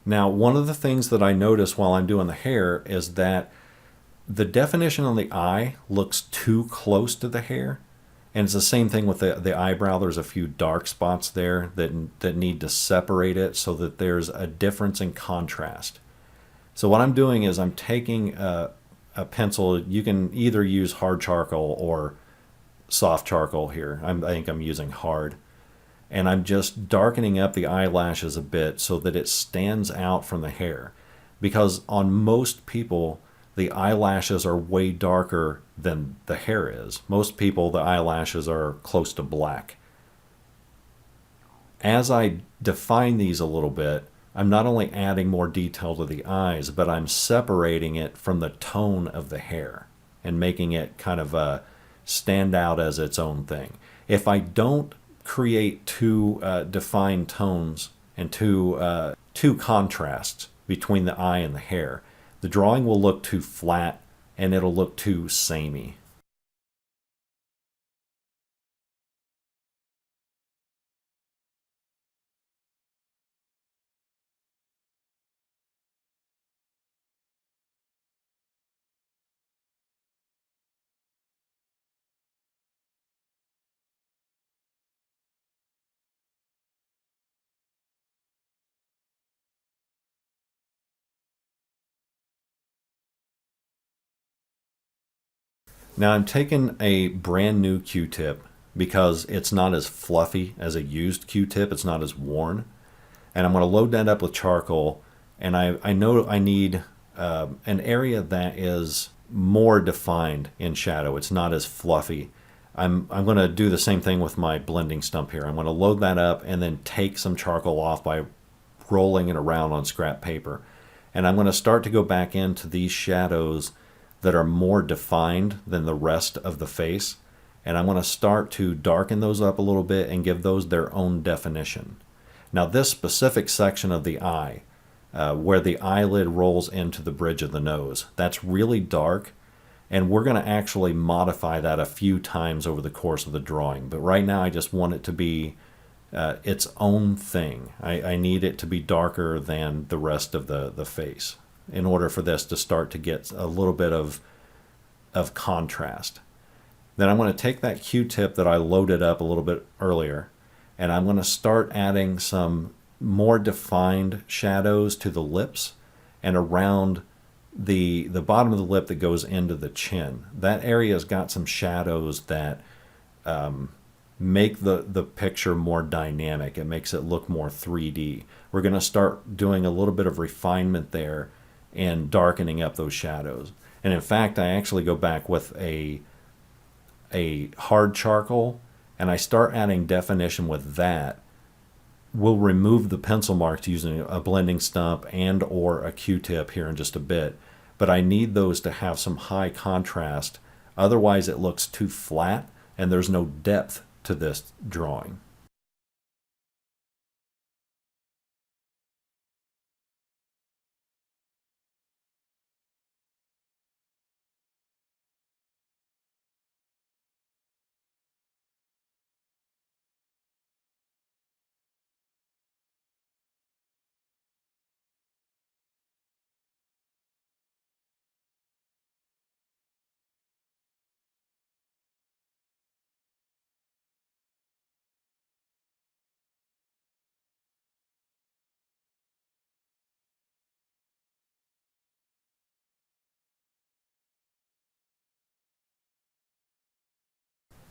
Now, one of the things that I notice while I'm doing the hair is that the definition on the eye looks too close to the hair. And it's the same thing with the eyebrow. There's a few dark spots there that need to separate it so that there's a difference in contrast. So what I'm doing is I'm taking a pencil. You can either use hard charcoal or soft charcoal here. I think I'm using hard. And I'm just darkening up the eyelashes a bit so that it stands out from the hair. Because on most people, the eyelashes are way darker than the hair is. Most people, the eyelashes are close to black. As I define these a little bit, I'm not only adding more detail to the eyes, but I'm separating it from the tone of the hair and making it kind of stand out as its own thing. If I don't create two defined tones and two contrasts between the eye and the hair, the drawing will look too flat and it'll look too samey. Now I'm taking a brand new Q-tip because it's not as fluffy as a used Q-tip. It's not as worn. And I'm going to load that up with charcoal. And I know I need an area that is more defined in shadow. It's not as fluffy. I'm going to do the same thing with my blending stump here. I'm going to load that up and then take some charcoal off by rolling it around on scrap paper. And I'm going to start to go back into these shadows that are more defined than the rest of the face. And I'm going to start to darken those up a little bit and give those their own definition. Now this specific section of the eye, where the eyelid rolls into the bridge of the nose, that's really dark. And we're going to actually modify that a few times over the course of the drawing. But right now I just want it to be its own thing. I need it to be darker than the rest of the face in order for this to start to get a little bit of contrast. Then I'm going to take that Q-tip that I loaded up a little bit earlier, and I'm going to start adding some more defined shadows to the lips and around the bottom of the lip that goes into the chin. That area's got some shadows that make the picture more dynamic. It makes it look more 3D. We're going to start doing a little bit of refinement there and darkening up those shadows. And in fact, I actually go back with a hard charcoal and I start adding definition with that. We'll remove the pencil marks using a blending stump and or a Q-tip here in just a bit. But I need those to have some high contrast. Otherwise it looks too flat and there's no depth to this drawing.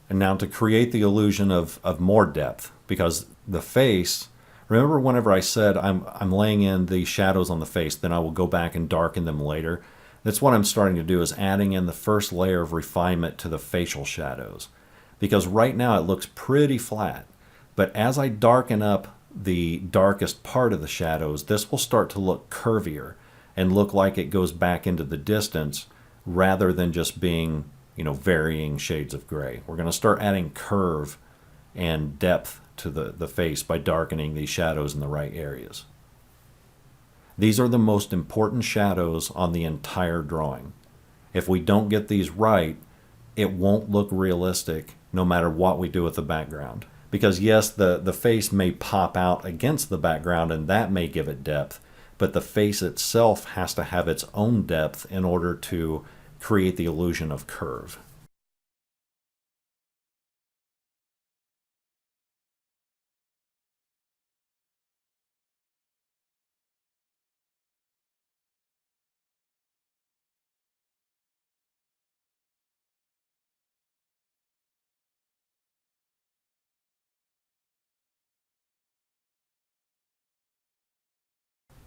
And now to create the illusion of more depth, because the face, remember whenever I said I'm laying in the shadows on the face, then I will go back and darken them later. That's what I'm starting to do, is adding in the first layer of refinement to the facial shadows. Because right now it looks pretty flat. But as I darken up the darkest part of the shadows, this will start to look curvier and look like it goes back into the distance rather than just being, varying shades of gray. We're going to start adding curve and depth to the face by darkening these shadows in the right areas. These are the most important shadows on the entire drawing. If we don't get these right, it won't look realistic no matter what we do with the background. Because yes, the face may pop out against the background and that may give it depth, but the face itself has to have its own depth in order to create the illusion of curve.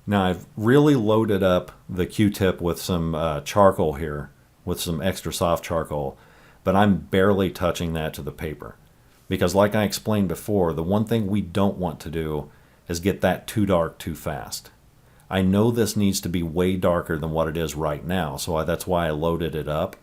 Now I've really loaded up the Q-tip with some charcoal here, with some extra soft charcoal, but I'm barely touching that to the paper. Because like I explained before, the one thing we don't want to do is get that too dark too fast. I know this needs to be way darker than what it is right now, so that's why I loaded it up.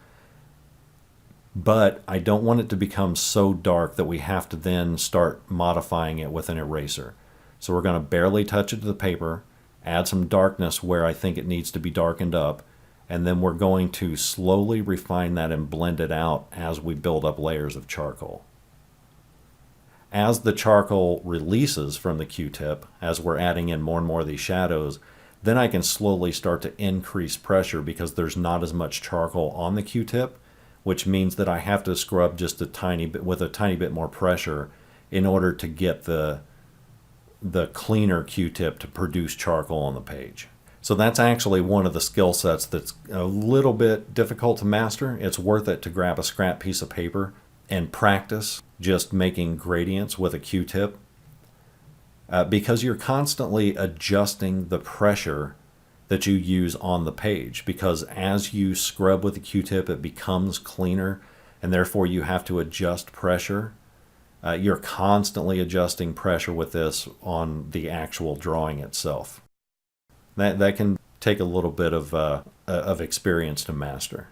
But I don't want it to become so dark that we have to then start modifying it with an eraser. So we're going to barely touch it to the paper, add some darkness where I think it needs to be darkened up, and then we're going to slowly refine that and blend it out as we build up layers of charcoal. As the charcoal releases from the Q-tip, as we're adding in more and more of these shadows, then I can slowly start to increase pressure because there's not as much charcoal on the Q-tip, which means that I have to scrub just a tiny bit with a tiny bit more pressure in order to get the cleaner Q-tip to produce charcoal on the page. So that's actually one of the skill sets that's a little bit difficult to master. It's worth it to grab a scrap piece of paper and practice just making gradients with a Q-tip because you're constantly adjusting the pressure that you use on the page, because as you scrub with the Q-tip it becomes cleaner and therefore you have to adjust pressure. You're constantly adjusting pressure with this on the actual drawing itself. That can take a little bit of experience to master.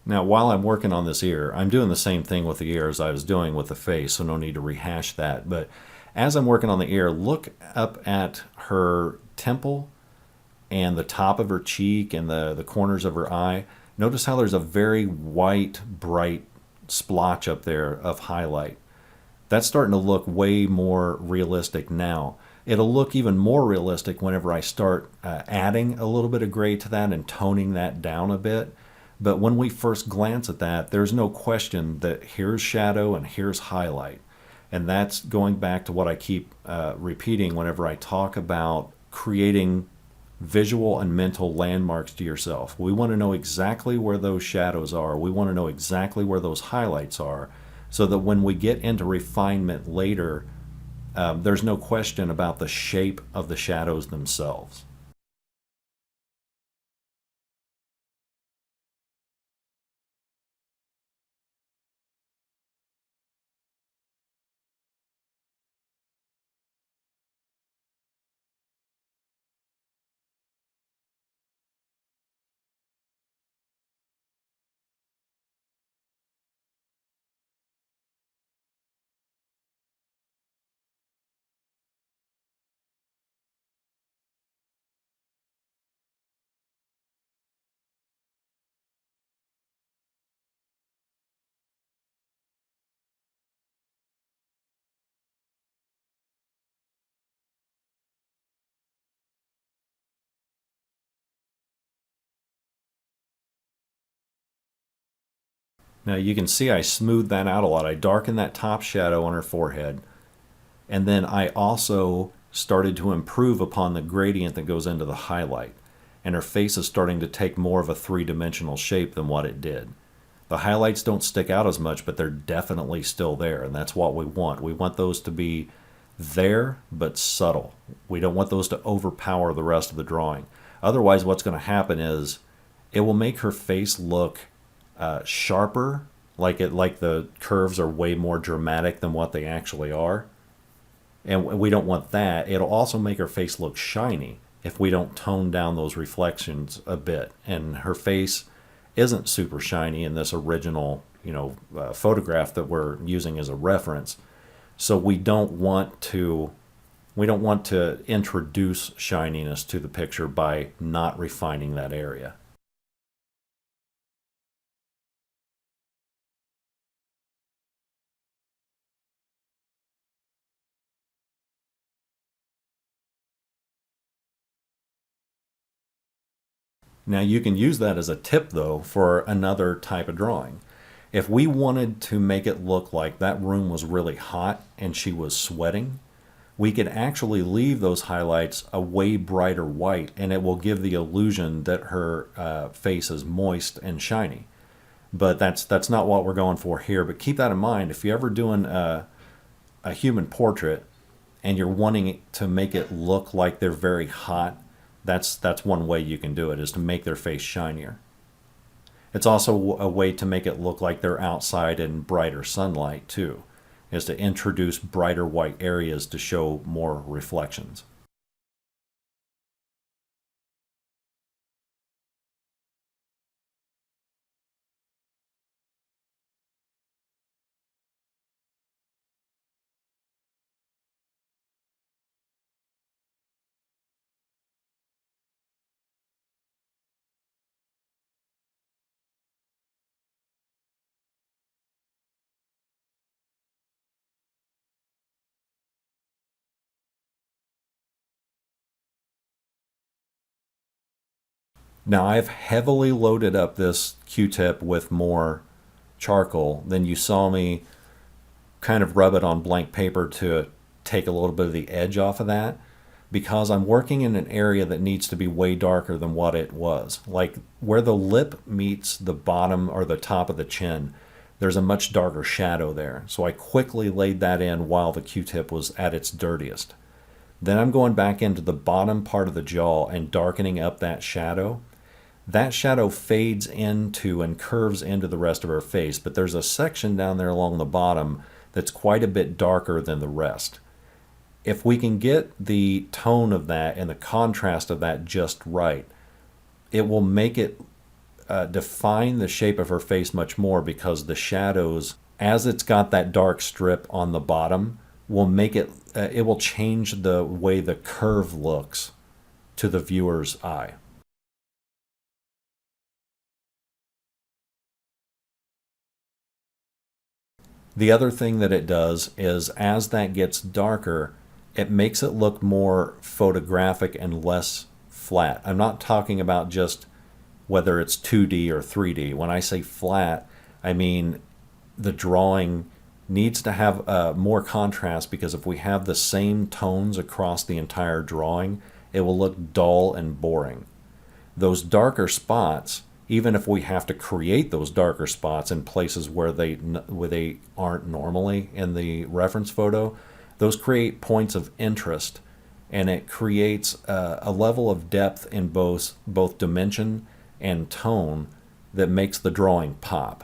Now, while I'm working on this ear, I'm doing the same thing with the ear as I was doing with the face, so no need to rehash that. But as I'm working on the ear, look up at her temple and the top of her cheek and the corners of her eye. Notice how there's a very white, bright splotch up there of highlight. That's starting to look way more realistic now. It'll look even more realistic whenever I start adding a little bit of gray to that and toning that down a bit. But when we first glance at that, there's no question that here's shadow and here's highlight. And that's going back to what I keep repeating whenever I talk about creating visual and mental landmarks to yourself. We want to know exactly where those shadows are. We want to know exactly where those highlights are, so that when we get into refinement later, there's no question about the shape of the shadows themselves. Now you can see I smoothed that out a lot. I darkened that top shadow on her forehead. And then I also started to improve upon the gradient that goes into the highlight. And her face is starting to take more of a three-dimensional shape than what it did. The highlights don't stick out as much, but they're definitely still there, and that's what we want. We want those to be there, but subtle. We don't want those to overpower the rest of the drawing. Otherwise, what's going to happen is it will make her face look sharper, like the curves are way more dramatic than what they actually are. And we don't want that. It'll also make her face look shiny if we don't tone down those reflections a bit. And her face isn't super shiny in this original, photograph that we're using as a reference. So we don't want to introduce shininess to the picture by not refining that area. Now you can use that as a tip though for another type of drawing. If we wanted to make it look like that room was really hot and she was sweating, we could actually leave those highlights a way brighter white, and it will give the illusion that her face is moist and shiny. But that's not what we're going for here. But keep that in mind. If you're ever doing a human portrait and you're wanting to make it look like they're very hot, that's one way you can do it, is to make their face shinier. It's also a way to make it look like they're outside in brighter sunlight too, is to introduce brighter white areas to show more reflections. Now I've heavily loaded up this Q-tip with more charcoal than you saw me kind of rub it on blank paper to take a little bit of the edge off of that, because I'm working in an area that needs to be way darker than what it was. Like where the lip meets the bottom or the top of the chin, there's a much darker shadow there. So I quickly laid that in while the Q-tip was at its dirtiest. Then I'm going back into the bottom part of the jaw and darkening up that shadow. That shadow fades into and curves into the rest of her face, but there's a section down there along the bottom that's quite a bit darker than the rest. If we can get the tone of that and the contrast of that just right, it will make it define the shape of her face much more, because the shadows, as it's got that dark strip on the bottom, will make it, it will change the way the curve looks to the viewer's eye. The other thing that it does is, as that gets darker, it makes it look more photographic and less flat. I'm not talking about just whether it's 2D or 3D. When I say flat, I mean the drawing needs to have more contrast, because if we have the same tones across the entire drawing, it will look dull and boring. Those darker spots, even if we have to create those darker spots in places where they aren't normally in the reference photo, those create points of interest, and it creates a level of depth in both dimension and tone that makes the drawing pop.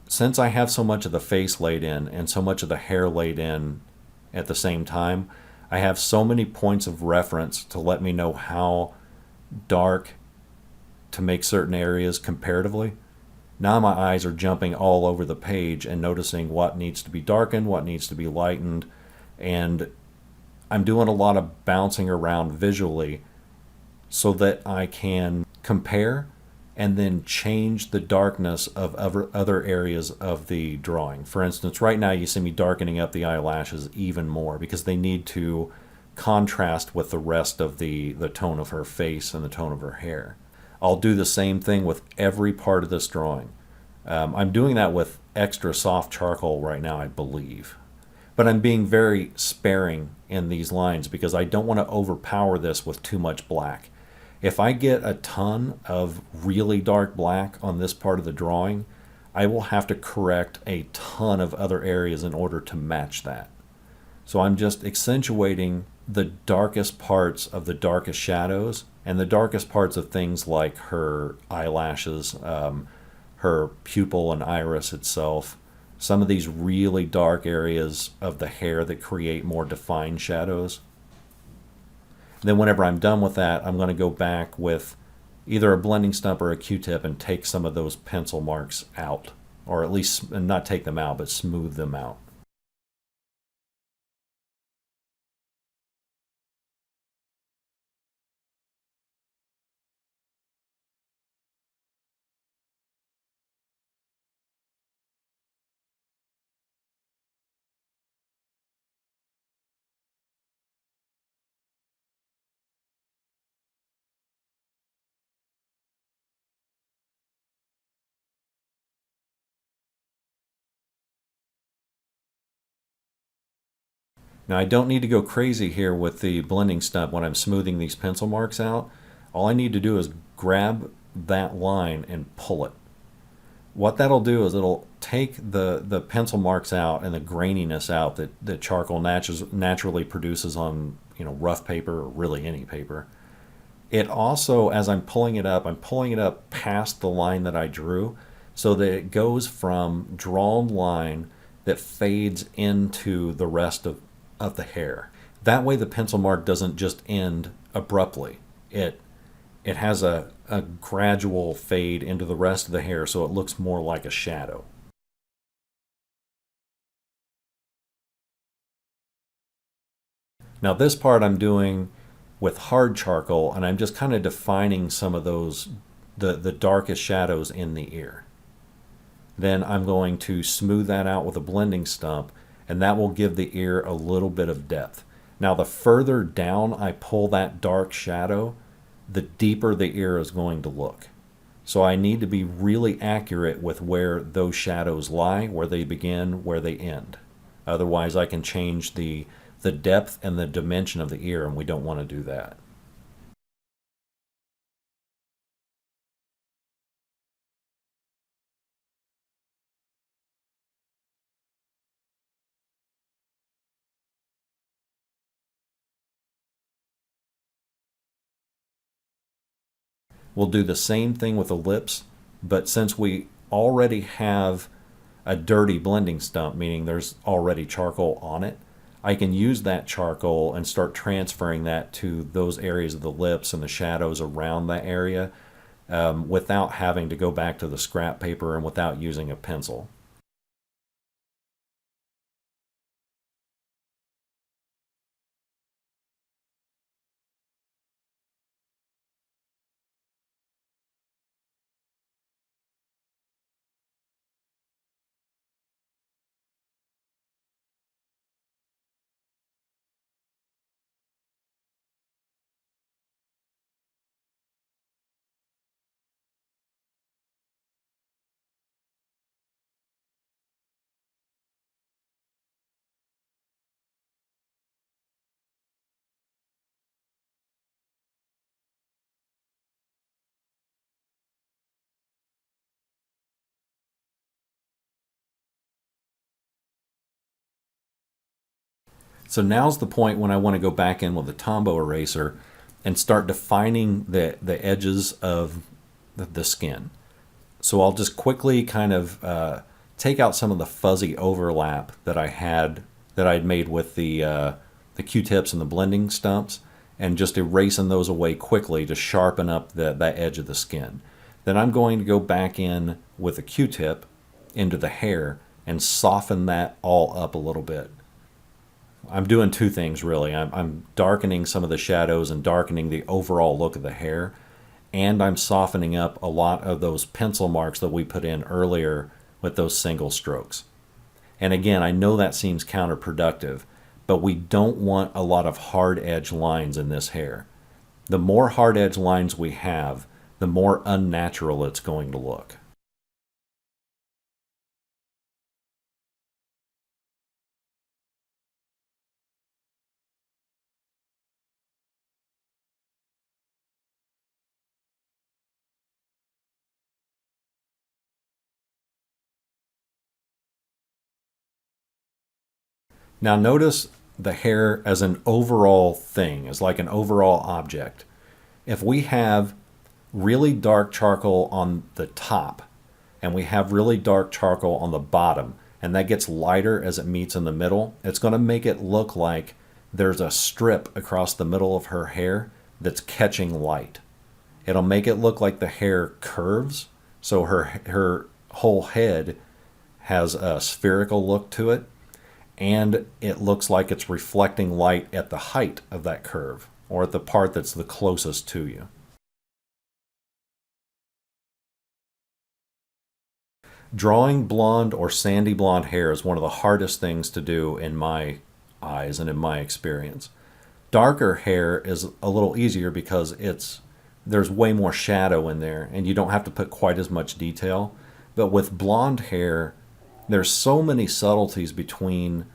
since I have so much of the face laid in and so much of the hair laid in at the same time, I have so many points of reference to let me know how dark to make certain areas comparatively. Now my eyes are jumping all over the page and noticing what needs to be darkened, what needs to be lightened, and I'm doing a lot of bouncing around visually so that I can compare and then change the darkness of other areas of the drawing. For instance, right now you see me darkening up the eyelashes even more because they need to contrast with the rest of the tone of her face and the tone of her hair. I'll do the same thing with every part of this drawing. I'm doing that with extra soft charcoal right now, I believe. But I'm being very sparing in these lines because I don't want to overpower this with too much black. If I get a ton of really dark black on this part of the drawing, I will have to correct a ton of other areas in order to match that. So I'm just accentuating the darkest parts of the darkest shadows and the darkest parts of things like her eyelashes, her pupil and iris itself, some of these really dark areas of the hair that create more defined shadows. Then whenever I'm done with that, I'm going to go back with either a blending stump or a Q-tip and take some of those pencil marks out, or at least not take them out, but smooth them out. Now I don't need to go crazy here with the blending stump when I'm smoothing these pencil marks out. All I need to do is grab that line and pull it. What that'll do is it'll take the pencil marks out and the graininess out that charcoal naturally produces on rough paper or really any paper. It also, as I'm pulling it up past the line that I drew so that it goes from drawn line that fades into the rest of the hair. That way the pencil mark doesn't just end abruptly. It has a gradual fade into the rest of the hair so it looks more like a shadow. Now this part I'm doing with hard charcoal, and I'm just kind of defining some of those, the darkest shadows in the ear. Then I'm going to smooth that out with a blending stump, and that will give the ear a little bit of depth. Now the further down I pull that dark shadow, the deeper the ear is going to look. So I need to be really accurate with where those shadows lie, where they begin, where they end. Otherwise I can change the depth and the dimension of the ear, and we don't want to do that. We'll do the same thing with the lips, but since we already have a dirty blending stump, meaning there's already charcoal on it, I can use that charcoal and start transferring that to those areas of the lips and the shadows around that area without having to go back to the scrap paper and without using a pencil. So now's the point when I want to go back in with a Tombow eraser and start defining the edges of the skin. So I'll just quickly kind of take out some of the fuzzy overlap that I'd made with the Q-tips and the blending stumps, and just erasing those away quickly to sharpen up that edge of the skin. Then I'm going to go back in with a Q-tip into the hair and soften that all up a little bit. I'm doing two things really. I'm darkening some of the shadows and darkening the overall look of the hair, and I'm softening up a lot of those pencil marks that we put in earlier with those single strokes. And again, I know that seems counterproductive, but we don't want a lot of hard edge lines in this hair. The more hard edge lines we have, the more unnatural it's going to look. Now notice the hair as an overall thing, as like an overall object. If we have really dark charcoal on the top and we have really dark charcoal on the bottom, and that gets lighter as it meets in the middle, it's going to make it look like there's a strip across the middle of her hair that's catching light. It'll make it look like the hair curves, so her whole head has a spherical look to it, and it looks like it's reflecting light at the height of that curve, or at the part that's the closest to you. Drawing blonde or sandy blonde hair is one of the hardest things to do in my eyes and in my experience. Darker hair is a little easier because there's way more shadow in there and you don't have to put quite as much detail. But with blonde hair, there's so many subtleties between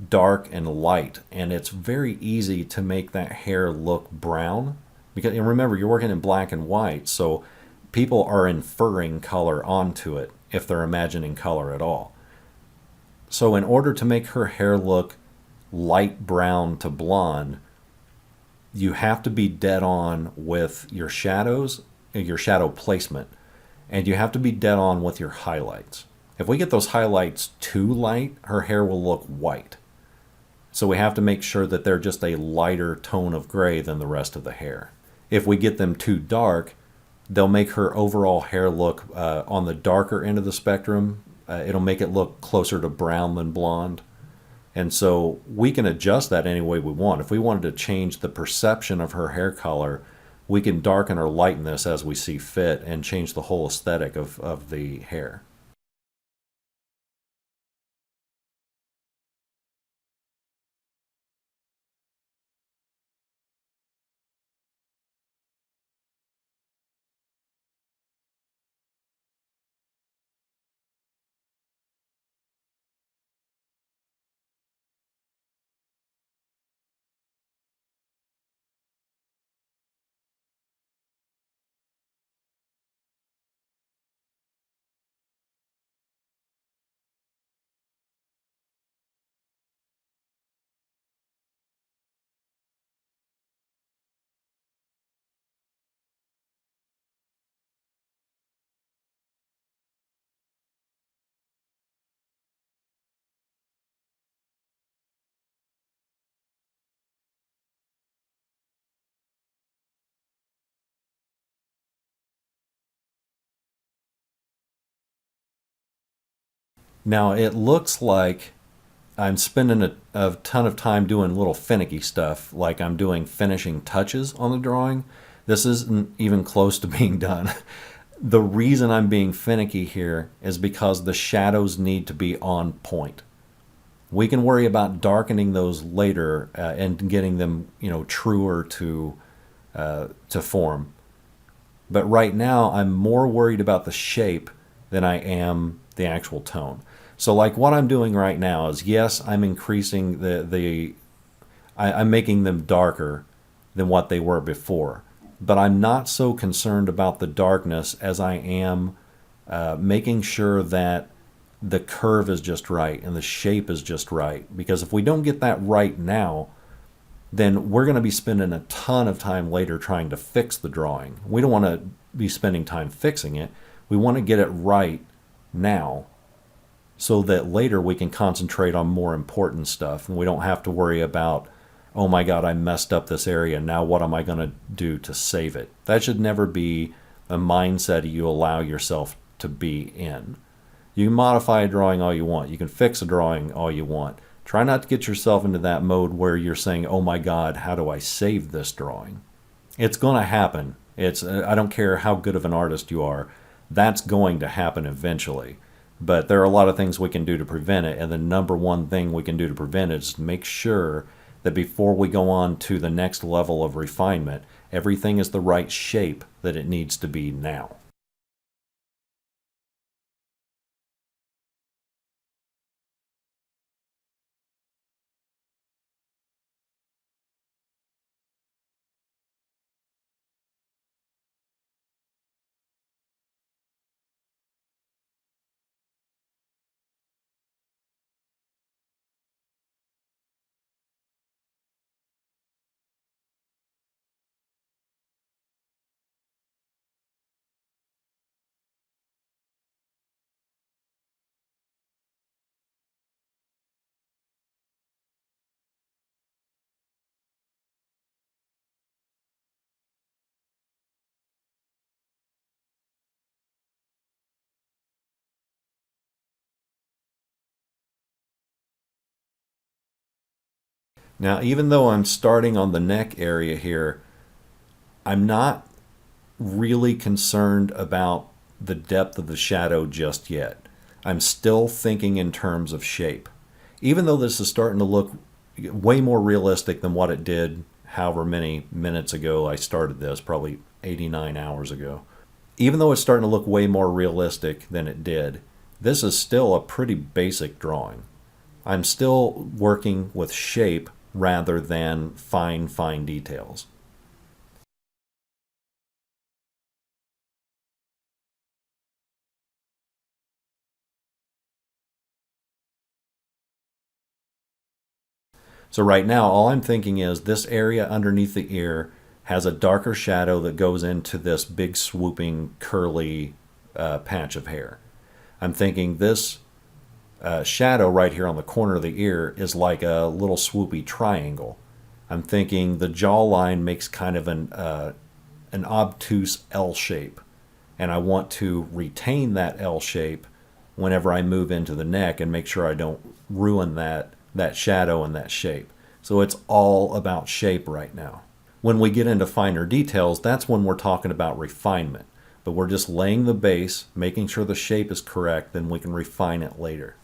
dark and light, and it's very easy to make that hair look brown. Because, and remember, you're working in black and white, so people are inferring color onto it if they're imagining color at all. So in order to make her hair look light brown to blonde, you have to be dead on with your shadows, your shadow placement, and you have to be dead on with your highlights. If we get those highlights too light, her hair will look white. So we have to make sure that they're just a lighter tone of gray than the rest of the hair. If we get them too dark, they'll make her overall hair look on the darker end of the spectrum. It'll make it look closer to brown than blonde. And so we can adjust that any way we want. If we wanted to change the perception of her hair color, we can darken or lighten this as we see fit and change the whole aesthetic of the hair. Now it looks like I'm spending a ton of time doing little finicky stuff, like I'm doing finishing touches on the drawing. This isn't even close to being done. The reason I'm being finicky here is because the shadows need to be on point. We can worry about darkening those later and getting them, truer to form. But right now, I'm more worried about the shape than I am the actual tone. So like what I'm doing right now is, yes, I'm increasing I'm making them darker than what they were before. But I'm not so concerned about the darkness as I am making sure that the curve is just right and the shape is just right. Because if we don't get that right now, then we're going to be spending a ton of time later trying to fix the drawing. We don't want to be spending time fixing it. We want to get it right now so that later we can concentrate on more important stuff and we don't have to worry about, oh my God, I messed up this area. Now what am I going to do to save it? That should never be a mindset you allow yourself to be in. You can modify a drawing all you want. You can fix a drawing all you want. Try not to get yourself into that mode where you're saying, oh my God, how do I save this drawing? It's going to happen. I don't care how good of an artist you are. That's going to happen eventually. But there are a lot of things we can do to prevent it. And the number one thing we can do to prevent it is make sure that before we go on to the next level of refinement, everything is the right shape that it needs to be now. Now, even though I'm starting on the neck area here, I'm not really concerned about the depth of the shadow just yet. I'm still thinking in terms of shape. Even though this is starting to look way more realistic than what it did however many minutes ago I started this, probably 89 hours ago. Even though it's starting to look way more realistic than it did, this is still a pretty basic drawing. I'm still working with shape rather than fine details. So right now, all I'm thinking is this area underneath the ear has a darker shadow that goes into this big swooping curly patch of hair. I'm thinking this shadow right here on the corner of the ear is like a little swoopy triangle. I'm thinking the jawline makes kind of an obtuse L shape, and I want to retain that L shape whenever I move into the neck and make sure I don't ruin that shadow and that shape. So it's all about shape right now. When we get into finer details, that's when we're talking about refinement. But we're just laying the base, making sure the shape is correct, then we can refine it later.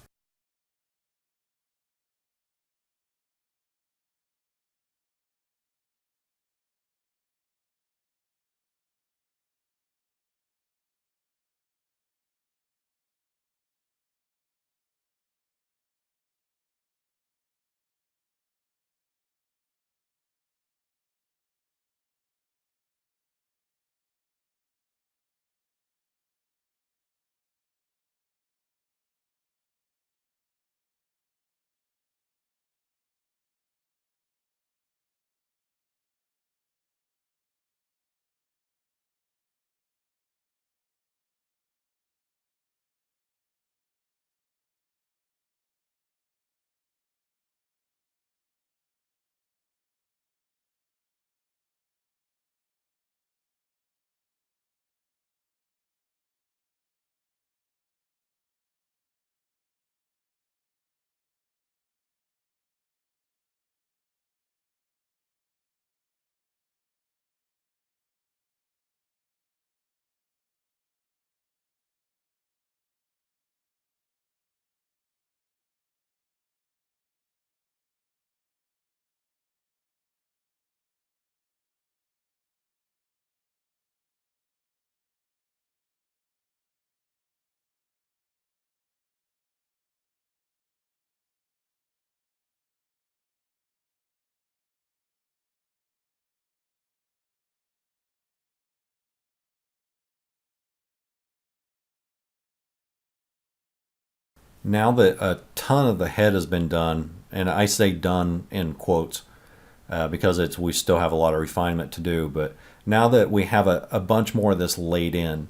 Now that a ton of the head has been done, and I say done in quotes because we still have a lot of refinement to do, but now that we have a bunch more of this laid in,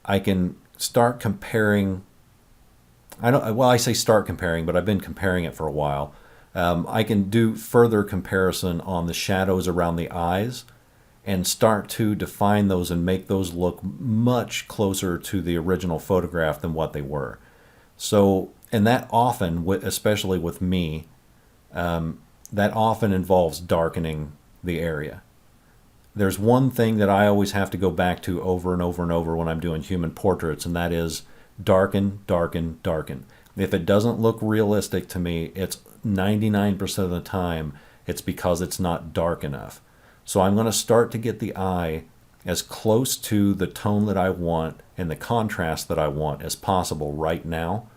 I can start comparing I don't, well, I say start comparing, but I've been comparing it for a while. I can do further comparison on the shadows around the eyes and start to define those and make those look much closer to the original photograph than what they were. So, and that often, especially with me, that often involves darkening the area. There's one thing that I always have to go back to over and over and over when I'm doing human portraits, and that is darken, darken, darken. If it doesn't look realistic to me, it's 99% of the time, it's because it's not dark enough. So I'm going to start to get the eye as close to the tone that I want and the contrast that I want as possible right now.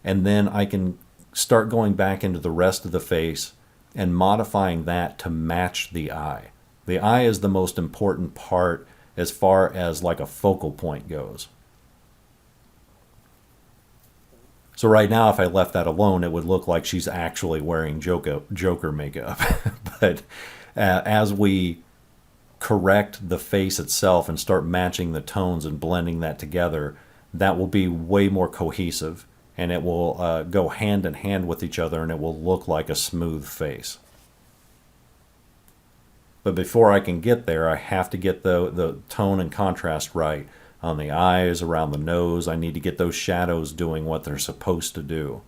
And then I can start going back into the rest of the face and modifying that to match the eye. The eye is the most important part as far as like a focal point goes. So right now, if I left that alone, it would look like she's actually wearing Joker makeup. But as we correct the face itself and start matching the tones and blending that together, that will be way more cohesive, and it will go hand in hand with each other, and it will look like a smooth face. But before I can get there, I have to get the tone and contrast right on the eyes, around the nose. I need to get those shadows doing what they're supposed to do.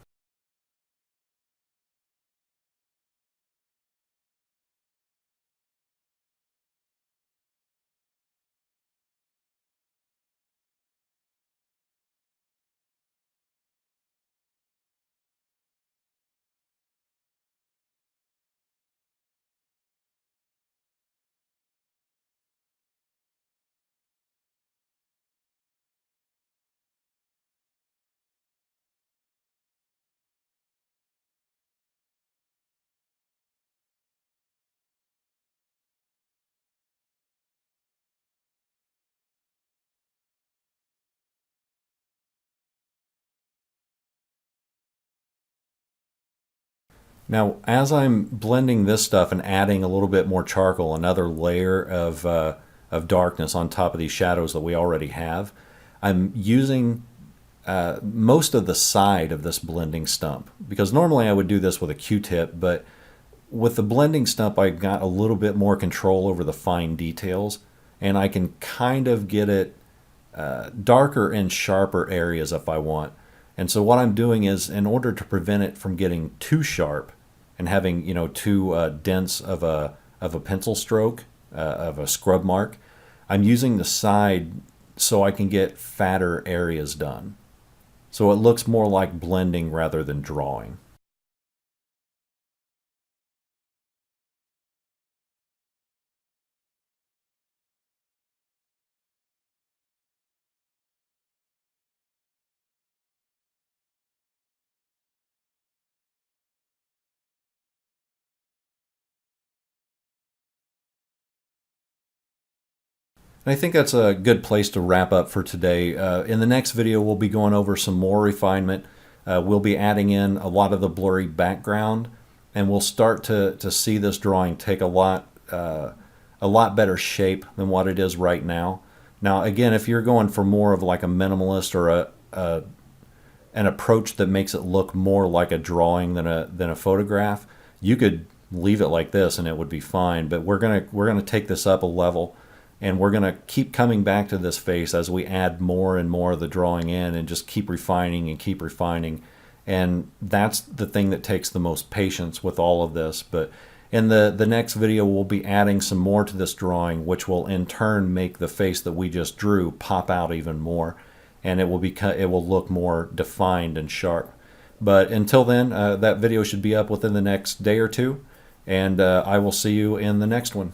Now, as I'm blending this stuff and adding a little bit more charcoal, another layer of darkness on top of these shadows that we already have, I'm using most of the side of this blending stump. Because normally I would do this with a Q-tip, but with the blending stump, I got a little bit more control over the fine details, and I can kind of get it darker in sharper areas if I want. And so what I'm doing is, in order to prevent it from getting too sharp and having, you know, too dense of a pencil stroke, of a scrub mark, I'm using the side so I can get fatter areas done. So it looks more like blending rather than drawing. And I think that's a good place to wrap up for today. In the next video, we'll be going over some more refinement. We'll be adding in a lot of the blurry background, and we'll start to see this drawing take a lot better shape than what it is right now. Now, again, if you're going for more of like a minimalist or an approach that makes it look more like a drawing than a photograph, you could leave it like this and it would be fine. But we're gonna take this up a level. And we're going to keep coming back to this face as we add more and more of the drawing in and just keep refining and keep refining. And that's the thing that takes the most patience with all of this. But in the next video, we'll be adding some more to this drawing, which will in turn make the face that we just drew pop out even more. And it will look more defined and sharp. But until then, that video should be up within the next day or two. And I will see you in the next one.